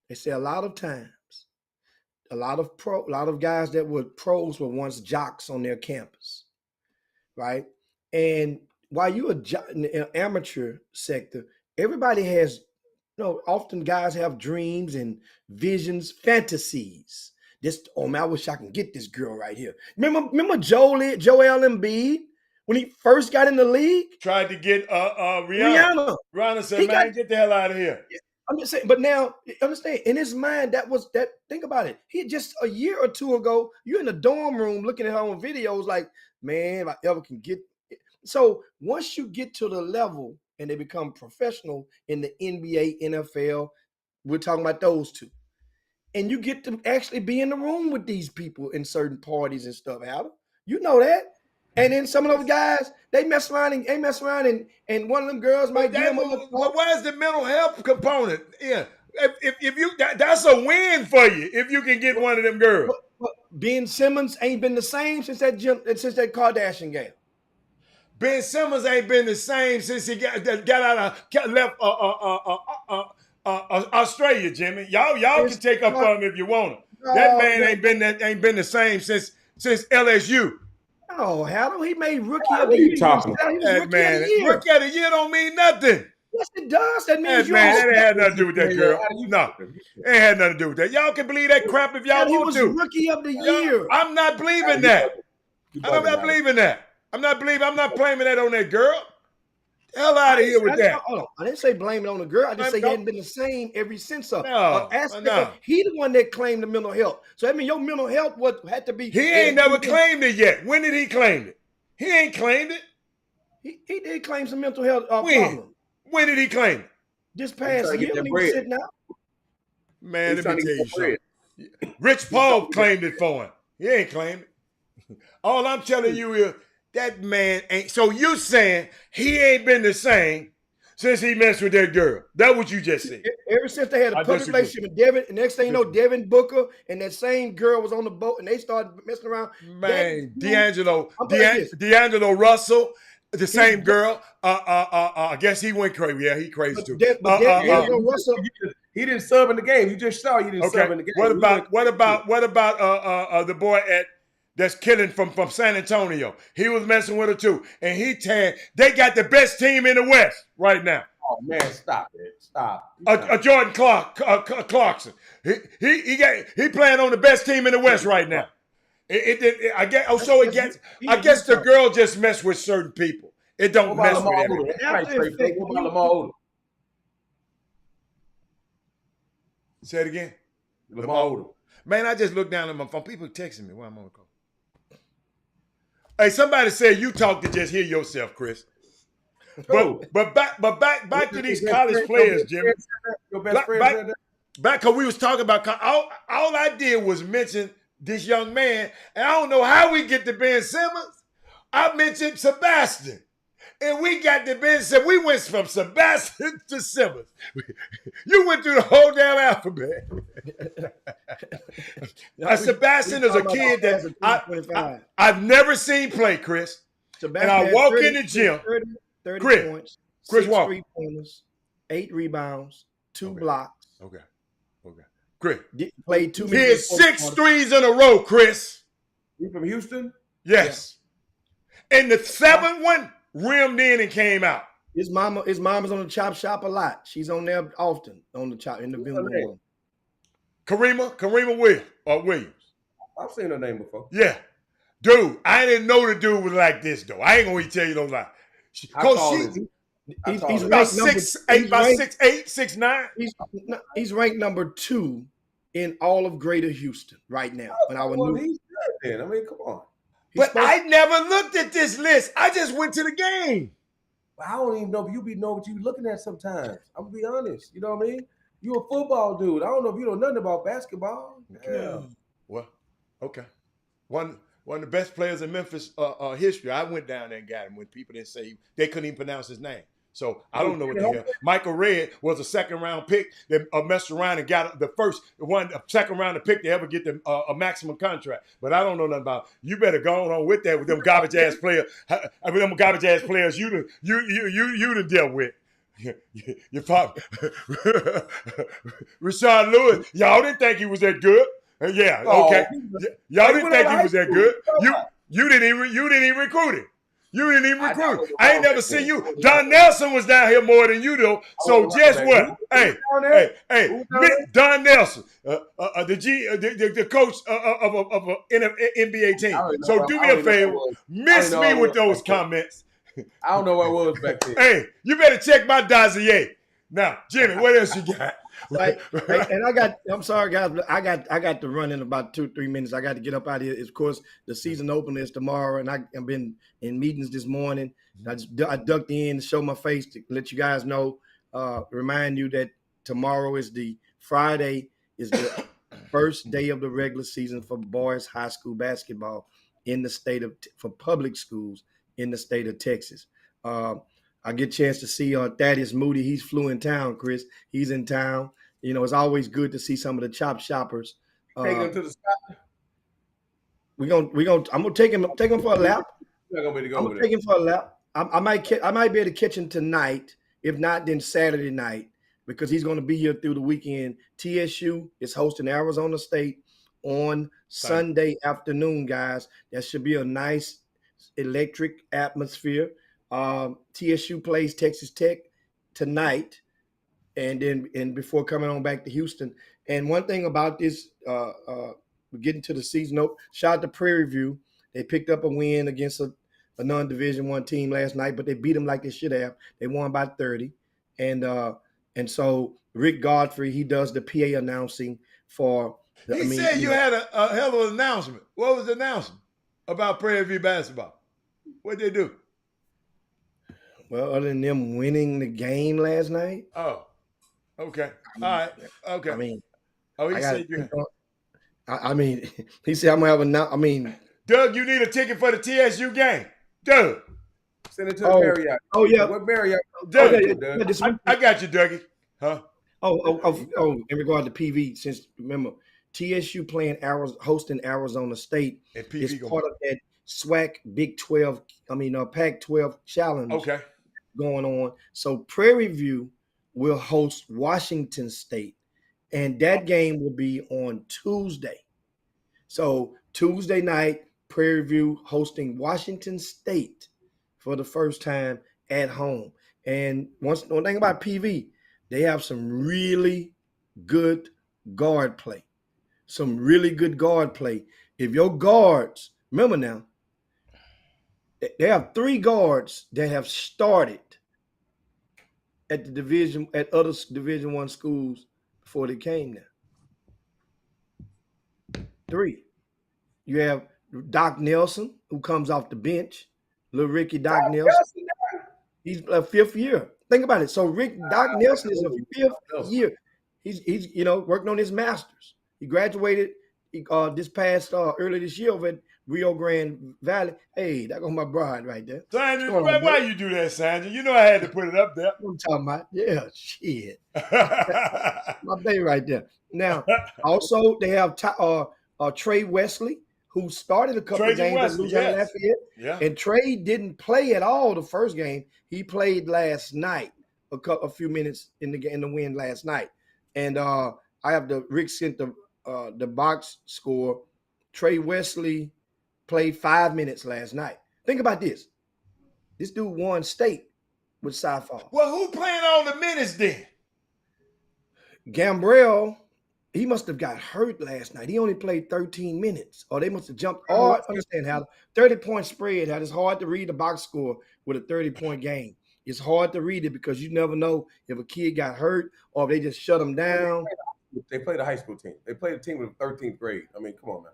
They say a lot of times a lot of guys that were pros were once jocks on their campus, right? And while you're in the amateur sector, everybody has, often guys have dreams and visions, fantasies. Man, I wish I can get this girl right here. Remember Joel Embiid when he first got in the league? Tried to get Rihanna. Rihanna said, man, get the hell out of here. I'm just saying, but now understand, in his mind, think about it. He just a year or two ago, you're in the dorm room looking at her on videos like, man, if I ever can get it. So once you get to the level and they become professional in the NBA, NFL, we're talking about those two. And you get to actually be in the room with these people in certain parties and stuff, Adam. You know that. And then some of those guys, they mess around and one of them girls might give them a little. But where's the mental health component? Yeah. If you that's a win for you if you can get one of them girls. But Ben Simmons ain't been the same since that Kardashian game. Ben Simmons ain't been the same since he left Australia, Jimmy. Y'all can take up for him if you want to. That man ain't been the same since LSU. Oh, how he made rookie of the year? Rookie of the year don't mean nothing. Yes, it does. That means that ain't had nothing to do with that girl. No, it ain't had nothing to do with that. Y'all can believe that crap if y'all want to. He was rookie of the year. I'm not believing that. I'm not believing that. I'm not blaming that on that girl. Hell out of here with that. Hold on. I didn't say blame it on the girl. I just say he hadn't been the same ever since. No. He the one that claimed the mental health. So I mean, your mental health had to be. He ain't never claimed it yet. When did he claim it? He ain't claimed it. He did claim some mental health problem. When did he claim it? This past year when he was sitting out. Man, let me tell you something. Rich Paul claimed it for him. He ain't claimed it. All I'm telling you is that man ain't. So you saying he ain't been the same since he messed with that girl? That's what you just said. Ever since they had a public relationship with Devin, and next thing you know, Devin Booker and that same girl was on the boat, and they started messing around. Man, D'Angelo Russell, the same girl. I guess he went crazy. Yeah, he crazy too. D'Angelo Russell, he didn't sub in the game. You just saw he didn't sub in the game. What about the boy that's killing from San Antonio? He was messing with her too, and they got the best team in the West right now. Oh man, stop it! Stop. Jordan Clarkson. He playing on the best team in the West right now. I guess the girl just messed with certain people. It don't mess with everybody. What about Lamar Odom? Say it again. Lamar Odom. Man, I just looked down at my phone. People texting me. Why am I on the call? Hey, somebody said you talk to just hear yourself, Chris. But back to these college players, Jimmy. Back because we was talking about all I did was mention this young man, and I don't know how we get to Ben Simmons. I mentioned Sebastian. And we got to Ben Simmons. We went from Sebastian to Simmons. You went through the whole damn alphabet. Sebastian is a kid that I've never seen play, Chris. Sebastian, and I walk in the gym. 30 Chris, points, Chris 6 3-pointers, 8 rebounds, 2 blocks. Okay. Chris. Played 2 minutes. He had 6 threes in a row, Chris. You from Houston? Yes. Yeah. And the 7th one rimmed in and came out. His mama's on the chop shop a lot. She's on there often on the chop in the room. Karima Williams. I've seen her name before. Yeah. Dude, I didn't know the dude was like this, though. I ain't going to tell you no lie. He's about 6'8", about 6'8", 6'9". He's ranked number 2 in all of Greater Houston right now. He's good then. I mean, come on. I never looked at this list. I just went to the game. I don't even know if you know what you looking at sometimes. I'm gonna be honest. You know what I mean? You a football dude. I don't know if you know nothing about basketball. Yeah. Well, okay. One of the best players in Memphis history. I went down there and got him when people didn't say they couldn't even pronounce his name. So I don't know what the hell. Michael Redd was a 2nd-round pick that messed around and got the second-round pick to ever get a maximum contract. But I don't know nothing about. You better go on with that with them garbage ass players. Them garbage ass players you done dealt with. Your father, Rashard Lewis. Y'all didn't think he was that good. Yeah, Oh, okay. Y'all he didn't went think out he of was high that school. good. What you talking You didn't even recruit him. You didn't even I recruit him. wasn't I ain't around never back seen then. you. Don Nelson was down here more than you do. I So wasn't guess around what? back then. Who down there? Who down there? Don Nelson, the coach of a NBA team. I don't even know So where, do I me don't a even know where I favor, was. I don't miss even know me where I with was back those then. comments. I don't know where I was back then. Hey, you better check my dossier. Now, Jimmy, what else you got? Right. And I'm sorry, guys, but I got to run in about 2-3 minutes. I got to get up out of here. Of course, the season opener is tomorrow, and I've been in meetings this morning. I ducked in to show my face to let you guys know, remind you that tomorrow is the first day of the regular season for boys high school basketball in the state of for public schools in the state of Texas. I get a chance to see Thaddeus Moody. He's flew in town, Chris. He's in town. You know, it's always good to see some of the chop shoppers. Taking him to the sky. I'm gonna take him for a lap. You're not gonna be able to go I'm over gonna there. take him for a lap. I might be able to catch him tonight. If not, then Saturday night, because he's gonna be here through the weekend. TSU is hosting Arizona State on Sunday afternoon, guys. That should be a nice electric atmosphere. TSU plays Texas Tech tonight, and before coming on back to Houston. And one thing about this, we're getting to the season. Shout out to Prairie View. They picked up a win against a non-Division I team last night, but they beat them like they should have. They won by 30. And so Rick Godfrey, he does the PA announcing for the, He said you had a hell of an announcement. What was the announcement about Prairie View basketball? What'd they do? Well, other than them winning the game last night. Oh, okay. All right. Okay. I mean, he said he said I'm gonna have Doug, you need a ticket for the TSU game. Doug. Send it to the Marriott. Oh yeah. What Marriott? Doug, I got you, Dougie. Huh? In regard to PV, since remember TSU hosting Arizona State is part of that SWAC Big 12, Pac-12 challenge going on. So Prairie View will host Washington State, and that game will be on Tuesday. So Tuesday night, Prairie View hosting Washington State for the first time at home. And one thing about PV, they have some really good guard play. If your guards, remember now, they have 3 guards that have started at other Division I schools before they came there. 3. You have Doc Nelson, who comes off the bench. Little Ricky Doc Nelson. He's a 5th year. Think about it. So Doc Nelson is a 5th year. He's working on his master's. He graduated this past early this year over at Rio Grande Valley. Hey, that goes my bride right there. Sandra, why you do that, Sandra? You know I had to put it up there. What I'm talking about? Yeah, shit. My baby right there. Now, also they have Trey Wesley, who started a couple of games at Louisiana Lafayette. Yeah. And Trey didn't play at all the first game. He played last night, a few minutes in the win last night. And Rick sent the box score. Trey Wesley played 5 minutes last night. Think about this. This dude won state with Cy-Fall. Well, who playing all the minutes then? Gambrell, he must have got hurt last night. He only played 13 minutes. Or they must have jumped. I understand how 30-point spread, how it's hard to read the box score with a 30-point game. It's hard to read it because you never know if a kid got hurt or if they just shut him down. They played a high school team. They played a team with 13th grade. I mean, come on, man.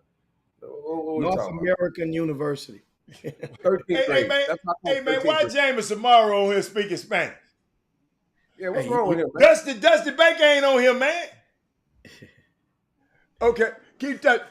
North American University. 13th grade. Hey, man, why James Amaro on here speaking Spanish? Yeah, what's wrong with him, man? Dusty Baker ain't on here, man. Okay, keep that.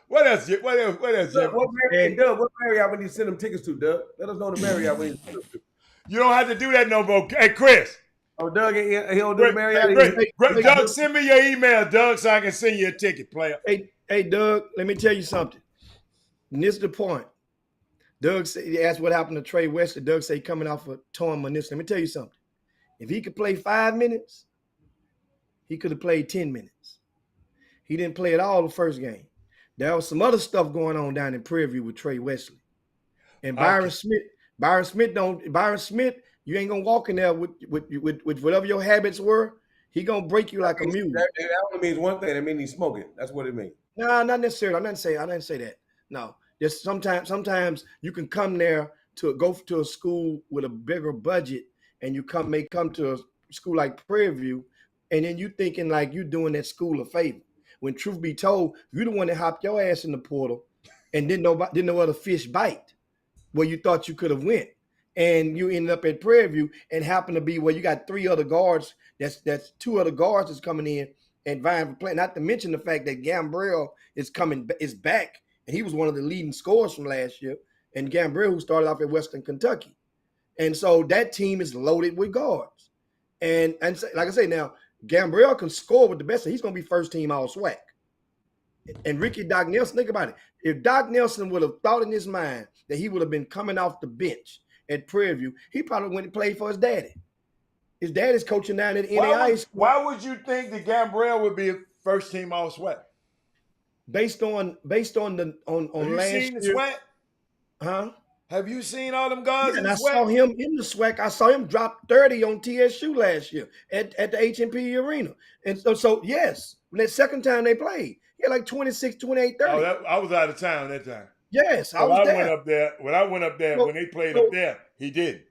What else? What else? Doug, what Marriott we need to send them tickets to, Doug? Let us know the Marriott we need to send them to. You don't have to do that no more. Hey, Chris. Oh, Doug, he don't do Marriott. Doug, send me your email, Doug, so I can send you a ticket, player. Hey, Doug, let me tell you something. And this is the point. Doug said, he asked what happened to Trey Wesley. Doug said coming off a torn meniscus. Let me tell you something. If he could play 5 minutes, he could have played 10 minutes. He didn't play at all the first game. There was some other stuff going on down in Prairie View with Trey Wesley. And Byron Smith, you ain't gonna walk in there with whatever your habits were. He gonna break you like a mule. That only means one thing. It means he's smoking. That's what it means. No, not necessarily. I didn't say that. No, just sometimes you can come there to go to a school with a bigger budget, and you may come to a school like Prairie View, and then you thinking like you doing that school a favor. When truth be told, you the one that hopped your ass in the portal and didn't know other fish bite where you thought you could have went. And you ended up at Prairie View and happened to be where you got 3 other guards. That's 2 other guards that's coming in and vying for play. Not to mention the fact that Gambrell is back, and he was one of the leading scorers from last year. And Gambrell, who started off at Western Kentucky. And so that team is loaded with guards. And like I say now, Gambrell can score with the best, and he's going to be first team all SWAC. And Doc Nelson, think about it. If Doc Nelson would have thought in his mind that he would have been coming off the bench at Prairie View, he probably went and played for his daddy. His daddy's coaching down at NAI school. Why would you think that Gambrell would be a first team all SWAC? Based on last year. Have you seen the SWAC? Huh? Have you seen all them guys in the SWAC? I saw him in the SWAC. I saw him drop 30 on TSU last year at the HMP Arena. And so yes, that second time they played, he had like 26, 28, 30. I was out of town that time. Yes, I was there. When I went up there, when they played up there, he did.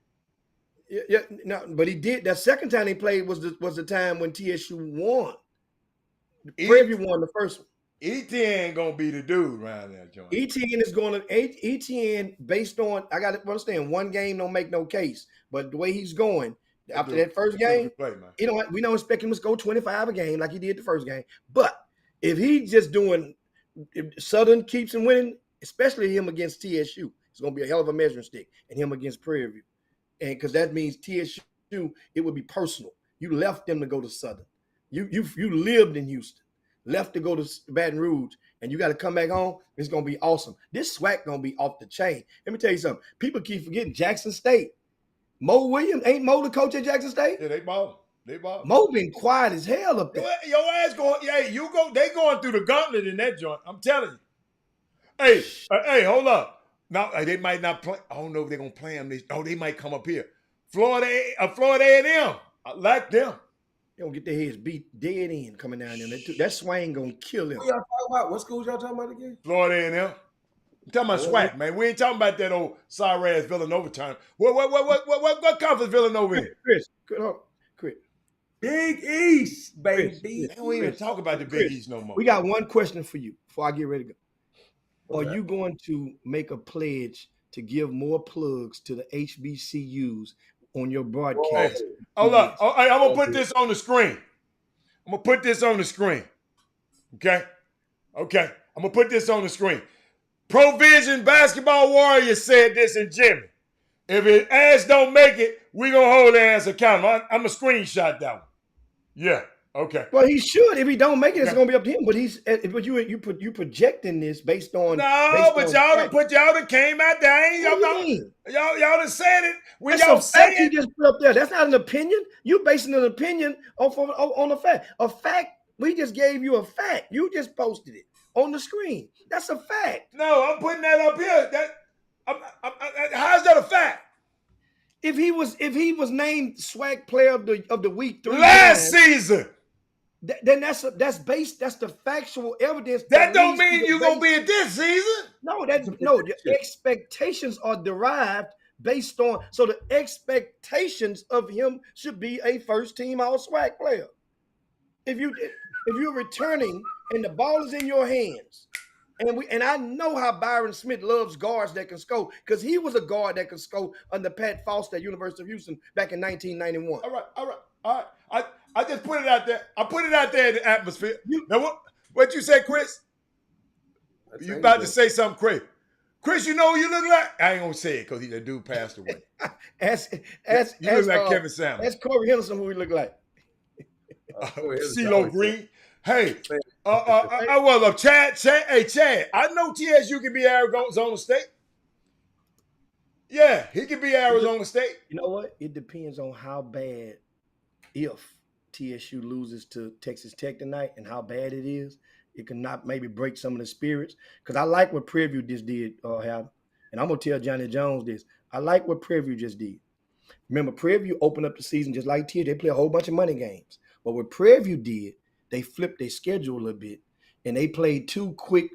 Yeah, no, but he did. That second time they played was the time when TSU won. Prairie View won the first one. ETN gonna be the dude around there, John. ETN is going to ETN based on, I got to understand, one game don't make no case, but the way he's going after that first game, we don't expect him to go 25 a game like he did the first game. But if he's just doing, if Southern keeps him winning, especially him against TSU, it's going to be a hell of a measuring stick, and him against Prairie View, and because that means TSU, it would be personal. You left them to go to Southern. You lived in Houston. Left to go to Baton Rouge, and you got to come back home. It's going to be awesome. This SWAC going to be off the chain. Let me tell you something. People keep forgetting Jackson State. Mo Williams, ain't Mo the coach at Jackson State? Yeah, they ball. Mo been quiet as hell up there. Your ass going, they going through the gauntlet in that joint. I'm telling you. Hey, hold up. Now, they might not play. I don't know if they're going to play them. They might come up here. Florida A&M. I like them. They don't get their heads beat dead in coming down there. That swing gonna kill them. What y'all talking about? What schools y'all talking about again? Florida A&M. I'm talking about SWAC, man. We ain't talking about that old sorry ass Villanova time. What conference Villanova in? Chris. Big East, baby. We don't even talk about the Big East no more. We got one question for you before I get ready to go. Are you going to make a pledge to give more plugs to the HBCUs on your broadcast? Hold up. I'm going to put this on the screen. Okay? I'm going to put this on the screen. Provision Basketball Warriors said this in Jimmy. If his ass don't make it, we going to hold their ass accountable. I'm going to screenshot that one. Yeah. Okay. Well, he should. If he don't make it, it's gonna be up to him. But you projecting this based on y'all that came out there. Y'all done said it. That's y'all say it, you just put up there. That's not an opinion. You basing an opinion on a fact. A fact. We just gave you a fact. You just posted it on the screen. That's a fact. No, I'm putting that up here. How's that a fact? If he was named SWAC Player of the Week 3 last season. Then that's the factual evidence. That don't mean you're gonna be at this season. No, the expectations are derived based on, so the expectations of him should be a first team all SWAC player. If you're returning and the ball is in your hands, and I know how Byron Smith loves guards that can score, because he was a guard that could score under Pat Foster at University of Houston back in 1991. All right. I just put it out there. I put it out there in the atmosphere. Now, what you say, Chris? You about to say something crazy. Chris, you know who you look like? I ain't going to say it because the dude passed away. You look like Kevin Samuels. That's Corey Henderson who he look like. CeeLo Green. Hey, Chad, I know TSU can be Arizona State. Yeah, he can be Arizona State. You know what? It depends on how bad, if TSU loses to Texas Tech tonight and how bad it is, It cannot maybe break some of the spirits. Because I like what Prairie just did, Hal. And I'm gonna tell Johnny Jones this. I like what Prairie just did. Remember, Prairie opened up the season just like T. They play a whole bunch of money games. But what Prairie did, they flipped their schedule a little bit, and they played two quick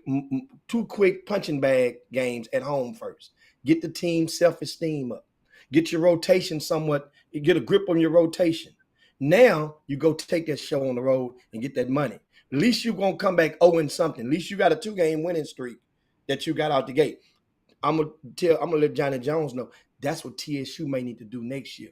punching bag games at home first. Get the team self-esteem up. Get your rotation somewhat. Get a grip on your rotation. Now you go take that show on the road and get that money. At least you're gonna come back 0-something. At least you got a 2-game winning streak that you got out the gate. I'm gonna let Johnny Jones know that's what TSU may need to do next year.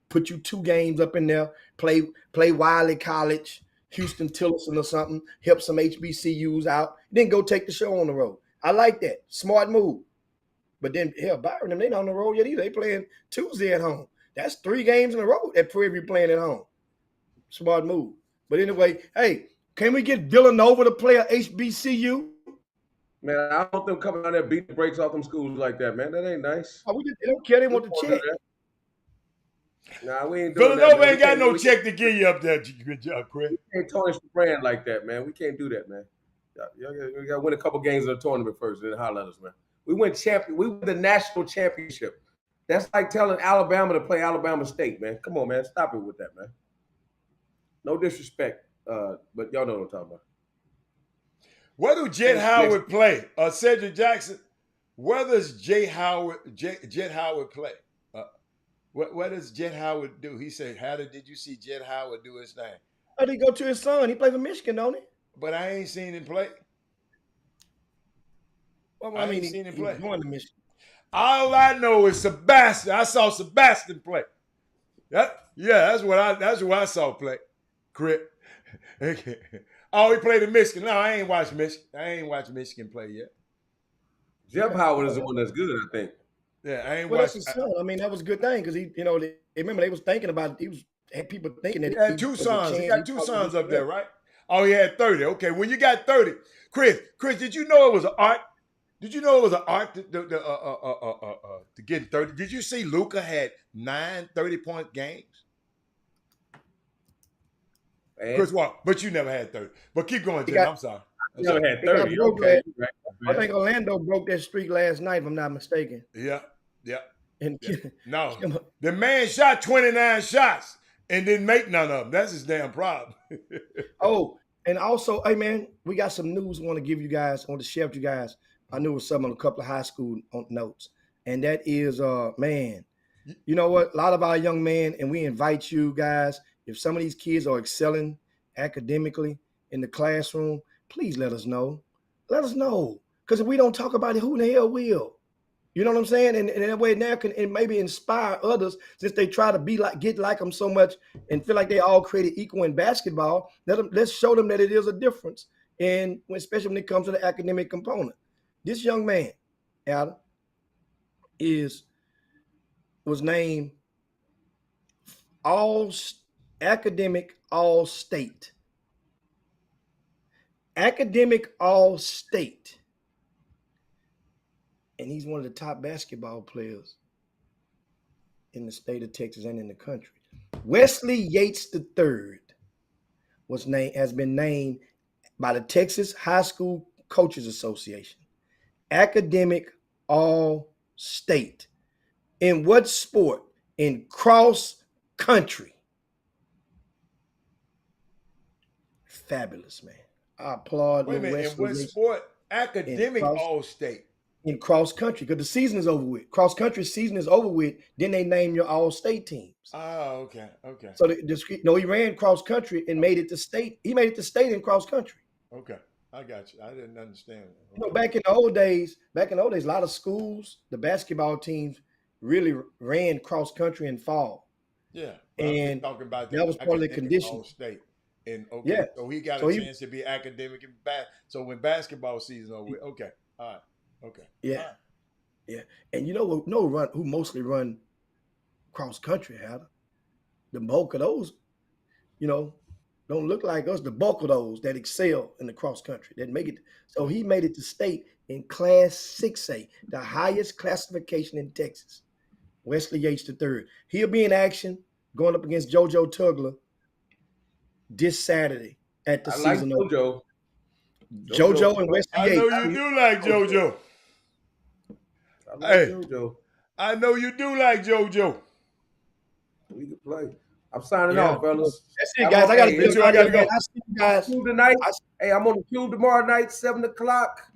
Put you 2 games up in there, play Wiley College, Houston Tillerson or something, help some HBCUs out, then go take the show on the road. I like that. Smart move. But then, hell, Byron, they not on the road yet either. They playing Tuesday at home. That's 3 games in a row that Prairie playing at home. Smart move. But anyway, hey, can we get Villanova to play a HBCU? Man, I don't want them coming out there beating the brakes off them schools like that, man. That ain't nice. Oh, they don't care. They want the check. Nah, we ain't doing Villanova that, ain't got no check to give you up there. Good job, Chris. We can't tarnish the brand like that, man. We can't do that, man. You got to win a couple games in the tournament first, and then holler at us, man. We win the national championship. That's like telling Alabama to play Alabama State, man. Come on, man. Stop it with that, man. No disrespect, but y'all know what I'm talking about. Where do Jet Howard play? Cedric Jackson. Where does Jet Howard play? What does Jet Howard do? He said, "How did you see Jet Howard do his thing?" How did he go to his son? He played for Michigan, don't he? But I ain't seen him play. Well, I mean, he was going to Michigan. All I know is Sebastian. I saw Sebastian play. That's what I saw play. Crip. Oh, he played in Michigan. No, I ain't watched Michigan. I ain't watched Michigan play yet. Jeff Howard is the one that's good, I think. Yeah, I ain't watched. That's his son. I mean, that was a good thing because he, remember they was thinking about it. Had people thinking that he had 2 sons. He got 2 sons up there, right? Oh, he had 30. Okay, when you got 30, Chris, did you know it was an art? Did you know it was an art to get 30? Did you see Luka had 9 30-point games? Chris Walker, but you never had 30. But keep going, Jim. I'm sorry. You never had 30. Okay. I think Orlando broke that streak last night, if I'm not mistaken. Yeah. And no, the man shot 29 shots and didn't make none of them. That's his damn problem. Oh, and also, hey man, we got some news I want to give you guys. I want to share with you guys. I knew it was something on a couple of high school notes, and that is, man, you know what? A lot of our young men, and we invite you guys. If some of these kids are excelling academically in the classroom, please let us know. Let us know. Because if we don't talk about it, who the hell will? You know what I'm saying? And that way now can maybe inspire others since they try to get like them so much and feel like they all created equal in basketball. Let's show them that it is a difference, and especially when it comes to the academic component. This young man, Adam, was named academic all-state. Academic all-state. And he's one of the top basketball players in the state of Texas and in the country. Wesley Yates III has been named by the Texas High School Coaches Association academic all-state. In what sport? In cross country. Fabulous, man. I applaud. Wait a minute. In what sport? Academic all-state. In cross country, because the season is over with. Cross country season is over with. Then they name your all-state teams. Oh, okay. So he ran cross country and made it to state. He made it to state in cross country. Okay, I got you. I didn't understand that. Okay. Back in the old days, a lot of schools, the basketball teams really ran cross country in fall. Yeah, and talking about that was part of the condition. State. And so he got a chance to be academic and so when basketball season over with, okay, all right. Okay. Yeah. Right. Yeah. And who mostly run cross country, Adam? The bulk of those, don't look like us. The bulk of those that excel in the cross country, that make it. So he made it to state in Class 6A, the highest classification in Texas. Wesley Yates III. He'll be in action going up against JoJo Tugler this Saturday at the season. JoJo. JoJo and West I know you do like JoJo. Hey, JoJo. I know you do like JoJo. We can play. I'm signing off, fellas. That's it, guys. I gotta go. I see you guys tonight. Hey, I'm on the Cube tomorrow night, 7 o'clock,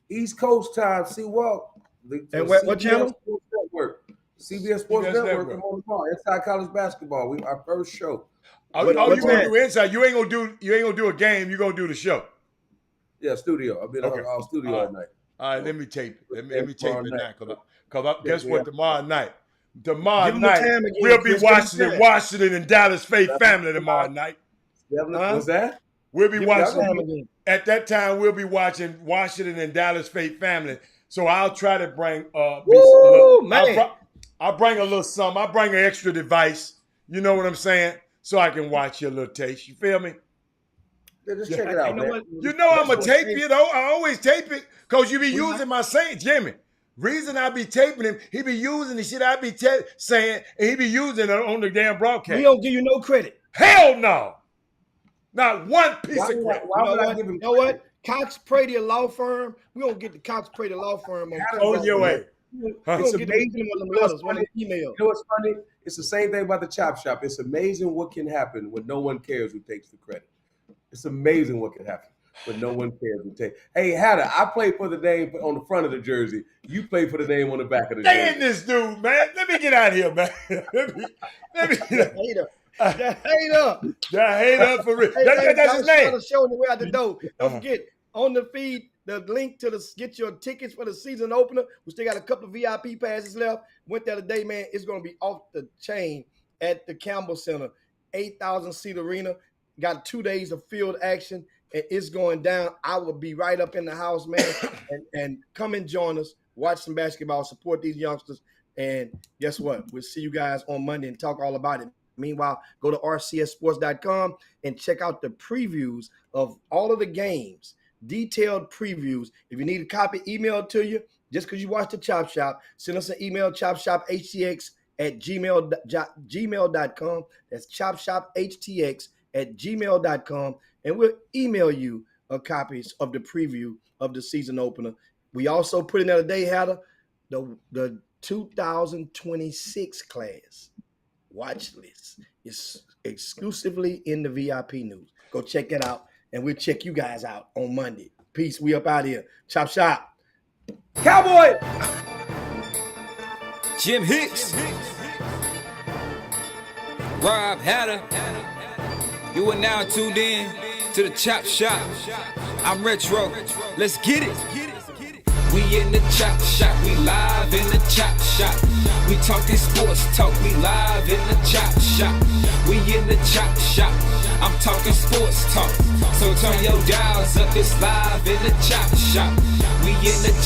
East Coast time. See what? And what channel? Sports Network. CBS Sports Network. I'm on tomorrow. Inside College Basketball. Our first show. Oh, you gonna do inside? You ain't gonna do a game. You gonna do the show? Yeah, studio. I'll be in our studio at night. All right, let me tape it. Let me tape it now, because guess what? Tomorrow night, we'll be watching Washington and Dallas Faith family tomorrow night. What's that? We'll be watching. At that time, we'll be watching Washington and Dallas Faith family. So I'll try to bring I'll bring a little something. I'll bring an extra device. You know what I'm saying? So I can watch your little taste. You feel me? Yeah, just check it out, man. You know I'm going to tape you, though. I always tape it because you be using my saying, Jimmy. Reason I be taping him, he be using the shit I be saying, and he be using it on the damn broadcast. We don't give you no credit. Hell no. Not one piece of credit. Why would I give him credit? You know what? Cox Prady Law Firm. We don't get the Cox Prady Law Firm on your way. It's amazing. You know what's funny? It's the same thing about the Chop Shop. It's amazing what can happen when no one cares who takes the credit. It's amazing what can happen when no one cares who takes. Hey, Hatter, I play for the name on the front of the jersey. You play for the name on the back of the jersey. Damn this dude, man. Let me get out of here, man. let me hater. The hater for real. That's his name. Showing the way out the door. Don't forget, on the feed, the link to get your tickets for the season opener. We still got a couple of VIP passes left. Went there today, man. It's going to be off the chain at the Campbell Center. 8,000 seat arena. Got 2 days of field action, and it's going down. I will be right up in the house, man. and come and join us. Watch some basketball. Support these youngsters. And guess what? We'll see you guys on Monday and talk all about it. Meanwhile, go to rcssports.com and check out the previews of all of the games. Detailed previews. If you need a copy, email it to you. Just because you watch the Chop Shop, send us an email, chopshophtx@gmail.com. That's chopshophtx@gmail.com. And we'll email you copies of the preview of the season opener. We also put in there today, Hatter, the 2026 class watch list is exclusively in the VIP news. Go check that out. And we'll check you guys out on Monday. Peace. We up out here. Chop shop. Cowboy. Jim Hicks. Rob Hatter. You are now tuned in to the Chop Shop. I'm Retro. Let's get it. We in the Chop Shop. We live in the Chop Shop. We talking sports talk. We live in the Chop Shop. We in the Chop Shop. I'm talking sports talk. So turn your dials up. It's live in the Chop Shop. We in the Chop